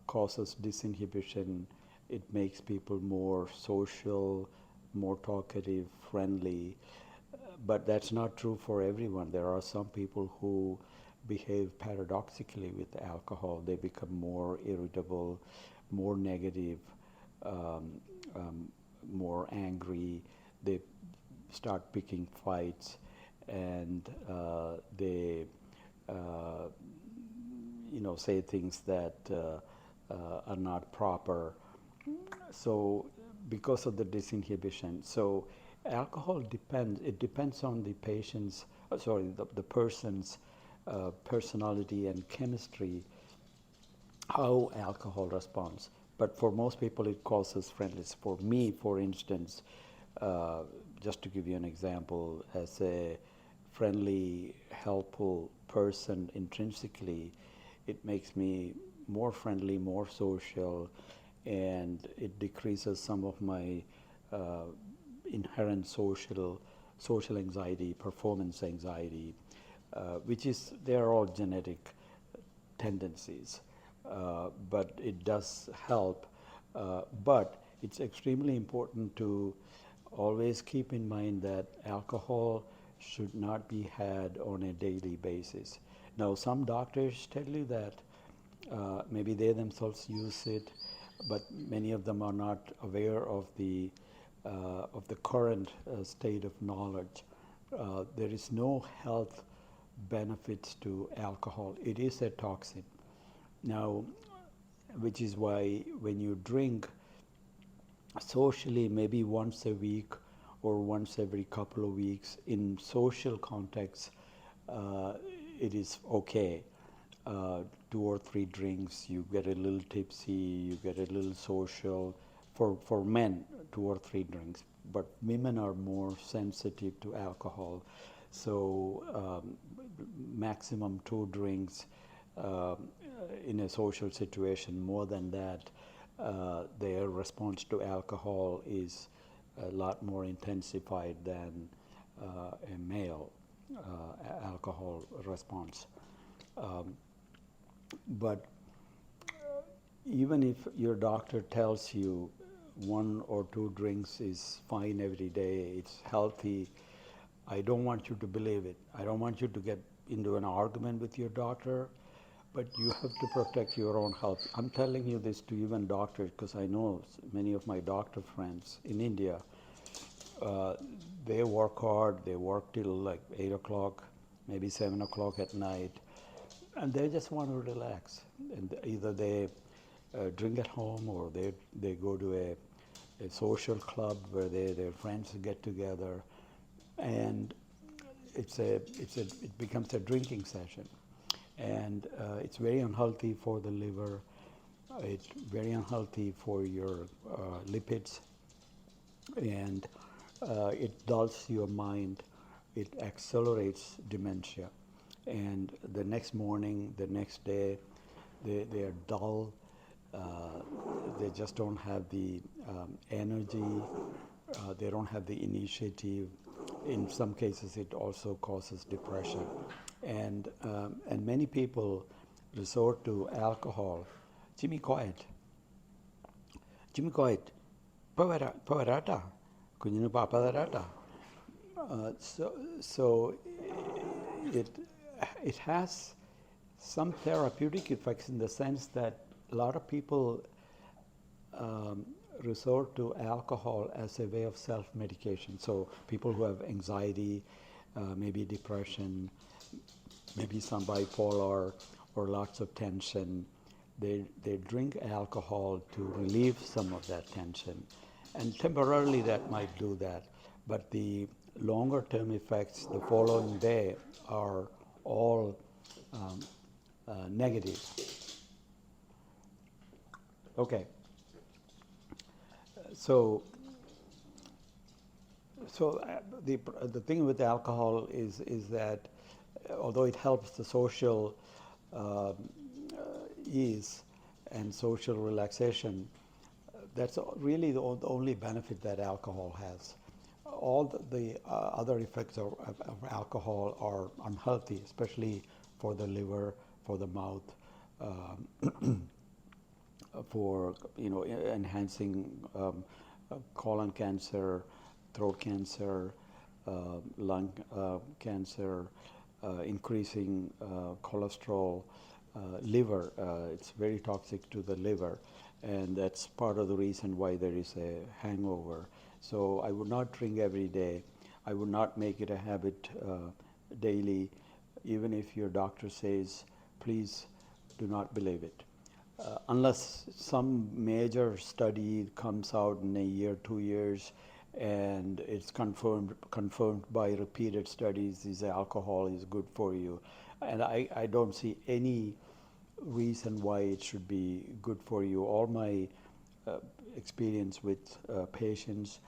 causes disinhibition. It makes people more social, more talkative, friendly. But that's not true for everyone. There are some people who behave paradoxically with alcohol. They become more irritable, more negative, more angry. They start picking fights, and they say things that are not proper. So because of the disinhibition. So alcohol depends on the patient's, the person's personality and chemistry, how alcohol responds. But for most people it causes friendliness. For me, for instance, just to give you an example, as a friendly, helpful person intrinsically, it makes me more friendly, more social, and it decreases some of my inherent social anxiety, performance anxiety, which is, they are all genetic tendencies, but it does help. But it's extremely important to always keep in mind that alcohol should not be had on a daily basis. Now, some doctors tell you that maybe they themselves use it, but many of them are not aware of the current state of knowledge. There is no health benefits to alcohol. It is a toxin. Now, which is why when you drink socially, maybe once a week or once every couple of weeks in social contexts, it is okay. 2 or 3 drinks, you get a little tipsy, you get a little social. For men, 2 or 3 drinks, but women are more sensitive to alcohol. So maximum 2 drinks in a social situation. More than that, their response to alcohol is a lot more intensified than a male alcohol response. But even if your doctor tells you 1 or 2 drinks is fine every day, it's healthy, I don't want you to believe it. I don't want you to get into an argument with your doctor. but you have to protect your own health. I'm telling you this to even doctors because I know many of my doctor friends in India. Uh, they work hard. They work till like 8 o'clock, maybe 7 o'clock at night, and they just want to relax. And either they drink at home or they go to a social club where their friends get together, and it becomes a drinking session, and it's very unhealthy for the liver. It's very unhealthy for your lipids, and it dulls your mind. It accelerates dementia, and the next morning, the next day, they are dull. They just don't have the energy. They don't have the initiative. In some cases, it also causes depression, and many people resort to alcohol. Jimmy, quiet. Jimmy, quiet. Pavarata. Kunyinu papadarata. So it it has some therapeutic effects in the sense that a lot of people resort to alcohol as a way of self-medication. So people who have anxiety, maybe depression, maybe some bipolar or lots of tension, they drink alcohol to relieve some of that tension. And temporarily that might do that. But the longer term effects the following day are all negative. Okay. So the thing with alcohol is that although it helps the social ease and social relaxation, that's really the only benefit that alcohol has. All the other effects of alcohol are unhealthy, especially for the liver, for the mouth, for enhancing colon cancer, throat cancer, lung cancer, increasing cholesterol, liver. It's very toxic to the liver, and that's part of the reason why there is a hangover. So I would not drink every day. I would not make it a habit daily, even if your doctor says, please do not believe it. Unless some major study comes out in a year, 2 years, and it's confirmed by repeated studies, is alcohol is good for you. And I don't see any reason why it should be good for you. All my experience with patients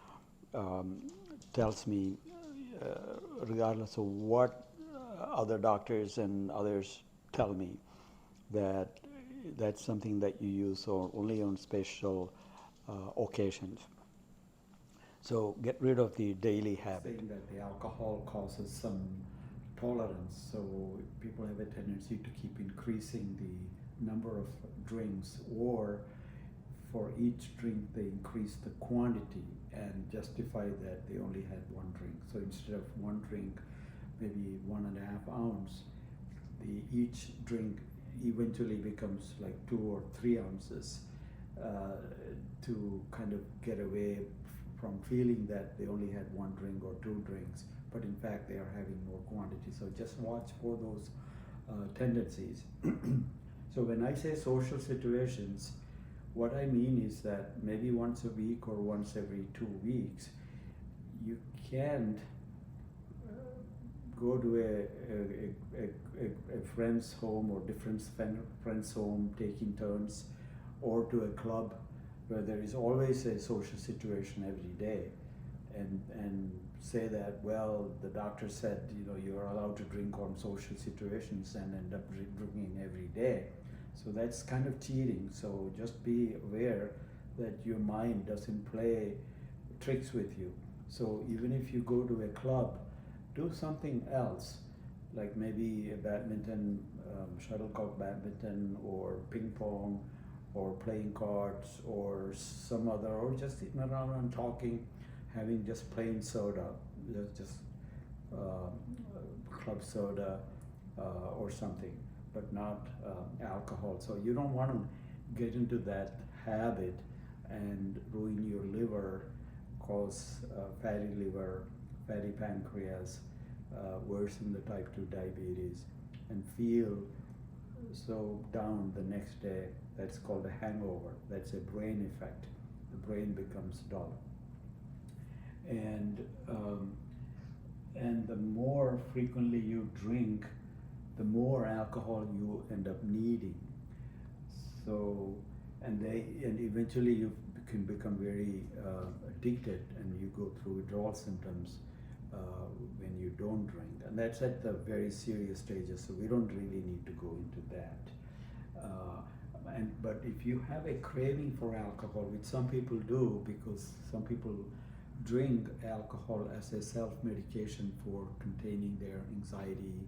tells me, regardless of what other doctors and others tell me, that that's something that you use only on special occasions. So get rid of the daily habit. Saying that the alcohol causes some tolerance, so people have a tendency to keep increasing the number of drinks, or for each drink they increase the quantity and justify that they only had one drink. So instead of one drink, maybe 1.5 ounce, each drink eventually becomes like 2 or 3 ounces, to kind of get away from feeling that they only had one drink or two drinks, but in fact they are having more quantity. So just watch for those tendencies. So when I say social situations, what I mean is that maybe once a week or once every 2 weeks, you can't go to a friend's home or different friend's home, taking turns, or to a club where there is always a social situation every day, and say that, well, the doctor said you're allowed to drink on social situations, and end up drinking every day. So that's kind of cheating. So just be aware that your mind doesn't play tricks with you. So even if you go to a club, do something else, like maybe a badminton, shuttlecock badminton, or ping pong, or playing cards, or some other, or just sitting around and talking, having just plain soda, just club soda, or something. but not alcohol. So you don't want to get into that habit and ruin your liver, cause fatty liver, fatty pancreas, worsen the type 2 diabetes, and feel so down the next day. That's called a hangover. That's a brain effect. The brain becomes dull. And the more frequently you drink, the more alcohol you end up needing. So, and eventually you can become very addicted, and you go through withdrawal symptoms when you don't drink, and that's at the very serious stages. So we don't really need to go into that. But if you have a craving for alcohol, which some people do, because some people drink alcohol as a self-medication for containing their anxiety,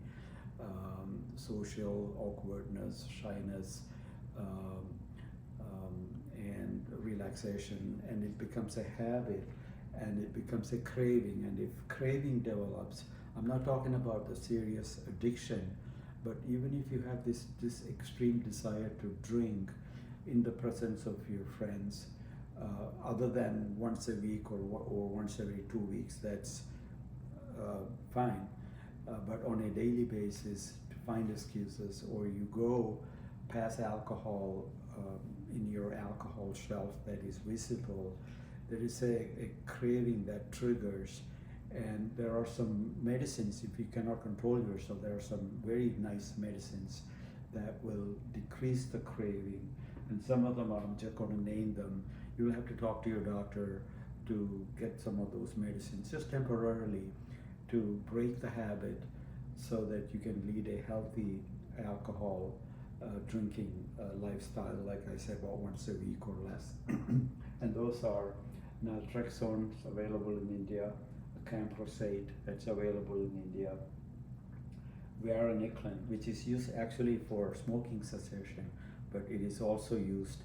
social awkwardness, shyness, and relaxation, and it becomes a habit, and it becomes a craving. And if craving develops, I'm not talking about the serious addiction, but even if you have this extreme desire to drink in the presence of your friends, other than once a week or once every 2 weeks, that's fine. But on a daily basis, to find excuses, or you go past alcohol in your alcohol shelf that is visible, there is a craving that triggers. And there are some medicines, if you cannot control yourself, there are some very nice medicines that will decrease the craving. And some of them, I'm just going to name them. You'll have to talk to your doctor to get some of those medicines, just temporarily, to break the habit so that you can lead a healthy alcohol drinking lifestyle, like I said, about once a week or less. And those are naltrexone, available in India, camprosate, that's available in India, varenicline, which is used actually for smoking cessation, but it is also used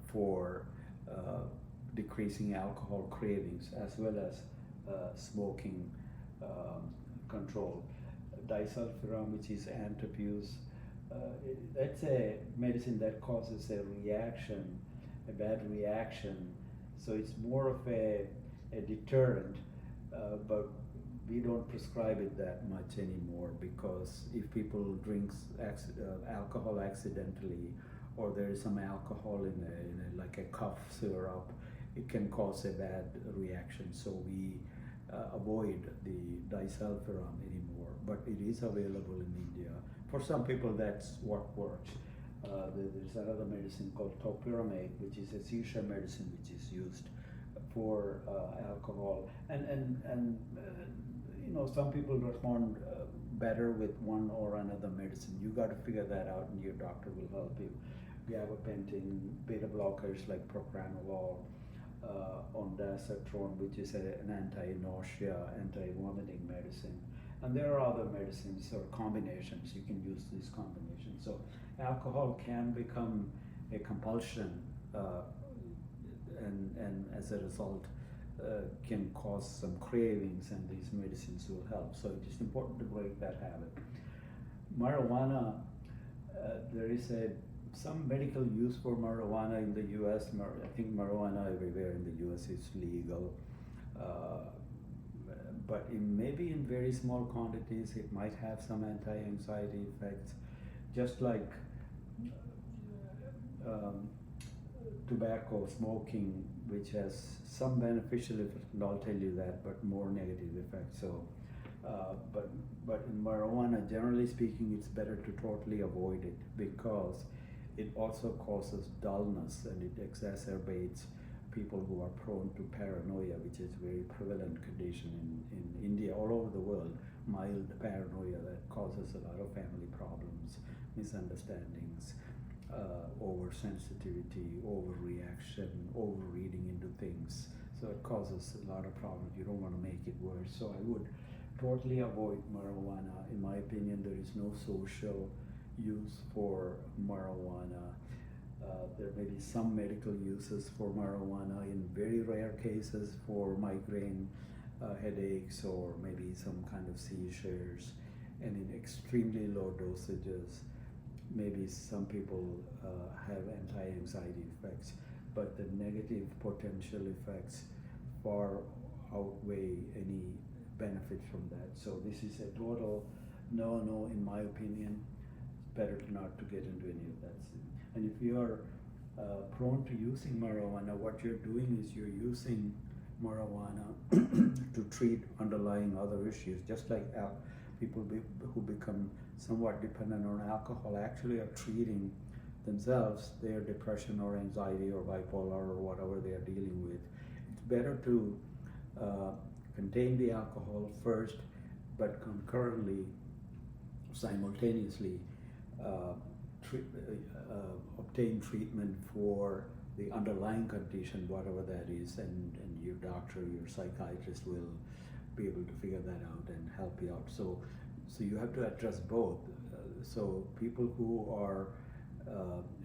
for decreasing alcohol cravings, as well as smoking control. Disulfiram, which is antibuse, that's a medicine that causes a reaction, a bad reaction. So it's more of a deterrent, but we don't prescribe it that much anymore, because if people drink alcohol accidentally, or there is some alcohol in a like a cough syrup, it can cause a bad reaction. So we avoid the disulfiram anymore, but it is available in India. For some people, that's what works. There's another medicine called topiramate, which is a seizure medicine, which is used for alcohol, and some people respond better with one or another medicine. You got to figure that out, and your doctor will help you. Gabapentin, beta blockers like propranolol, ondansetron, which is an anti-nausea, anti-vomiting medicine, and there are other medicines or combinations. You can use these combinations. So alcohol can become a compulsion, and as a result can cause some cravings, and these medicines will help. So it is important to break that habit. Marijuana, there is some medical use for marijuana in the U.S. I think marijuana everywhere in the U.S. is legal, but maybe in very small quantities it might have some anti-anxiety effects, just like tobacco smoking, which has some beneficial effects, and I'll tell you that, but more negative effects. So, but in marijuana, generally speaking, it's better to totally avoid it, because it also causes dullness, and it exacerbates people who are prone to paranoia, which is a very prevalent condition in India, all over the world. Mild paranoia that causes a lot of family problems, misunderstandings, oversensitivity, overreaction, overreading into things. So it causes a lot of problems. You don't want to make it worse. So I would totally avoid marijuana. In my opinion, there is no social use for marijuana. There may be some medical uses for marijuana in very rare cases for migraine headaches, or maybe some kind of seizures, and in extremely low dosages. Maybe some people have anti-anxiety effects, but the negative potential effects far outweigh any benefit from that. So this is a total no, in my opinion. It's better not to get into any of that. And if you are prone to using marijuana, what you're doing is you're using marijuana to treat underlying other issues, just like people who become somewhat dependent on alcohol actually are treating themselves, their depression or anxiety or bipolar or whatever they are dealing with. It's better to contain the alcohol first, but concurrently, simultaneously, obtain treatment for the underlying condition, whatever that is, and your doctor, your psychiatrist will be able to figure that out and help you out. So you have to address both. So people who are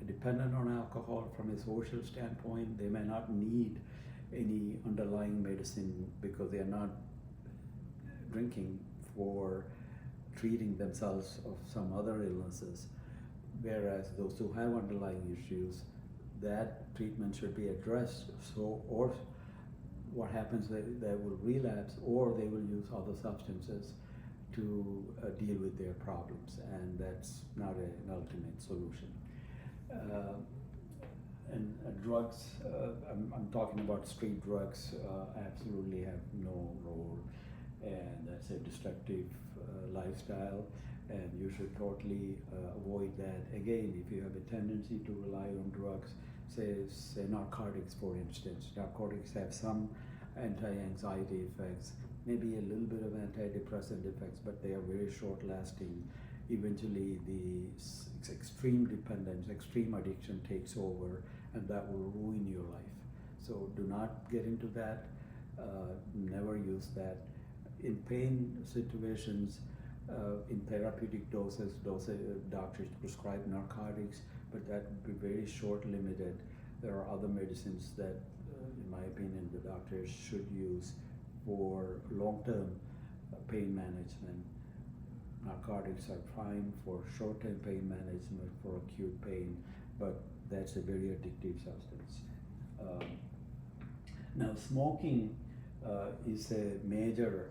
dependent on alcohol from a social standpoint, they may not need any underlying medicine because they are not drinking for treating themselves of some other illnesses. Whereas those who have underlying issues, that treatment should be addressed. So, or what happens, they will relapse, or they will use other substances to deal with their problems, and that's not an ultimate solution. And drugs, I'm talking about street drugs, absolutely have no role, and that's a destructive lifestyle, and you should totally avoid that. Again, if you have a tendency to rely on drugs, say narcotics, for instance. Narcotics have some anti-anxiety effects, maybe a little bit of antidepressant effects, but they are very short-lasting. Eventually, the extreme dependence, extreme addiction takes over, and that will ruin your life. So do not get into that. Never use that. In pain situations, in therapeutic doses, doctors prescribe narcotics, but that would be very short-limited. There are other medicines that, in my opinion, the doctors should use for long-term pain management. Narcotics are fine for short-term pain management, for acute pain, but that's a very addictive substance. Now, smoking is a major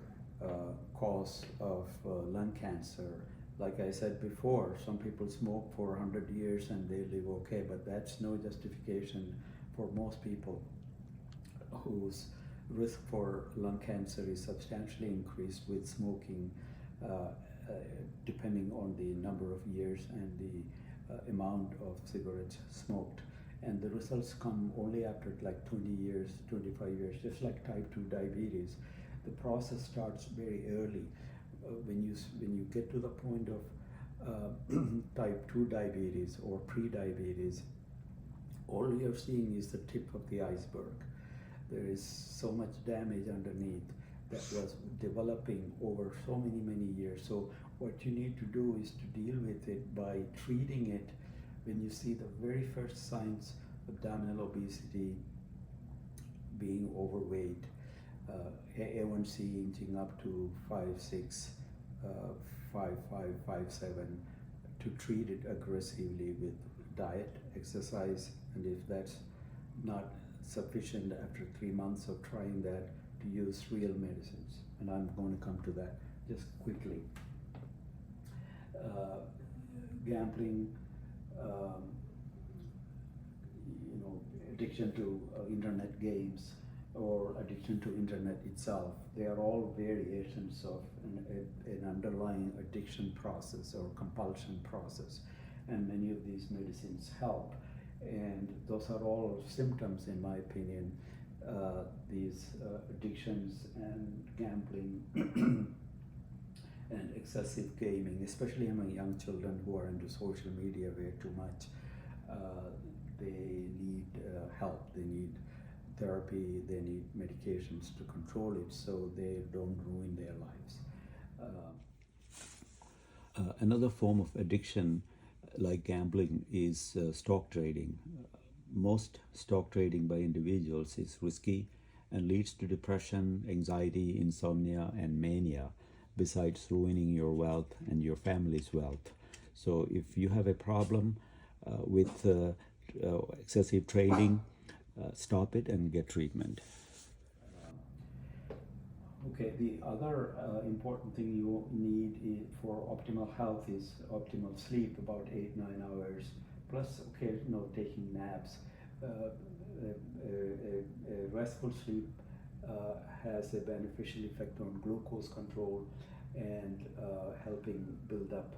cause of lung cancer. Like I said before, some people smoke for 100 years and they live okay, but that's no justification for most people whose risk for lung cancer is substantially increased with smoking, depending on the number of years and the amount of cigarettes smoked. And the results come only after like 20 years, 25 years, just like type 2 diabetes. The process starts very early. When you get to the point of type 2 diabetes or pre-diabetes, all you're seeing is the tip of the iceberg. There is so much damage underneath that was developing over so many years. So what you need to do is to deal with it by treating it when you see the very first signs of abdominal obesity, being overweight, A1C inching up to 5.6, 5.5, 5.7, to treat it aggressively with diet, exercise, and if that's not sufficient after 3 months of trying that, to use real medicines. And I'm going to come to that just quickly. Gambling, addiction to internet games, or addiction to internet itself, they are all variations of an underlying addiction process or compulsion process, and many of these medicines help, and those are all symptoms, in my opinion. These addictions and gambling and excessive gaming, especially among young children who are into social media way too much, they need help, they need therapy, they need medications to control it so they don't ruin their lives. Another form of addiction, like gambling, is stock trading. Most stock trading by individuals is risky and leads to depression, anxiety, insomnia, and mania. besides ruining your wealth and your family's wealth. So if you have a problem with excessive trading, stop it and get treatment. Okay, the other important thing you need for optimal health is optimal sleep, about 8-9 hours, plus occasional taking naps. Restful sleep has a beneficial effect on glucose control and helping build up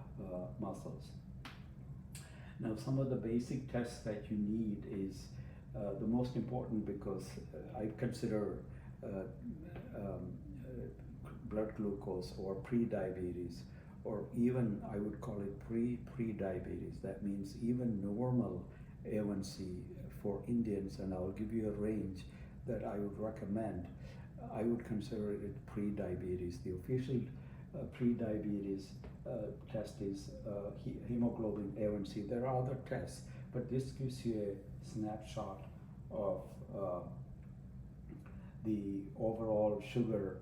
muscles. Now, some of the basic tests that you need is the most important, because I consider blood glucose or pre-diabetes, or even I would call it pre-diabetes. That means even normal A1C for Indians, and I'll give you a range that I would recommend. I would consider it pre-diabetes. The official pre-diabetes test is hemoglobin A1C. There are other tests, but this gives you a snapshot of the overall sugar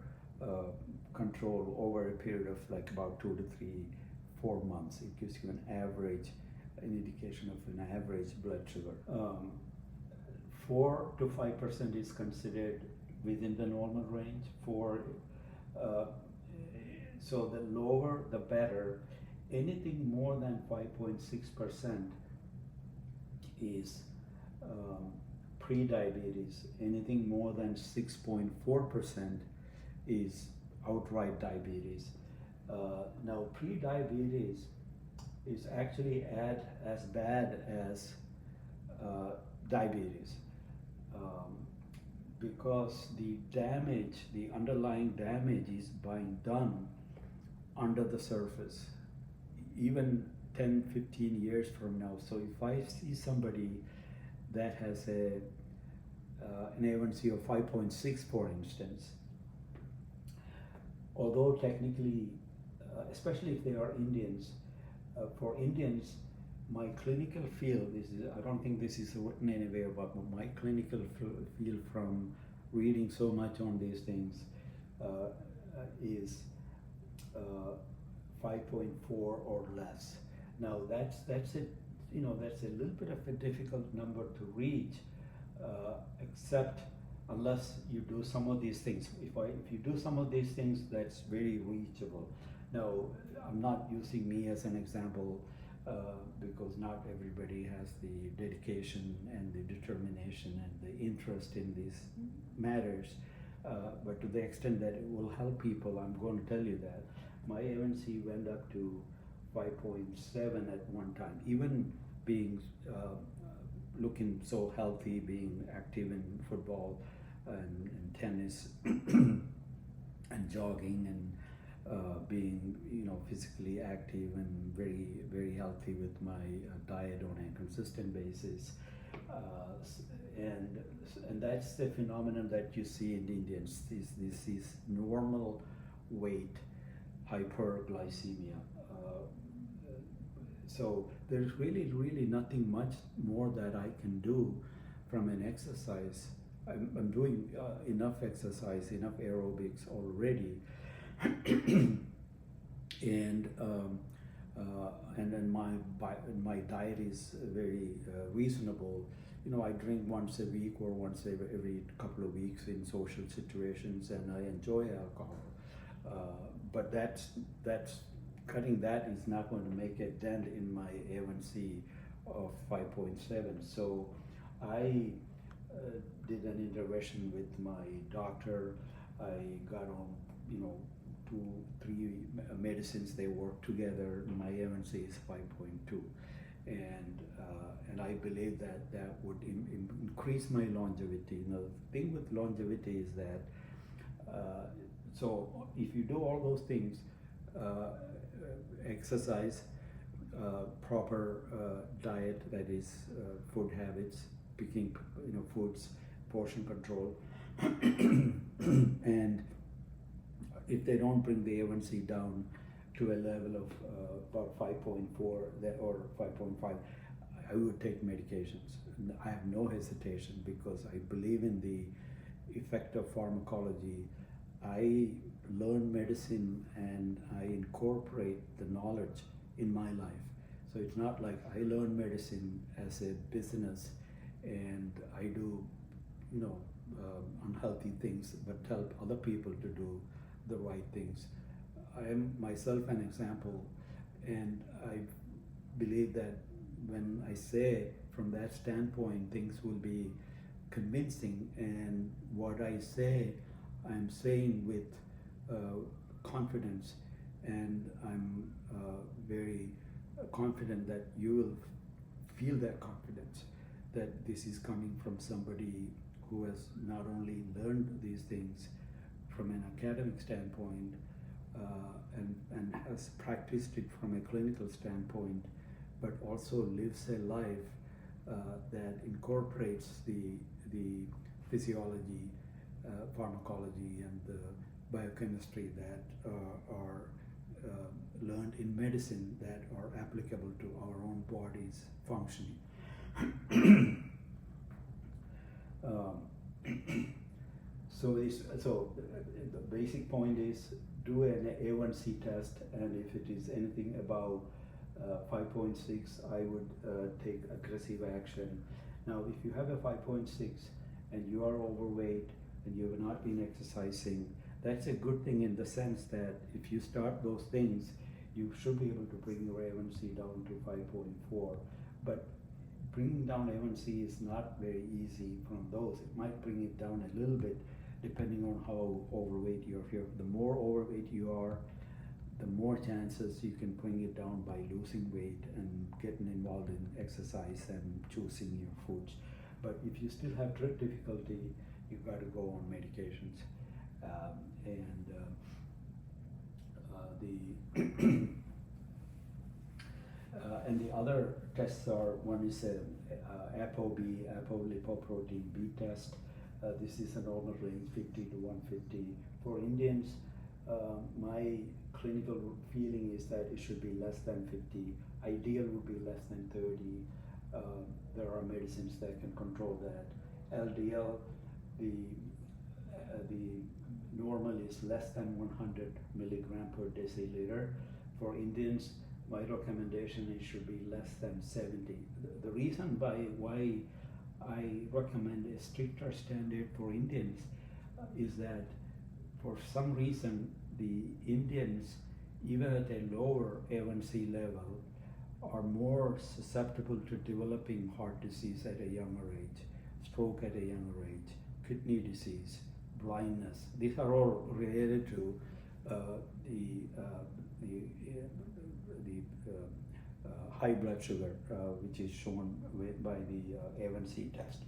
control over a period of like about 2 to 3, 4 months. It gives you an indication of an average blood sugar. 4 to 5% is considered within the normal range. So the lower the better. Anything more than 5.6% is pre-diabetes. Anything more than 6.4% is outright diabetes. Now, pre-diabetes is actually as bad as diabetes, because the underlying damage is being done under the surface, even 10-15 years from now. So if I see somebody that has an A1C of 5.6, for instance, although technically, especially if they are Indians, for Indians, my clinical field I don't think this is written anywhere, but my clinical field from reading so much on these things is 5.4 or less. Now that's a little bit of a difficult number to reach, except unless you do some of these things. If you do some of these things, that's very reachable. Now, I'm not using me as an example because not everybody has the dedication and the determination and the interest in these matters. But to the extent that it will help people, I'm going to tell you that. My A1C went up to 5.7 at one time, even being looking so healthy, being active in football and tennis and jogging and being physically active and very, very healthy with my diet on a consistent basis, and that's the phenomenon that you see in Indians. This is normal weight hyperglycemia. So there's really nothing much more that I can do from an exercise. I'm doing enough exercise, enough aerobics already, and then my diet is very reasonable. I drink once a week or once every couple of weeks in social situations, and I enjoy alcohol. But that's cutting that is not going to make a dent in my A1C of 5.7. So I did an intervention with my doctor. I got on 2-3 medicines. They work together. My A1C is 5.2, and I believe that would increase my longevity. The thing with longevity is that so if you do all those things, exercise, proper diet, that is food habits, picking foods, portion control, and if they don't bring the A1C down to a level of about 5.4 or 5.5, I would take medications. I have no hesitation because I believe in the effect of pharmacology. I learn medicine and I incorporate the knowledge in my life. So it's not like I learn medicine as a business and I do, you know, unhealthy things, but help other people to do the right things. I am myself an example, and I believe that when I say from that standpoint, things will be convincing, and what I say, I'm saying with confidence, and I'm very confident that you will feel that confidence that this is coming from somebody who has not only learned these things from an academic standpoint and has practiced it from a clinical standpoint, but also lives a life that incorporates the physiology, pharmacology, and the biochemistry that are learned in medicine that are applicable to our own bodies functioning. So the basic point is do an A1C test, and if it is anything above 5.6, I would take aggressive action. Now, if you have a 5.6 and you are overweight and you have not been exercising, that's a good thing in the sense that if you start those things, you should be able to bring your A1C down to 5.4. But bringing down A1C is not very easy from those. It might bring it down a little bit depending on how overweight you are. The more overweight you are, the more chances you can bring it down by losing weight and getting involved in exercise and choosing your foods. But if you still have difficulty, you've got to go on medications. And the other tests are, one is a ApoB, apolipoprotein B test. This is a normal range 50 to 150. For Indians, my clinical feeling is that it should be less than 50. Ideal would be less than 30. There are medicines that can control that. LDL, the normal is less than 100 milligram per deciliter. For Indians, my recommendation is should be less than 70. The reason why I recommend a stricter standard for Indians is that for some reason the Indians, even at a lower A1C level, are more susceptible to developing heart disease at a younger age, stroke at a younger age, kidney disease, blindness. These are all related to high blood sugar, which is shown by the A1C test.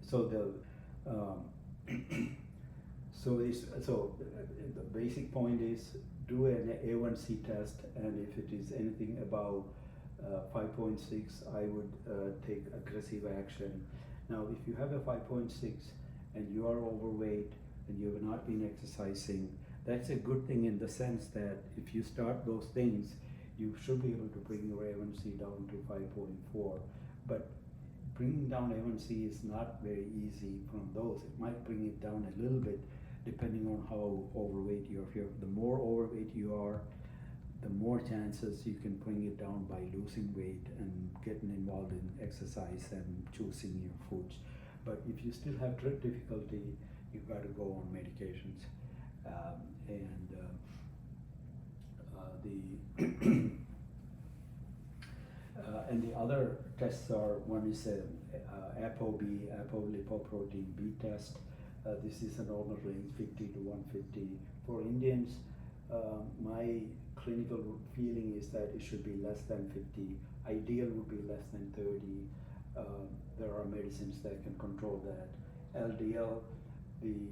So the basic point is do an A1C test, and if it is anything above 5.6, I would take aggressive action. Now, if you have a 5.6 and you are overweight and you have not been exercising, that's a good thing in the sense that if you start those things, you should be able to bring your A1C down to 5.4. But bringing down A1C is not very easy from those. It might bring it down a little bit depending on how overweight you are. The more overweight you are, the more chances you can bring it down by losing weight and getting involved in exercise and choosing your foods. But if you still have difficulty, you've got to go on medications. And the other tests are, one is a ApoB, apolipoprotein B test. This is a normal range 50 to 150. For Indians, my clinical feeling is that it should be less than 50. Ideal would be less than 30. There are medicines that can control that. LDL, the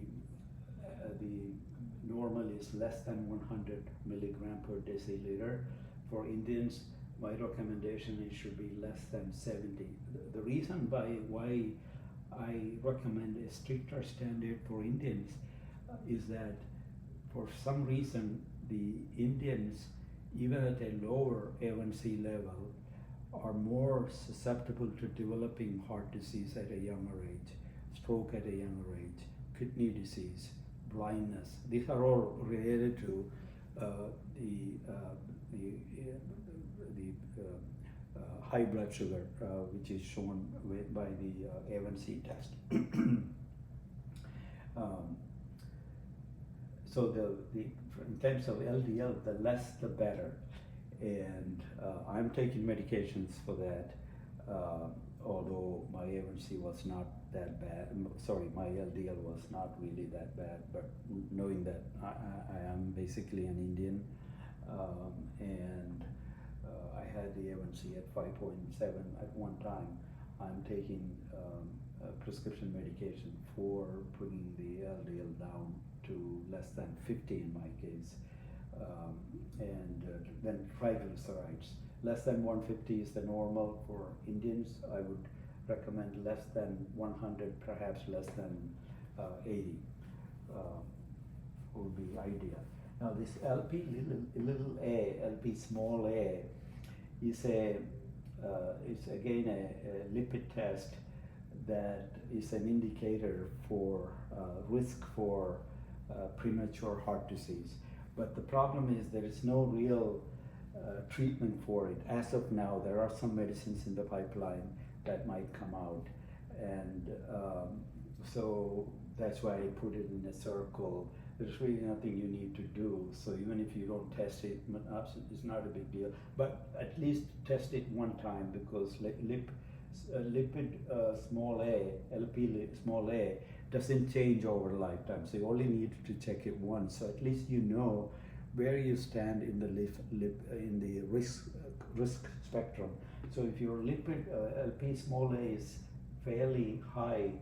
normal is less than 100 milligram per deciliter. For Indians, my recommendation is should be less than 70. The reason why I recommend a stricter standard for Indians is that for some reason the Indians, even at a lower A1C level, are more susceptible to developing heart disease at a younger age, stroke at a younger age, kidney disease, blindness. These are all related to the high blood sugar, which is shown by the A1C test. So in terms of LDL, the less the better. And I'm taking medications for that, although my A1C was not that bad. Sorry, my LDL was not really that bad, but knowing that I am basically an Indian, and I had the A1C at 5.7 at one time, I'm taking prescription medication for bringing the LDL down to less than 50 in my case. And then triglycerides. Less than 150 is the normal for Indians. I would recommend less than 100, perhaps less than 80 would be ideal. Now this LP little a, LP small a, is it's again a lipid test that is an indicator for risk for premature heart disease. But the problem is there is no real treatment for it. As of now, there are some medicines in the pipeline that might come out. And so that's why I put it in a circle. There's really nothing you need to do. So even if you don't test it, it's not a big deal. But at least test it one time, because lipid small a, LP small a, doesn't change over a lifetime. So you only need to check it once. So at least you know where you stand in the in the risk spectrum. So if your lipid LP small a is fairly high,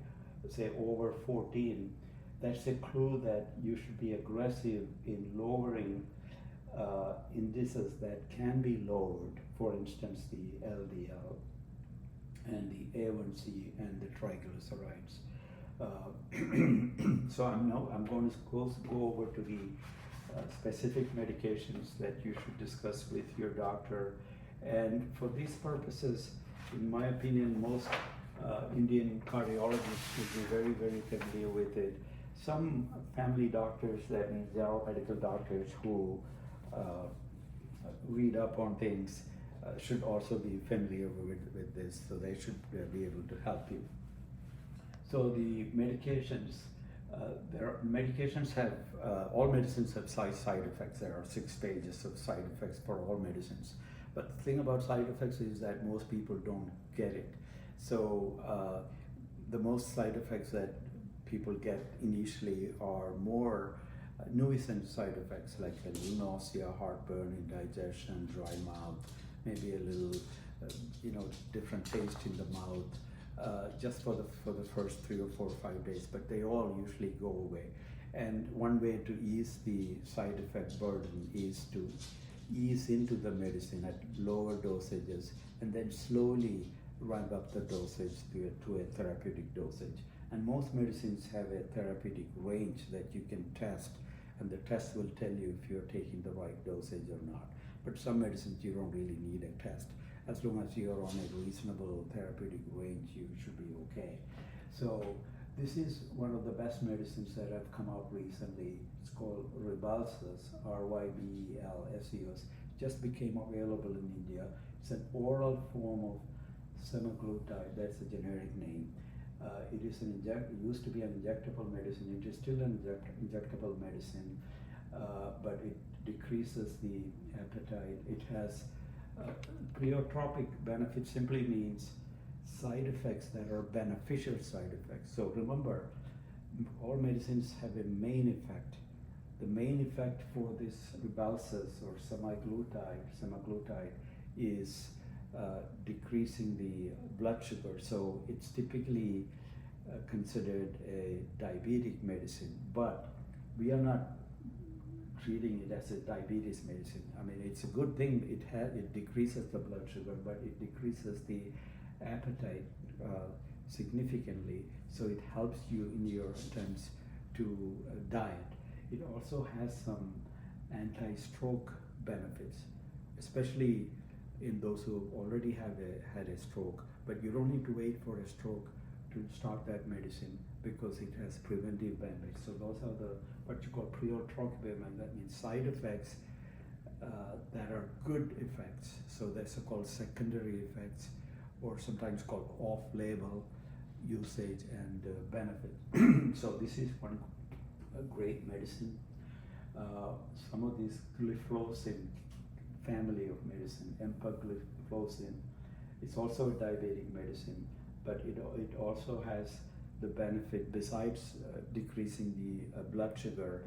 say over 14, that's a clue that you should be aggressive in lowering indices that can be lowered. For instance, the LDL and the A1C and the triglycerides. So I'm going to go over to the specific medications that you should discuss with your doctor. And for these purposes, in my opinion, most Indian cardiologists should be very, very familiar with it. Some family doctors, that means they are medical doctors who read up on things, should also be familiar with this, so they should be able to help you. So the medications, all medicines have side effects. There are 6 pages of side effects for all medicines. But the thing about side effects is that most people don't get it. So the most side effects that people get initially are more nuisance side effects, like a little nausea, heartburn, indigestion, dry mouth, maybe a little, different taste in the mouth, just for the first 3 or 4 or 5 days. But they all usually go away. And one way to ease the side effect burden is to ease into the medicine at lower dosages, and then slowly ramp up the dosage to a therapeutic dosage. And most medicines have a therapeutic range that you can test, and the test will tell you if you're taking the right dosage or not. But some medicines you don't really need a test. As long as you're on a reasonable therapeutic range, you should be okay. So this is one of the best medicines that have come out recently. It's called Rybelsus, Rybelsus. Just became available in India. It's an oral form of semaglutide. That's the generic name. It used to be an injectable medicine. It is still an injectable medicine, but it decreases the appetite. It has pleiotropic benefit. Simply means side effects that are beneficial side effects. So remember, all medicines have a main effect. The main effect for this Rybelsus or semaglutide is decreasing the blood sugar. So it's typically considered a diabetic medicine, but we are not treating it as a diabetes medicine. I mean, it's a good thing. It decreases the blood sugar, but it decreases the appetite significantly. So it helps you in your attempts to diet. It also has some anti-stroke benefits, especially in those who already had a stroke. But you don't need to wait for a stroke to start that medicine, because it has preventive benefits. So those are the what you call pleiotropism, that means side effects that are good effects. So that's called secondary effects, or sometimes called off-label usage and benefit. So this is one great medicine. Some of these gliflozin family of medicine, empagliflozin, it's also a diabetic medicine, but it also has the benefit, besides decreasing the blood sugar,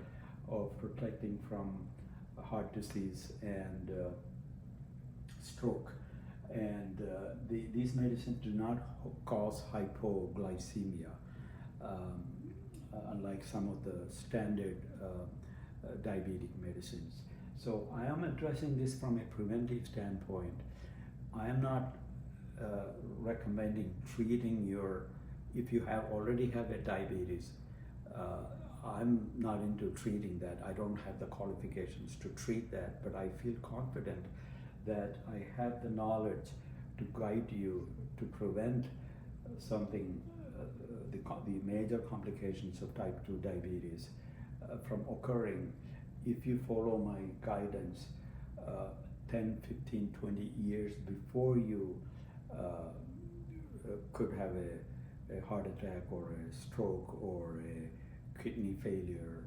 of protecting from heart disease and stroke. And these medicines do not cause hypoglycemia, unlike some of the standard diabetic medicines. So I am addressing this from a preventive standpoint. I am not recommending treating if you already have a diabetes. I'm not into treating that. I don't have the qualifications to treat that, but I feel confident that I have the knowledge to guide you to prevent something, the major complications of type 2 diabetes from occurring if you follow my guidance 10, 15, 20 years before you could have a heart attack or a stroke or a kidney failure,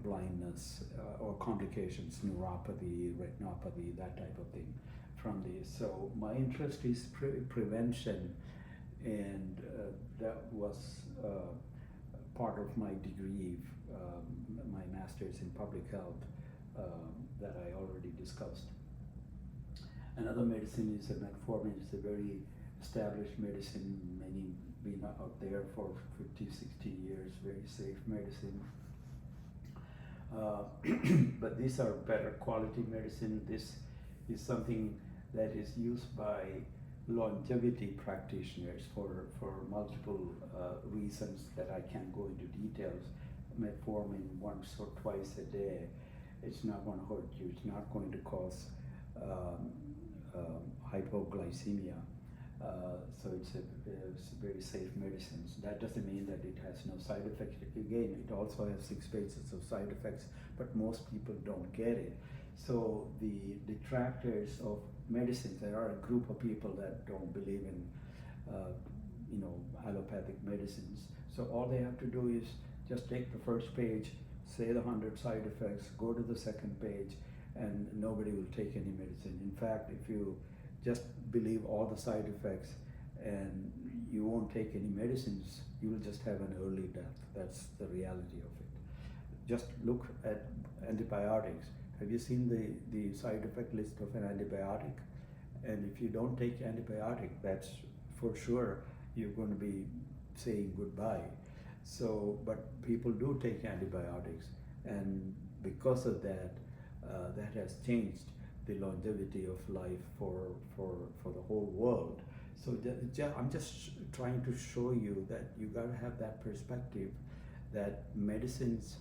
blindness, or complications, neuropathy, retinopathy, that type of thing from this. So my interest is prevention, and that was part of my degree, my master's in public health that I already discussed. Another medicine is metformin. It's a very established medicine, many been out there for 50, 60 years, very safe medicine. But these are better quality medicine. This is something that is used by longevity practitioners for multiple reasons that I can't go into details. Metformin once or twice a day, it's not going to hurt you. It's not going to cause hypoglycemia. So it's a very safe medicine. So that doesn't mean that it has no side effects. Again, it also has 6 phases of side effects, but most people don't get it. So the detractors of medicines, there are a group of people that don't believe in allopathic medicines. So all they have to do is just take the first page, say the 100 side effects, go to the second page, and nobody will take any medicine. In fact, if you just believe all the side effects and you won't take any medicines, you will just have an early death. That's the reality of it. Just look at antibiotics. Have you seen the side effect list of an antibiotic? And if you don't take antibiotic, that's for sure you're going to be saying goodbye. So, but people do take antibiotics, and because of that, that has changed the longevity of life for the whole world. So I'm just trying to show you that you got to have that perspective that medicines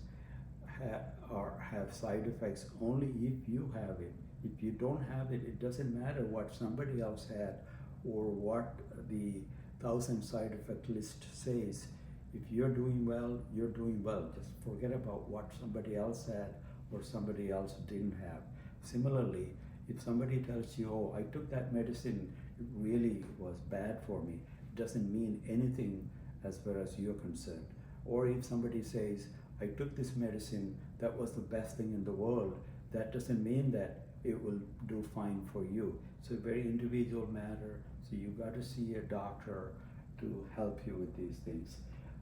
have side effects only if you have it. If you don't have it, it doesn't matter what somebody else had or what the 1,000 side effect list says. If you're doing well, you're doing well. Just forget about what somebody else had or somebody else didn't have. Similarly, if somebody tells you, oh, I took that medicine, it really was bad for me, it doesn't mean anything as far as you're concerned. Or if somebody says, I took this medicine, that was the best thing in the world, that doesn't mean that it will do fine for you. It's a very individual matter, so you got to see a doctor to help you with these things.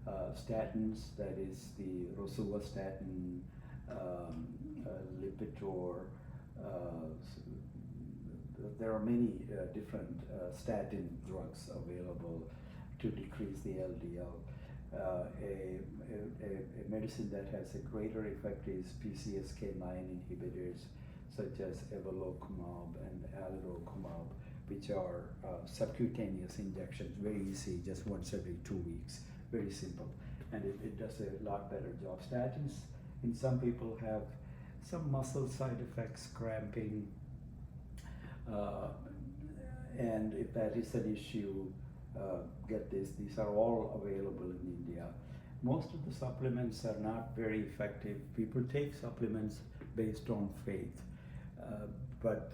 Statins, that is the rosuvastatin, Lipitor, there are many different statin drugs available to decrease the LDL. A medicine that has a greater effect is PCSK9 inhibitors such as evolocumab and alirocumab, which are subcutaneous injections, very easy, just once every 2 weeks, very simple, and it does a lot better job. Statins in some people have some muscle side effects, cramping, and if that is an issue, get this, these are all available in India, most of the supplements are not very effective. People take supplements based on faith, but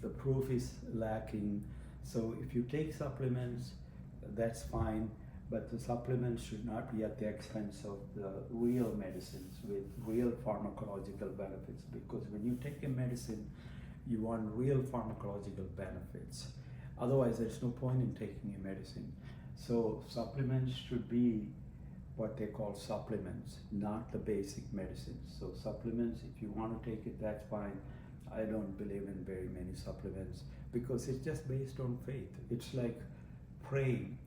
the proof is lacking. So if you take supplements, that's fine, but the supplements should not be at the expense of the real medicines with real pharmacological benefits, because when you take a medicine, you want real pharmacological benefits. Otherwise, there's no point in taking a medicine. So supplements should be what they call supplements, not the basic medicines. So supplements, if you want to take it, that's fine. I don't believe in very many supplements because it's just based on faith. It's like praying.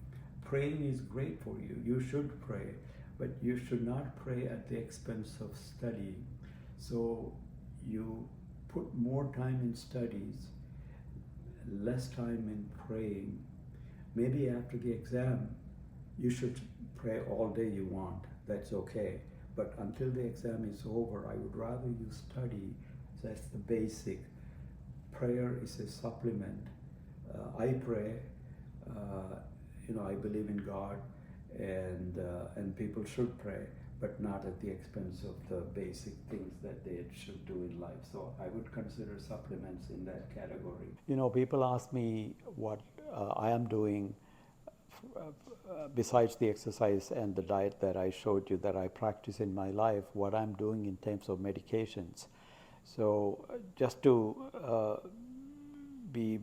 Praying is great for you. You should pray, but you should not pray at the expense of studying. So you put more time in studies, less time in praying. Maybe after the exam, you should pray all day you want. That's okay. But until the exam is over, I would rather you study. That's the basic. Prayer is a supplement. I pray. I believe in God, and people should pray, but not at the expense of the basic things that they should do in life. So I would consider supplements in that category. People ask me what I am doing besides the exercise and the diet that I showed you that I practice in my life, what I'm doing in terms of medications. So just to be,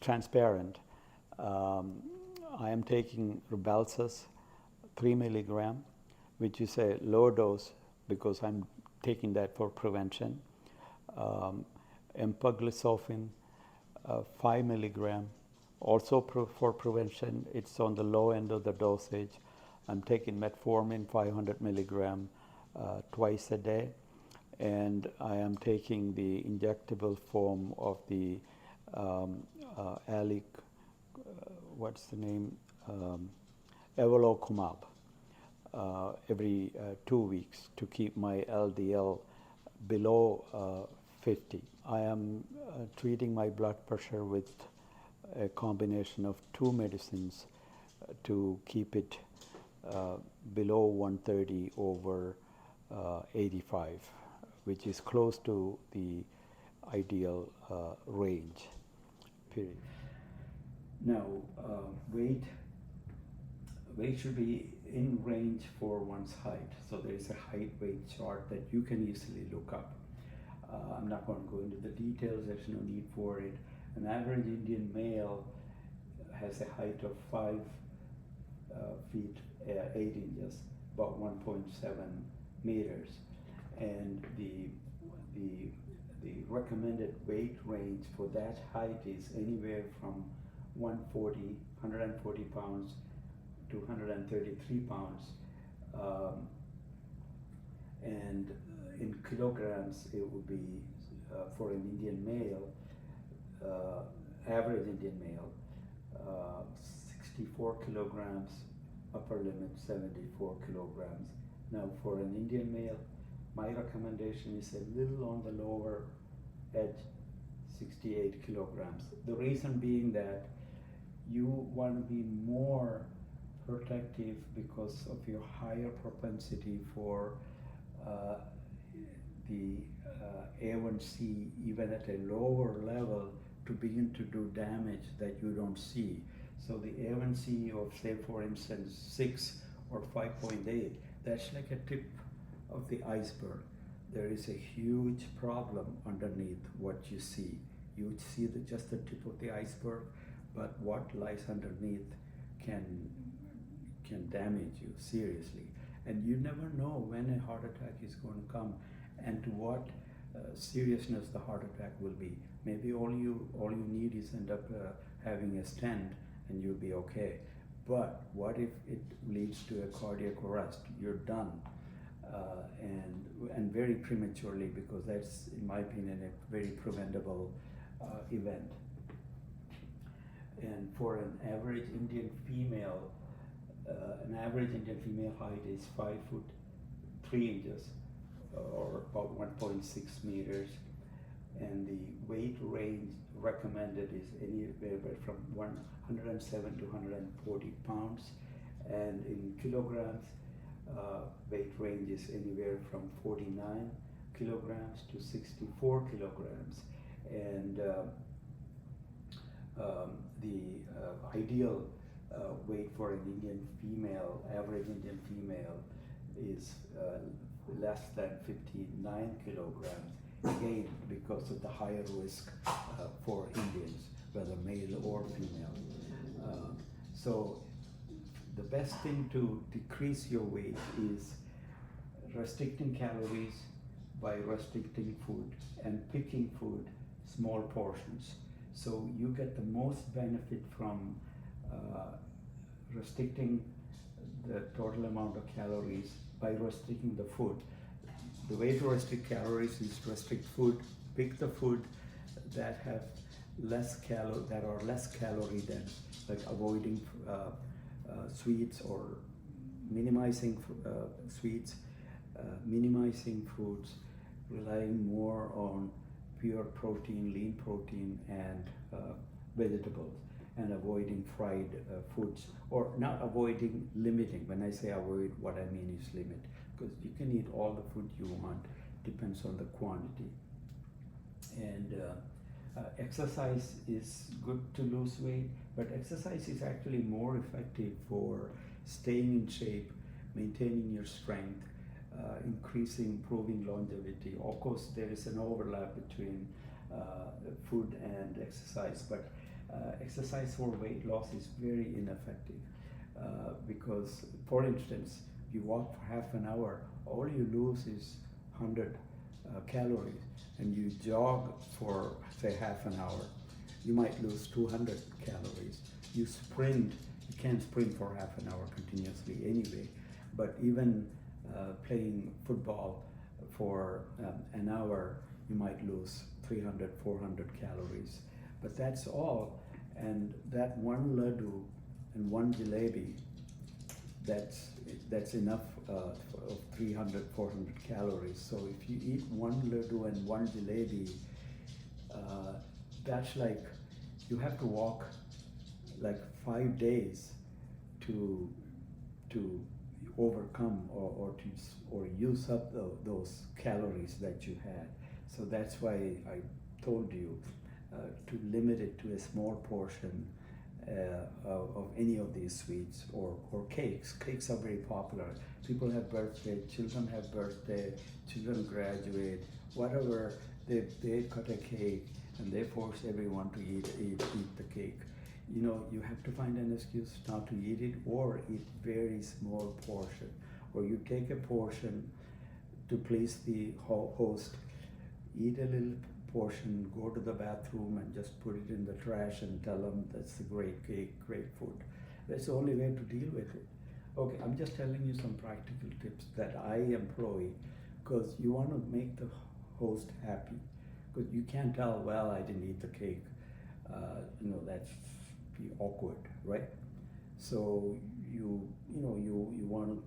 transparent, I am taking Rybelsus 3 milligram, which is a low dose because I'm taking that for prevention. Empagliflozin 5 milligram, also for prevention. It's on the low end of the dosage. I'm taking metformin 500 milligram twice a day, and I am taking the injectable form of the Evolocumab every 2 weeks to keep my LDL below 50. I am treating my blood pressure with a combination of 2 medicines to keep it below 130 over 85, which is close to the ideal range, period. Now, weight should be in range for one's height. So there is a height weight chart that you can easily look up. I'm not going to go into the details, there's no need for it. An average Indian male has a height of 5 feet 8 inches, about 1.7 meters, and the recommended weight range for that height is anywhere from 140 pounds to 133 pounds, and in kilograms it would be for an Indian male, average Indian male, 64 kilograms, upper limit 74 kilograms. Now for an Indian male, my recommendation is a little on the lower edge, 68 kilograms. The reason being that you want to be more protective because of your higher propensity for the A1C, even at a lower level, to begin to do damage that you don't see. So the A1C of, say, for instance, 6 or 5.8, that's like a tip of the iceberg. There is a huge problem underneath what you see. You see just the tip of the iceberg, but what lies underneath can damage you seriously. And you never know when a heart attack is going to come and to what seriousness the heart attack will be. Maybe all you need is end up having a stent and you'll be okay. But what if it leads to a cardiac arrest? You're done, and very prematurely, because that's, in my opinion, a very preventable event. And for an average Indian female, height is 5 foot 3 inches, or about 1.6 meters, and the weight range recommended is anywhere from 107 to 140 pounds, and in kilograms, weight range is anywhere from 49 kilograms to 64 kilograms, and the ideal weight for an Indian female, average Indian female, is less than 59 kilograms, again because of the higher risk for Indians, whether male or female. So the best thing to decrease your weight is restricting calories by restricting food and picking food, small portions. So you get the most benefit from restricting the total amount of calories by restricting the food. The way to restrict calories is restrict food, pick the food that have that are less calorie dense, like avoiding sweets or minimizing sweets, minimizing fruits, relying more on pure protein, lean protein, and vegetables, and avoiding fried foods, or not avoiding, limiting. When I say avoid, what I mean is limit, because you can eat all the food you want, depends on the quantity. And exercise is good to lose weight, but exercise is actually more effective for staying in shape, maintaining your strength, improving longevity. Of course, there is an overlap between food and exercise, but exercise for weight loss is very ineffective because, for instance, you walk for half an hour, all you lose is 100 calories, and you jog for, say, half an hour, you might lose 200 calories. You sprint, you can't sprint for half an hour continuously anyway, but even playing football for an hour, you might lose 300, 400 calories. But that's all, and that one laddu and one jalebi, that's enough of 300, 400 calories. So if you eat one laddu and one jalebi, that's like you have to walk like 5 days to overcome or use up those calories that you had. So that's why I told you to limit it to a small portion of any of these sweets or cakes. Cakes are very popular. People have birthday, children have birthday, children graduate, whatever, they cut a cake and they force everyone to eat the cake. You know, you have to find an excuse not to eat it, or eat very small portion, or you take a portion to please the host, eat a little portion, go to the bathroom and just put it in the trash and tell them that's a great cake, great food. That's the only way to deal with it. Okay, I'm just telling you some practical tips that I employ, because you want to make the host happy. Because you can't tell, well, I didn't eat the cake. That's be awkward, right? So you want to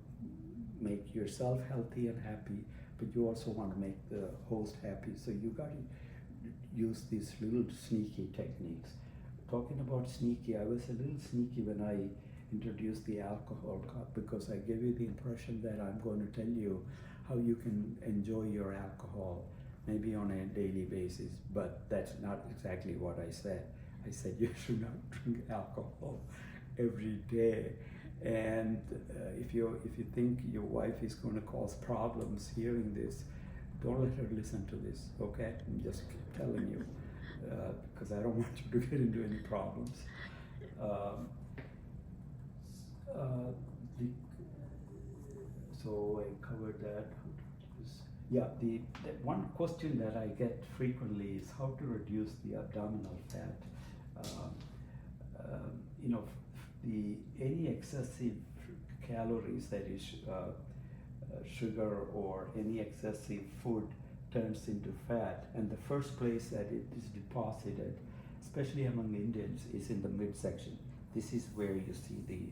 make yourself healthy and happy, but you also want to make the host happy. So you got to use these little sneaky techniques. Talking about sneaky, I was a little sneaky when I introduced the alcohol cup, because I gave you the impression that I'm going to tell you how you can enjoy your alcohol maybe on a daily basis, but that's not exactly what I said. I said you should not drink alcohol every day. And if you think your wife is going to cause problems hearing this, don't let her listen to this, okay? I'm just telling you, because I don't want you to get into any problems. So I covered that. Yeah, the one question that I get frequently is how to reduce the abdominal fat. Any excessive calories, that is sugar or any excessive food, turns into fat, and the first place that it is deposited, especially among Indians, is in the midsection. This is where you see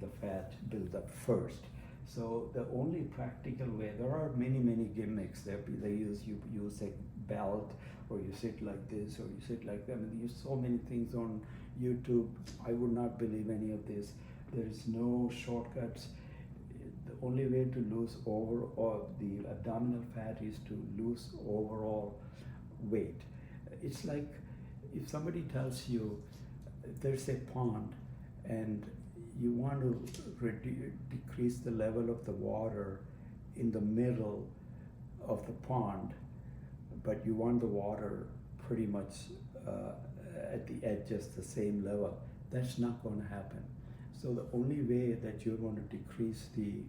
the fat build up first. So the only practical way, there are many gimmicks. You use a belt, or you sit like this, or you sit like that. I mean, there's so many things on YouTube. I would not believe any of this. There is no shortcuts. The only way to lose overall the abdominal fat is to lose overall weight. It's like if somebody tells you there's a pond and you want to decrease the level of the water in the middle of the pond, but you want the water pretty much at the edges the same level, that's not going to happen. So the only way that you're going to decrease the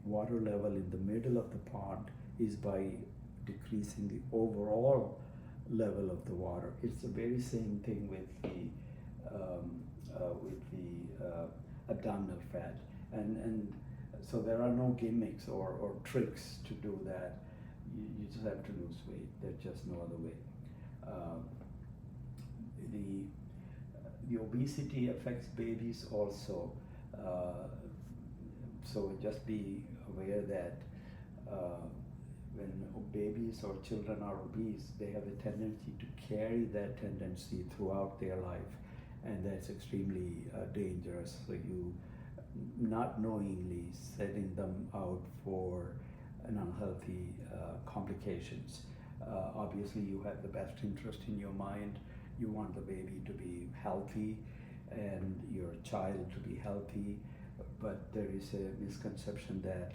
water level in the middle of the pond is by decreasing the overall level of the water. It's the very same thing with the abdominal fat, and so there are no gimmicks or tricks to do that. You just have to lose weight. There's just no other way. The obesity affects babies also. So just be aware that when babies or children are obese, they have a tendency to carry that tendency throughout their life, and that's extremely dangerous. So you not knowingly setting them out for an unhealthy complications. Obviously, you have the best interest in your mind. You want the baby to be healthy and your child to be healthy, but there is a misconception that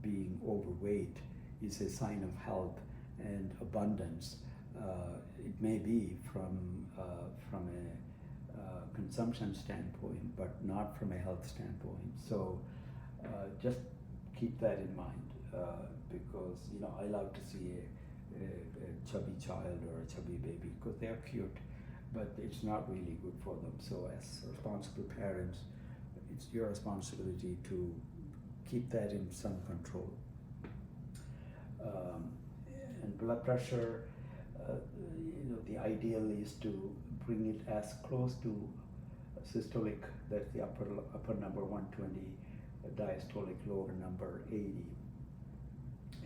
being overweight is a sign of health and abundance. It may be from a consumption standpoint, but not from a health standpoint. So just keep that in mind, because I love to see a chubby child or a chubby baby because they are cute, but it's not really good for them. So as responsible parents, it's your responsibility to keep that in some control. And blood pressure, the ideal is to bring it as close to systolic, that's the upper number 120, diastolic lower number 80.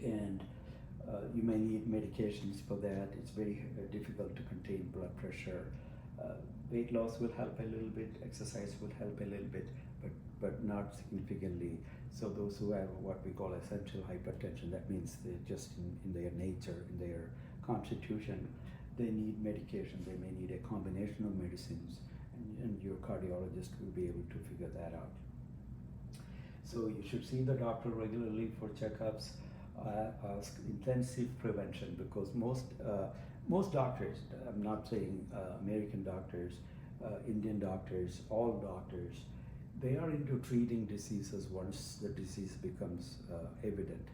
And you may need medications for that. It's very difficult to contain blood pressure. Weight loss will help a little bit, exercise will help a little bit, but not significantly. So those who have what we call essential hypertension, that means they're just in their nature, in their constitution, they need medication. They may need a combination of medicines, and your cardiologist will be able to figure that out. So you should see the doctor regularly for checkups. Ask intensive prevention, because most doctors, I'm not saying American doctors, Indian doctors, all doctors, they are into treating diseases once the disease becomes evident.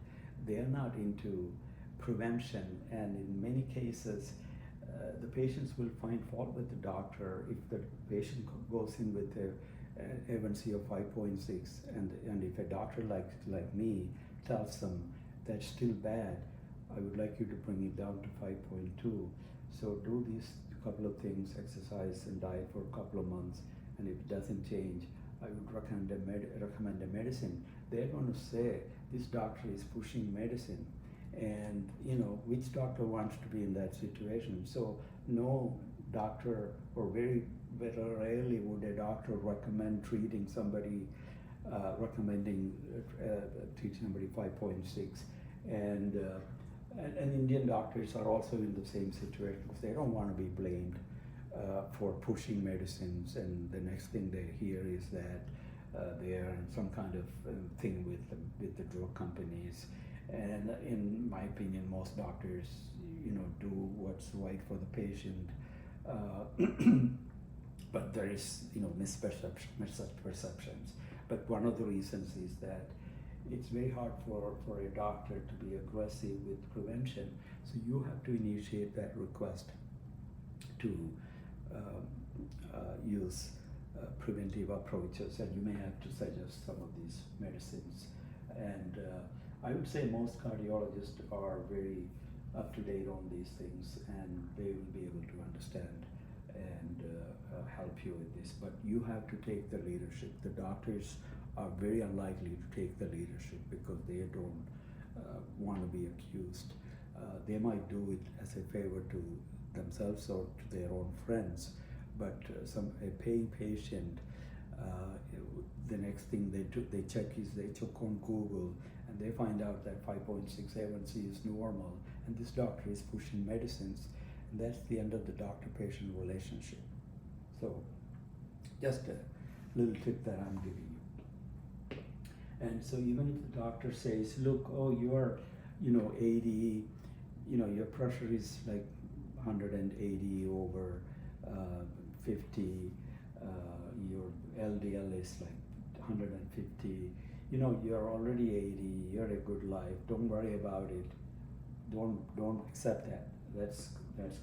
They are not into prevention, and in many cases the patients will find fault with the doctor if the patient goes in with a A1C of 5.6, and if a doctor like me tells them that's still bad, I would like you to bring it down to 5.2. So do these couple of things, exercise and diet for a couple of months, and if it doesn't change, I would recommend a medicine. They're going to say this doctor is pushing medicine, and which doctor wants to be in that situation? So no doctor, or very rarely would a doctor recommend treating somebody, treat somebody 5.6, and Indian doctors are also in the same situation because they don't want to be blamed for pushing medicines, and the next thing they hear is that they are in some kind of thing with the drug companies. And in my opinion, most doctors, do what's right for the patient, but there is, misperceptions. But one of the reasons is that it's very hard for a doctor to be aggressive with prevention. So you have to initiate that request to use preventive approaches, and you may have to suggest some of these medicines. And I would say most cardiologists are very up to date on these things, and they will be able to understand and help you with this. But you have to take the leadership. The doctors are very unlikely to take the leadership because they don't want to be accused. They might do it as a favor to themselves or to their own friends, but a paying patient, the next thing they check is they check on Google and they find out that 5.6 A1C is normal, and this doctor is pushing medicines, and that's the end of the doctor-patient relationship. So, just a little tip that I'm giving you. And so even if the doctor says, look, oh, you're, 80, your pressure is like 180 over 50, your LDL is like 150, you're already 80, you're a good life, don't worry about it, don't accept that. That's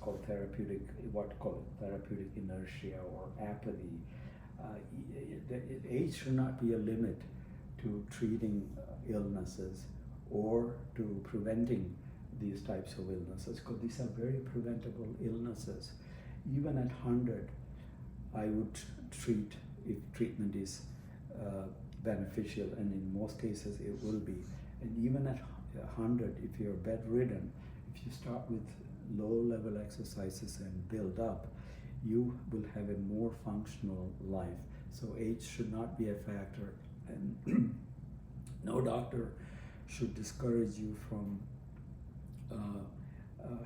called therapeutic inertia or apathy. Age should not be a limit to treating illnesses or to preventing these types of illnesses, because these are very preventable illnesses. Even at 100, I would treat if treatment is beneficial, and in most cases it will be. And even at 100, if you're bedridden, if you start with low-level exercises and build up, you will have a more functional life. So age should not be a factor, and no doctor should discourage you from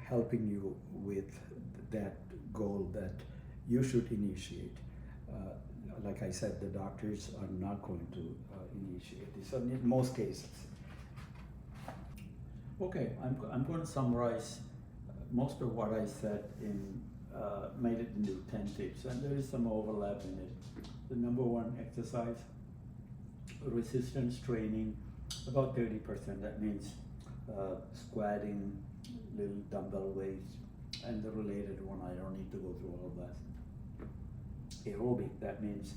helping you with that goal that you should initiate. Like I said, the doctors are not going to initiate this in most cases. Okay, I'm going to summarize most of what I said in made it into 10 tips, and there is some overlap in it. The number one, exercise, resistance training, about 30%. That means squatting, little dumbbell weights, and the related one, I don't need to go through all of that. Aerobic, that means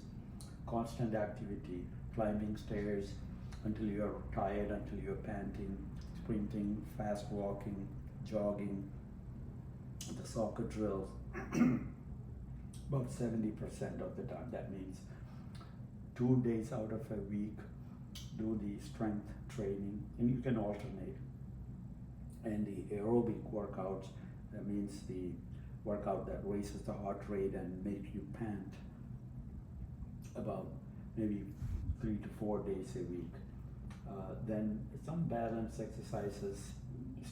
constant activity, climbing stairs until you're tired, until you're panting, sprinting, fast walking, jogging, the soccer drills, about 70% of the time. That means 2 days out of a week, do the strength training, and you can alternate. And the aerobic workouts, that means the workout that raises the heart rate and makes you pant, about maybe 3 to 4 days a week. Then some balance exercises,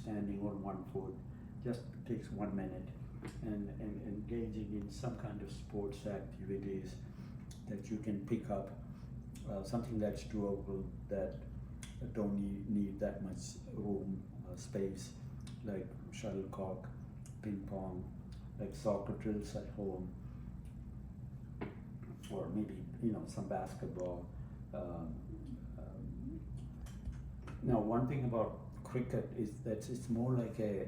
standing on one foot, just takes 1 minute, and engaging in some kind of sports activities that you can pick up, something that's doable, that don't need that much room, space, like shuttlecock, ping pong, like soccer drills at home, or maybe some basketball. Now, one thing about cricket is that it's more like a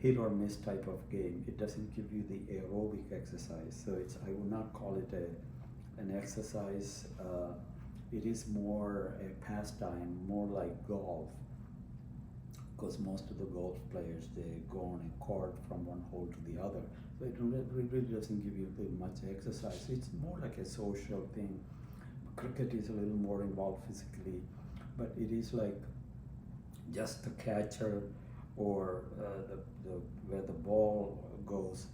hit or miss type of game. It doesn't give you the aerobic exercise, so I would not call it an exercise. It is more a pastime, more like golf, because most of the golf players, they go on a court from one hole to the other, so it really doesn't give you much exercise. It's more like a social thing. Cricket is a little more involved physically, but it is like just the catcher or where the ball goes,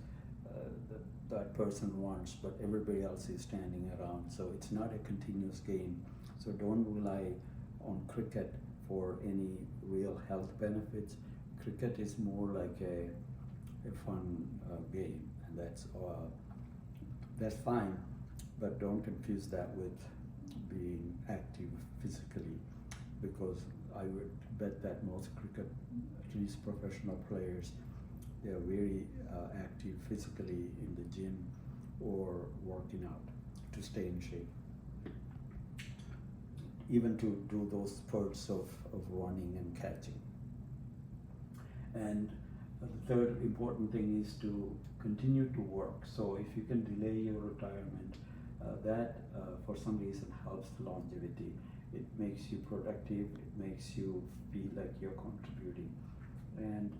that person wants, but everybody else is standing around. So it's not a continuous game. So don't rely on cricket for any real health benefits. Cricket is more like a fun game, and that's fine, but don't confuse that with being active physically, because I would bet that most cricket, at least professional players, they are very active physically in the gym or working out to stay in shape, even to do those spurts of running and catching. And the third important thing is to continue to work. So if you can delay your retirement, that for some reason helps the longevity. It makes you productive, it makes you feel like you're contributing. And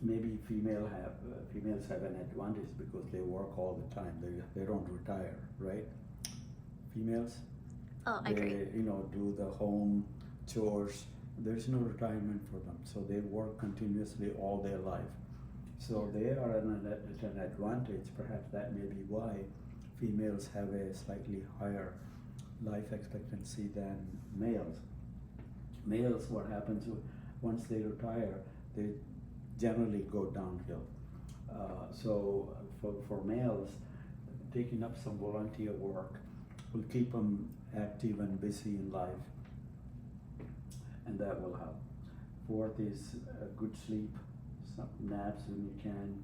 maybe females have an advantage because they work all the time. They don't retire, right? Females, Oh, I agree. They do the home chores, there's no retirement for them. So they work continuously all their life. So they are at an advantage. Perhaps that may be why females have a slightly higher life expectancy than males. Males, what happens once they retire, they generally go downhill. So for males, taking up some volunteer work will keep them active and busy in life, and that will help. Fourth is good sleep, some naps when you can,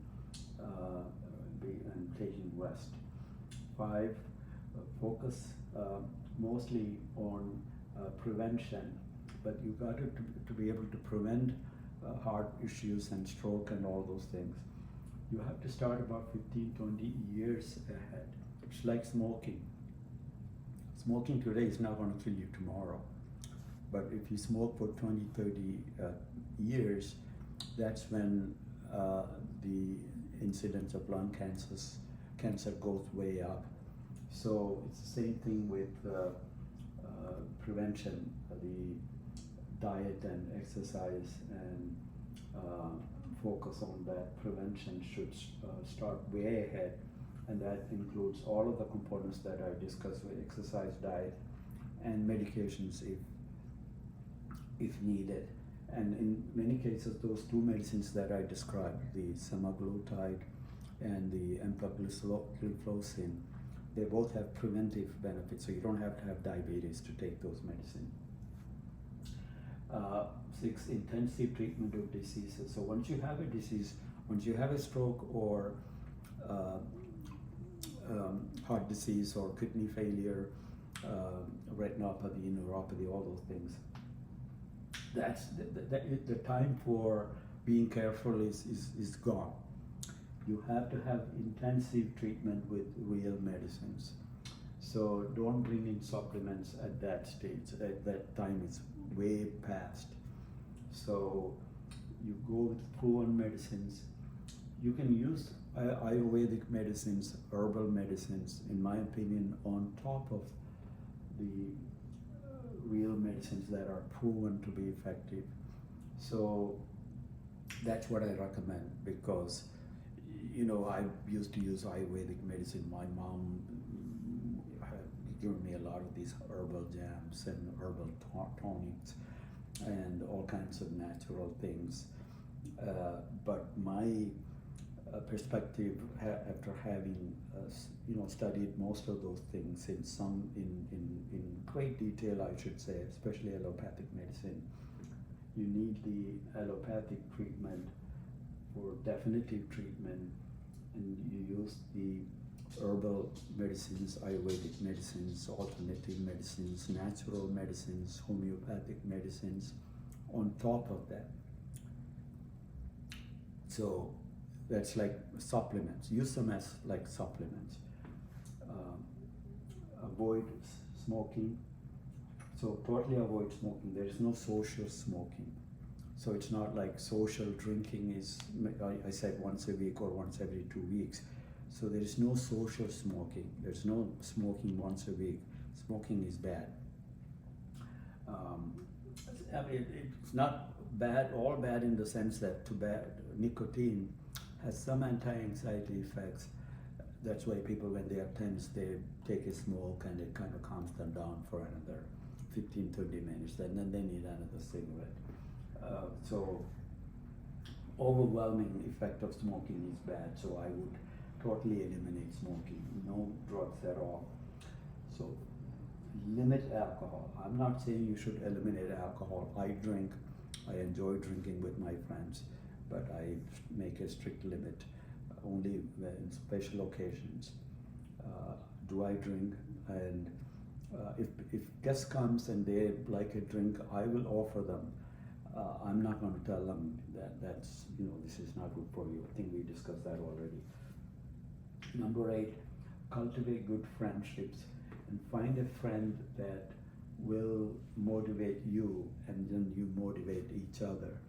and taking rest. Five, focus mostly on prevention, but you got to be able to prevent heart issues and stroke and all those things. You have to start about 15, 20 years ahead. It's like smoking. Smoking today is not going to kill you tomorrow. But if you smoke for 20, 30 years, that's when the incidence of lung cancer goes way up. So it's the same thing with prevention. The diet and exercise and focus on that prevention should start way ahead, and that includes all of the components that I discussed with exercise, diet, and medications if needed. And in many cases, those two medicines that I described, the semaglutide and the empagliflozin, they both have preventive benefits, so you don't have to have diabetes to take those medicines. 6, intensive treatment of diseases. So once you have a disease, once you have a stroke or heart disease or kidney failure, retinopathy, neuropathy, all those things, that's the time for being careful is gone. You have to have intensive treatment with real medicines. So don't bring in supplements at that stage. At that time, it's way past. So you go with proven medicines. You can use Ayurvedic medicines, herbal medicines, in my opinion, on top of the real medicines that are proven to be effective. So that's what I recommend, because I used to use Ayurvedic medicine. My mom had given me a lot of these herbal jams and herbal tonics and all kinds of natural things. But my perspective, after having studied most of those things in great detail, I should say, especially allopathic medicine, you need the allopathic treatment for definitive treatment, and you use the herbal medicines, Ayurvedic medicines, alternative medicines, natural medicines, homeopathic medicines on top of that. So that's like supplements. Use them as like supplements. Avoid smoking. So totally avoid smoking. There is no social smoking. So it's not like social drinking is, I said once a week or once every 2 weeks. So there is no social smoking. There's no smoking once a week. Smoking is bad. It's not bad, all bad in the sense that nicotine has some anti-anxiety effects. That's why people, when they are tense, they take a smoke and it kind of calms them down for another 15, 30 minutes, and then they need another cigarette. So overwhelming effect of smoking is bad, so I would totally eliminate smoking, no drugs at all. So limit alcohol. I'm not saying you should eliminate alcohol. I drink, I enjoy drinking with my friends, but I make a strict limit only in special occasions. Do I drink? And if guest comes and they like a drink, I will offer them. I'm not going to tell them that's this is not good for you. I think we discussed that already. Number 8, cultivate good friendships and find a friend that will motivate you, and then you motivate each other,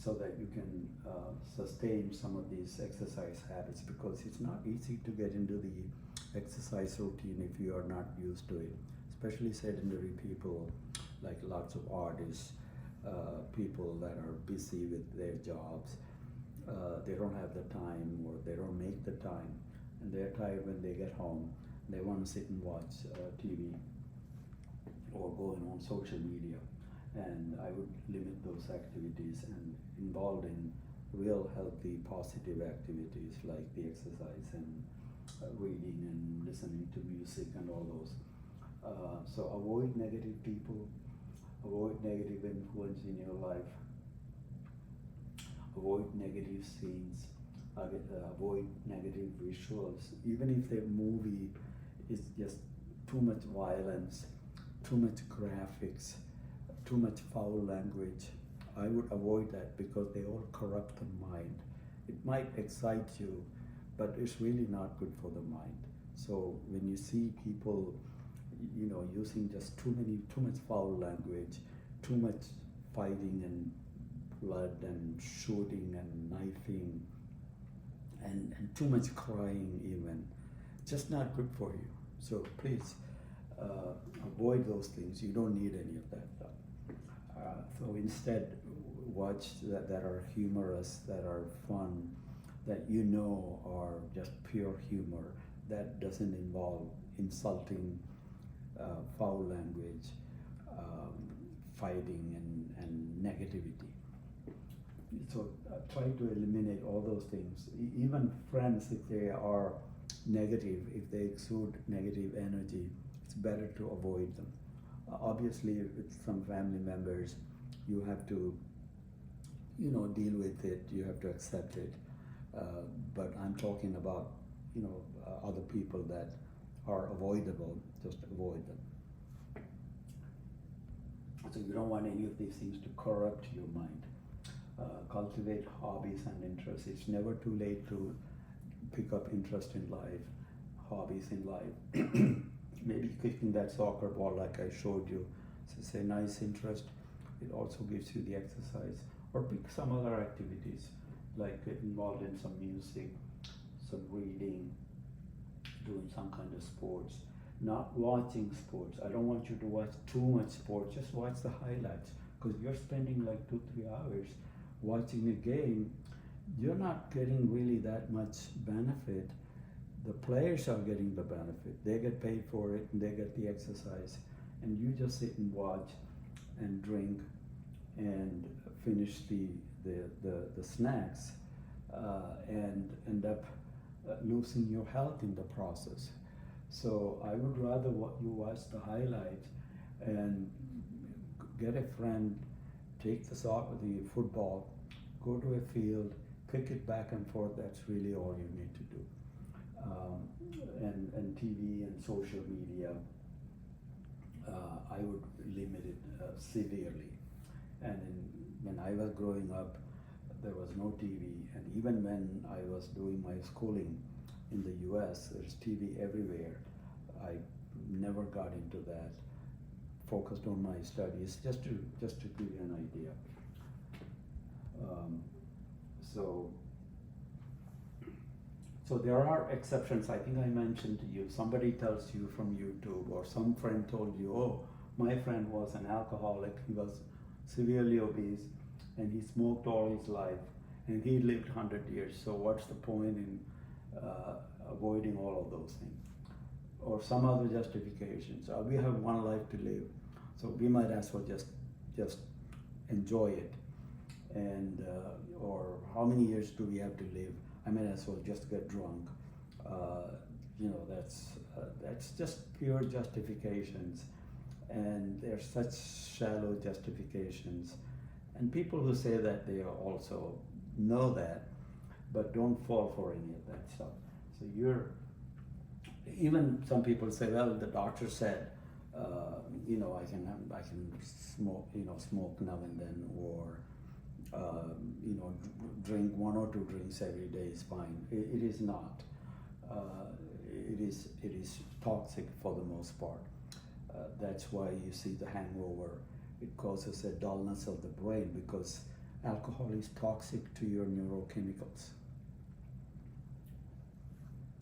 so that you can sustain some of these exercise habits, because it's not easy to get into the exercise routine if you are not used to it, especially sedentary people like lots of artists people that are busy with their jobs. They don't have the time or they don't make the time, and they're tired when they get home. They want to sit and watch TV or going on social media, and I would limit those activities and involved in real healthy positive activities like the exercise and reading and listening to music and all those. So avoid negative people, avoid negative influence in your life, avoid negative scenes, avoid negative visuals. Even if the movie is just too much violence, too much graphics, too much foul language, I would avoid that because they all corrupt the mind. It might excite you, but it's really not good for the mind. So when you see people, using just too much foul language, too much fighting and blood and shooting and knifing, and too much crying even, just not good for you. So please avoid those things. You don't need any of that stuff. So instead, watch that are humorous, that are fun, that are just pure humor, that doesn't involve insulting, foul language, fighting and negativity. So try to eliminate all those things. Even friends, if they are negative, if they exude negative energy, it's better to avoid them. Obviously, with some family members, you have to, deal with it. You have to accept it. But I'm talking about, other people that are avoidable. Just avoid them. So you don't want any of these things to corrupt your mind. Cultivate hobbies and interests. It's never too late to pick up interest in life, hobbies in life. Maybe kicking that soccer ball like I showed you. So it's a nice interest. It also gives you the exercise. Or pick some other activities, like get involved in some music, some reading, doing some kind of sports. Not watching sports. I don't want you to watch too much sports. Just watch the highlights. Because you're spending like 2-3 hours watching a game. You're not getting really that much benefit. The players are getting the benefit. They get paid for it and they get the exercise. And you just sit and watch and drink and finish the snacks and end up losing your health in the process. So I would rather you watch the highlights and get a friend, take the football, go to a field, kick it back and forth. That's really all you need to do. And TV and social media, I would limit it severely. And when I was growing up, there was no TV, and even when I was doing my schooling in the US, there's TV everywhere. I never got into that. Focused on my studies, just to give you an idea. So there are exceptions. I think I mentioned to you. Somebody tells you from YouTube, or some friend told you, "Oh, my friend was an alcoholic. He was severely obese, and he smoked all his life, and he lived 100 years. So what's the point in avoiding all of those things?" Or some other justifications. We have one life to live, so we might as well just enjoy it. And or how many years do we have to live? I might as well just get drunk. That's just pure justifications, and they're such shallow justifications. And people who say that, they also know that, but don't fall for any of that stuff. So even some people say, well, the doctor said, I can smoke now and then, or drink 1 or 2 drinks every day is fine. It is not. It is toxic for the most part. That's why you see the hangover. It causes a dullness of the brain because alcohol is toxic to your neurochemicals.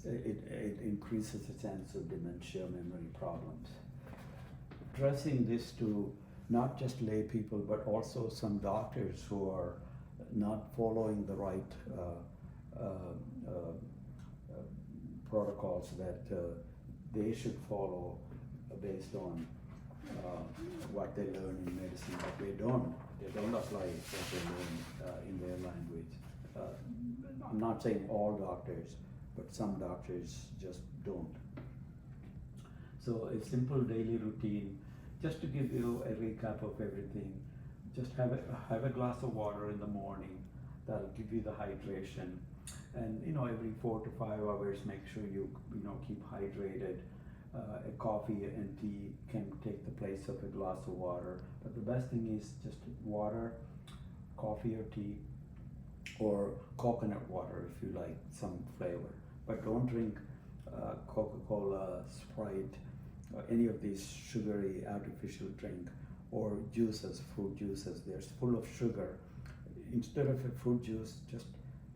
It increases the chance of dementia, memory problems. Addressing this to not just lay people, but also some doctors who are not following the right protocols that they should follow based on what they learn in medicine, but they don't. They don't apply what they learn in their language. I'm not saying all doctors, but some doctors just don't. So a simple daily routine, just to give you a recap of everything, just have a glass of water in the morning. That'll give you the hydration. And every 4 to 5 hours, make sure you keep hydrated. A coffee and tea can take the place of a glass of water. But the best thing is just water, coffee or tea, or coconut water if you like some flavor. But don't drink Coca-Cola, Sprite, or any of these sugary artificial drink, or juices, fruit juices. They're full of sugar. Instead of a fruit juice, just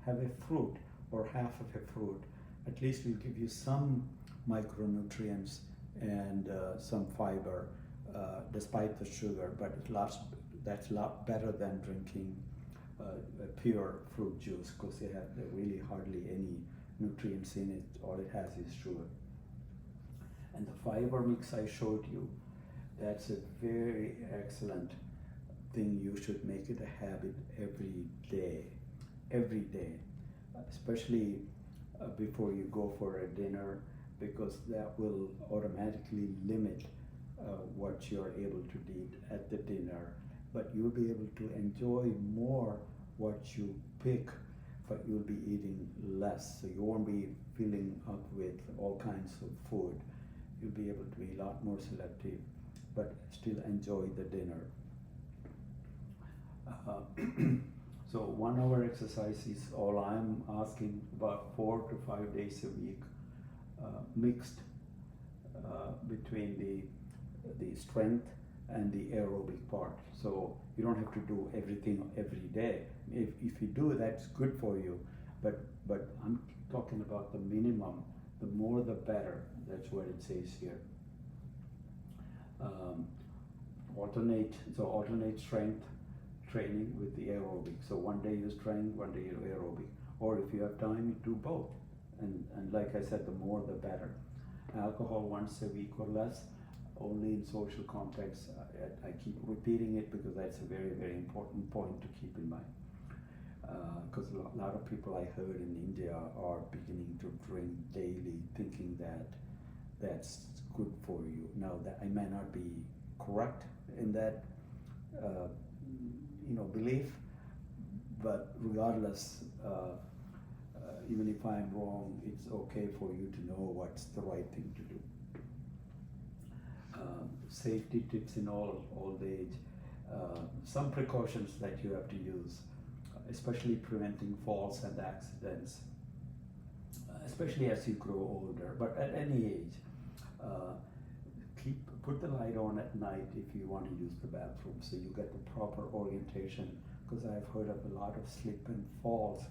have a fruit or half of a fruit. At least will give you some micronutrients and some fiber despite the sugar, but that's a lot better than drinking a pure fruit juice, because they have really hardly any nutrients in it. All it has is sugar. And the fiber mix I showed you, that's a very excellent thing. You should make it a habit every day, especially before you go for a dinner, because that will automatically limit what you're able to eat at the dinner. But you'll be able to enjoy more what you pick, but you'll be eating less. So you won't be filling up with all kinds of food. You'll be able to be a lot more selective, but still enjoy the dinner. So 1 hour exercise is all I'm asking, about 4 to 5 days a week, mixed between the strength and the aerobic part. So you don't have to do everything every day. If you do, that's good for you, but I'm talking about the minimum. The more the better. That's what it says here. Alternate strength training with the aerobic. So one day you strength, one day you aerobic. Or if you have time, you do both. And like I said, the more the better. Alcohol once a week or less, only in social contexts. I keep repeating it because that's a very, very important point to keep in mind. Because a lot of people I heard in India are beginning to drink daily, thinking that that's good for you. Now, that I may not be correct in that belief, but regardless, even if I'm wrong, it's okay for you to know what's the right thing to do. Safety tips in old age. Some precautions that you have to use, especially preventing falls and accidents, especially as you grow older, but at any age. Put the light on at night if you want to use the bathroom, so you get the proper orientation, because I've heard of a lot of slip and falls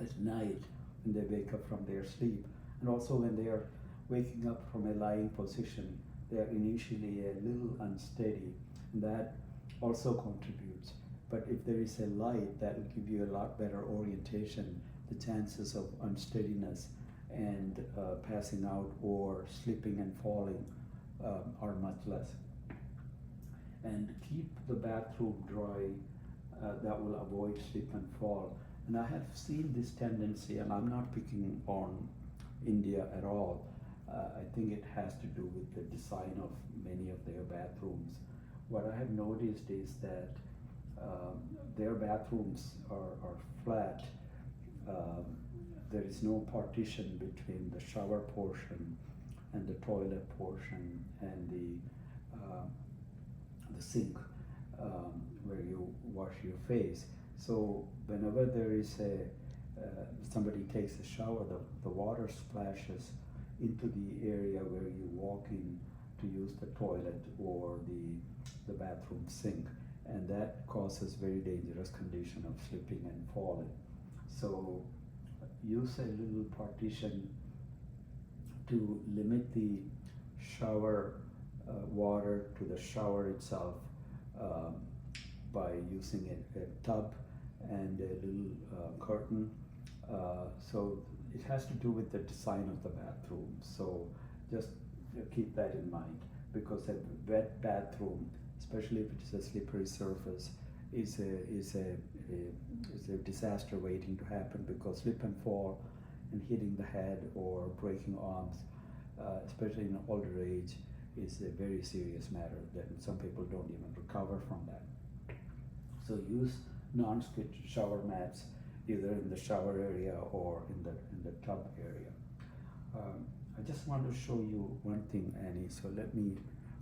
at night when they wake up from their sleep, and also when they are waking up from a lying position. They are initially a little unsteady, and that also contributes. But if there is a light, that will give you a lot better orientation. The chances of unsteadiness and passing out or slipping and falling are much less. And keep the bathroom dry. That will avoid slip and fall. And I have seen this tendency, and I'm not picking on India at all. I think it has to do with the design of many of their bathrooms. What I have noticed is that their bathrooms are flat. There is no partition between the shower portion and the toilet portion and the sink where you wash your face. So whenever there is somebody takes a shower, the water splashes into the area where you walk in to use the toilet or the bathroom sink, and that causes very dangerous condition of slipping and falling. So use a little partition to limit the shower water to the shower itself um, by using a tub and a little curtain. So it has to do with the design of the bathroom. So just keep that in mind, because a wet bathroom, especially if it's a slippery surface, is a disaster waiting to happen, because slip and fall and hitting the head or breaking arms, especially in older age, is a very serious matter that some people don't even recover from that. So use non-skid shower mats either in the shower area or in the tub area. I just want to show you one thing, Annie, so let me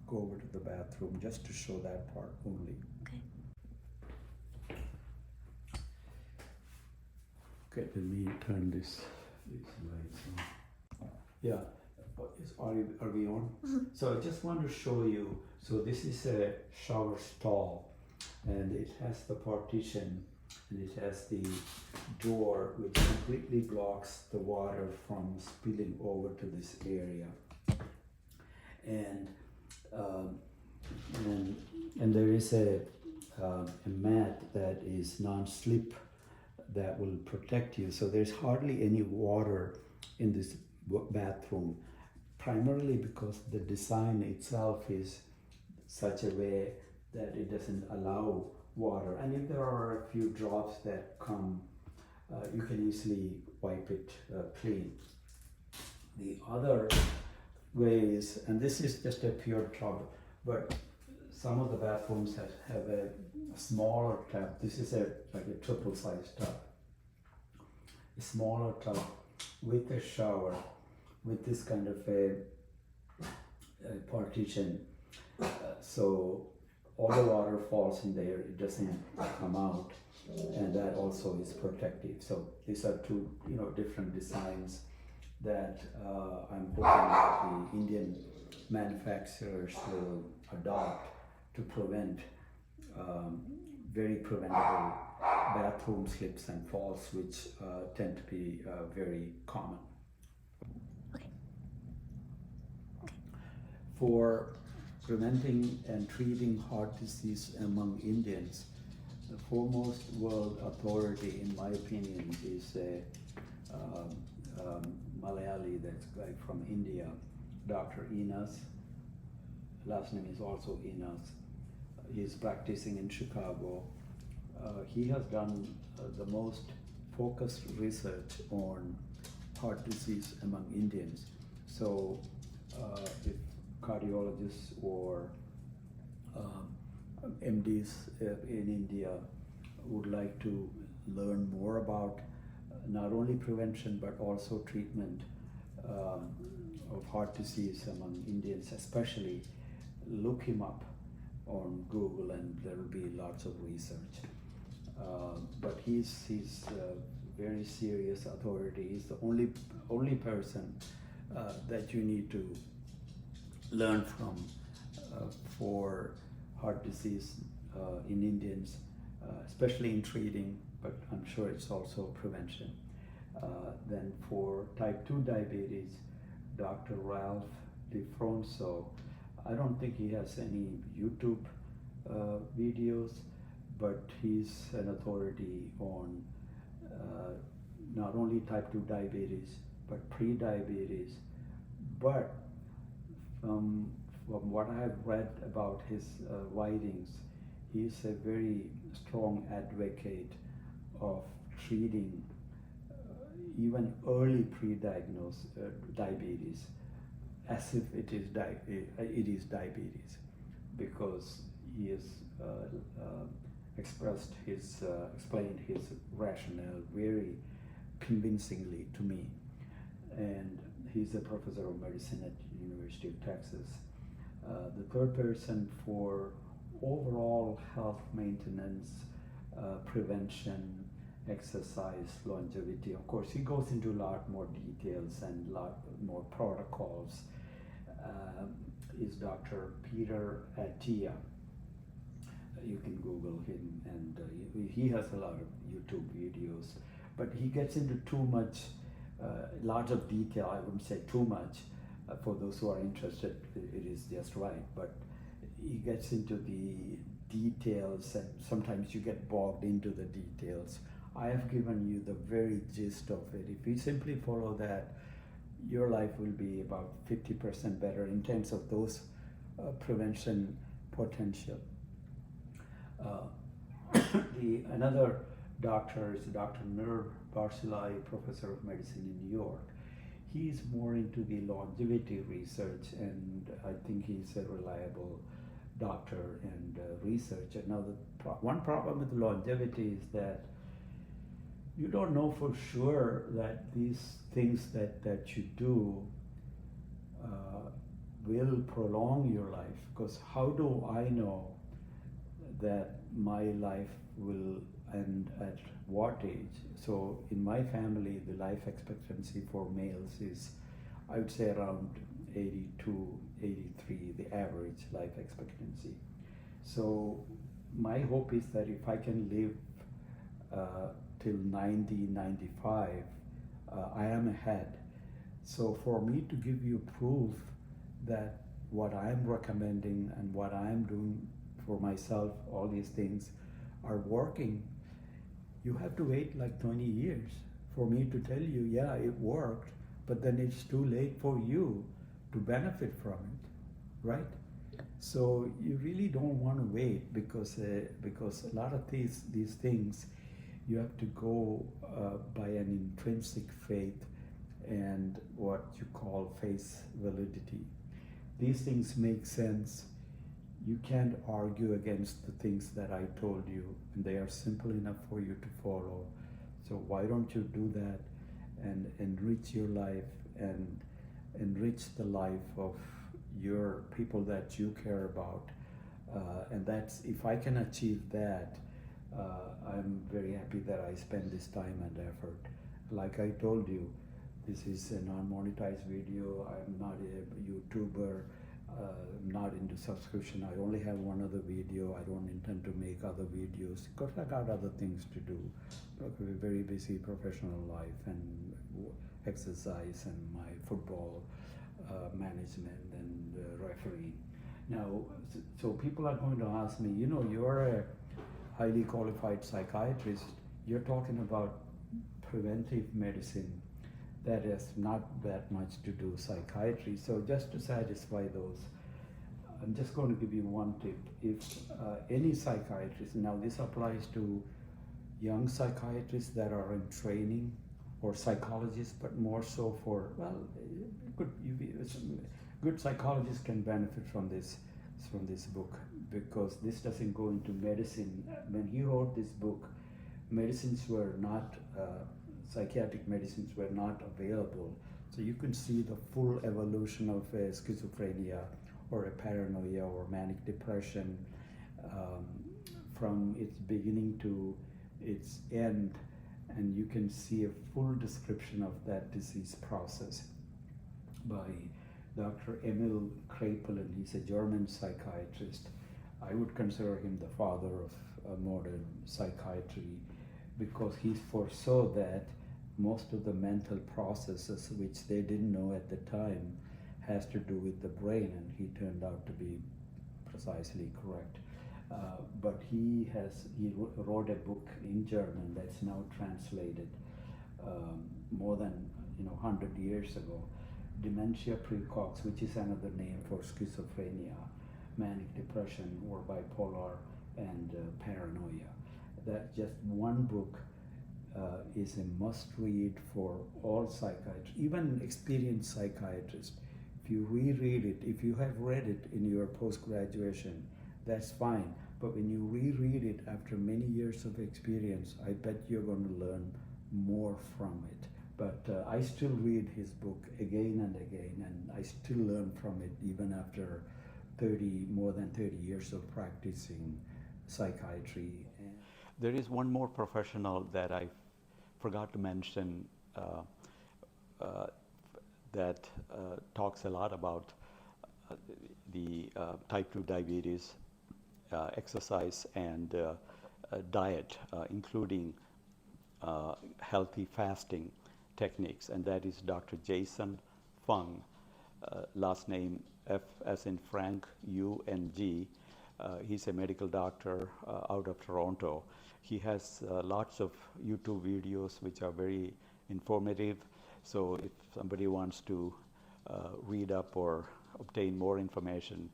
go over to the bathroom just to show that part only. Okay. Okay, let me turn these lights on. Yeah, are we on? So I just want to show you, so this is a shower stall, and it has the partition, and it has the door which completely blocks the water from spilling over to this area. And there is a mat that is non-slip that will protect you. So there's hardly any water in this bathroom, primarily because the design itself is such a way that it doesn't allow water. And if there are a few drops that come, you can easily wipe it clean. The other ways, and this is just a pure tub, but some of the bathrooms have a smaller tub. This is like a triple size tub. A smaller tub with a shower, with this kind of a partition. So all the water falls in there, it doesn't come out, and that also is protective. So these are two, different designs that I'm hoping that the Indian manufacturers will adopt to prevent very preventable bathroom slips and falls, which tend to be very common. Okay. For preventing and treating heart disease among Indians, the foremost world authority, in my opinion, is a Malayali, that's guy from India, Dr. Enas. Last name is also Enas. He's practicing in Chicago. He has done the most focused research on heart disease among Indians. So if cardiologists or MDs in India would like to learn more about not only prevention but also treatment of heart disease among Indians, especially, look him up on Google, and there will be lots of research. But he's a very serious authority. He's the only person that you need to learn from for heart disease in Indians, especially in treating, but I'm sure it's also prevention. Then for type 2 diabetes, Dr. Ralph DiFronzo, I don't think he has any YouTube videos, but he's an authority on not only type 2 diabetes, but pre-diabetes. But from what I've read about his writings, he's a very strong advocate of treating even early pre-diagnosed diabetes as if it is diabetes, because he has explained his rationale very convincingly to me. And he's a professor of medicine at University of Texas. The third person for overall health maintenance, prevention, exercise, longevity. Of course, he goes into a lot more details and a lot more protocols. Is Dr. Peter Attia. You can Google him, and he has a lot of YouTube videos, but he gets into too much, lot of detail. I wouldn't say too much, For those who are interested, it is just right. But he gets into the details, and sometimes you get bogged into the details. I have given you the very gist of it. If you simply follow that, your life will be about 50% better in terms of those prevention potential. Another doctor is Dr. Mir Barzilai, professor of medicine in New York. He's more into the longevity research, and I think he's a reliable doctor and researcher. Now, one problem with longevity is that you don't know for sure that these things that you do will prolong your life. Because how do I know that my life will end at what age? So in my family, the life expectancy for males is, I would say, around 82, 83, the average life expectancy. So my hope is that if I can live till 90, 95, I am ahead. So for me to give you proof that what I'm recommending and what I'm doing for myself, all these things are working, you have to wait like 20 years for me to tell you, yeah, it worked, but then it's too late for you to benefit from it, right? So you really don't want to wait, because a lot of these things you have to go by an intrinsic faith and what you call face validity. These things make sense. You can't argue against the things that I told you, and they are simple enough for you to follow. So why don't you do that and enrich your life and enrich the life of your people that you care about? And that's, if I can achieve that, I'm very happy that I spend this time and effort. Like I told you, this is a non-monetized video. I'm not a YouTuber. I'm not into subscription. I only have one other video. I don't intend to make other videos because I got other things to do. Like a very busy professional life and exercise and my football management and referee. Now, so people are going to ask me, you're a highly qualified psychiatrist. You're talking about preventive medicine. That has not that much to do with psychiatry. So just to satisfy those, I'm just going to give you one tip. If any psychiatrist, now this applies to young psychiatrists that are in training, or psychologists, but more so for, good psychologists can benefit from this book, because this doesn't go into medicine. When he wrote this book, medicines were not psychiatric medicines were not available. So you can see the full evolution of a schizophrenia or a paranoia or manic depression from its beginning to its end, and you can see a full description of that disease process by Dr. Emil Kraepelin. He's a German psychiatrist. I would consider him the father of modern psychiatry, because he foresaw that most of the mental processes, which they didn't know at the time, has to do with the brain, and he turned out to be precisely correct. But he wrote a book in German that's now translated more than 100 years ago, Dementia Precox, which is another name for schizophrenia, manic depression, or bipolar, and paranoia. That just one book is a must-read for all psychiatrists, even experienced psychiatrists. If you reread it, if you have read it in your post-graduation, that's fine. But when you reread it after many years of experience, I bet you're going to learn more from it. But I still read his book again and again, and I still learn from it even after more than 30 years of practicing psychiatry. There is one more professional that I forgot to mention that talks a lot about the type 2 diabetes, exercise, and diet, including healthy fasting techniques, and that is Dr. Jason Fung. last name F as in Frank, U N G. He's a medical doctor out of Toronto. He has lots of YouTube videos which are very informative. So if somebody wants to read up or obtain more information,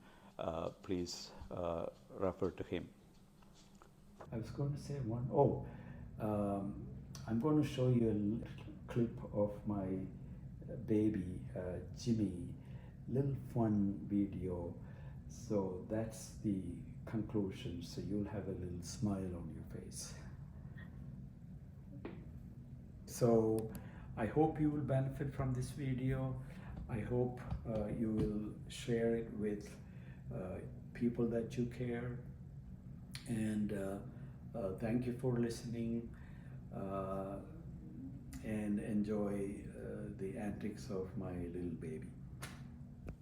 please refer to him. I was going to say I'm going to show you a clip of my baby, Jimmy, little fun video. So that's the conclusion. So you'll have a little smile on your face. So I hope you will benefit from this video. I hope you will share it with people that you care. And thank you for listening and enjoy the antics of my little baby.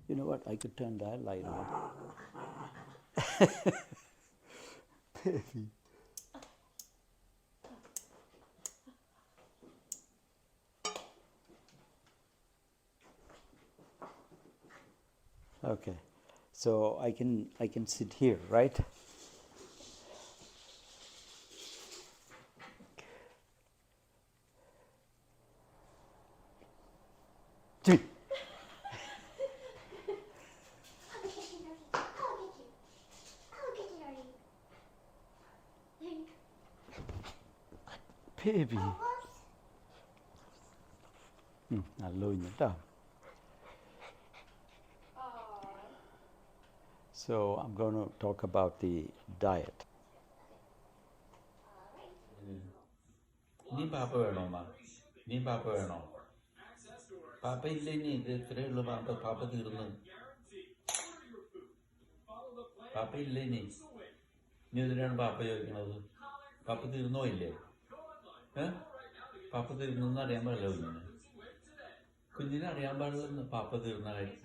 You know what? I could turn that light on. Baby. Okay, so I can sit here, right? Jimmy. Baby. So I'm going to talk about the diet. Ni papa വേണോ നീ പാപ്പ വേണോ പാപ്പ ഇല്ല ഇനി ഇത് ഇത്രയേ ഉള്ളൂ പാപ്പ തീർന്നു പാപ്പ ഇല്ല ഇനി എന്തിനാണ് പാപ്പ ചോദിക്കണത് പാപ്പ തീർന്നോ ഇല്ലേ പാപ്പ തീർന്നു അറിയാൻ പാടില്ല കുഞ്ഞിനെ അറിയാൻ പാടില്ലെന്ന് പാപ്പ തീർന്ന കാര്യം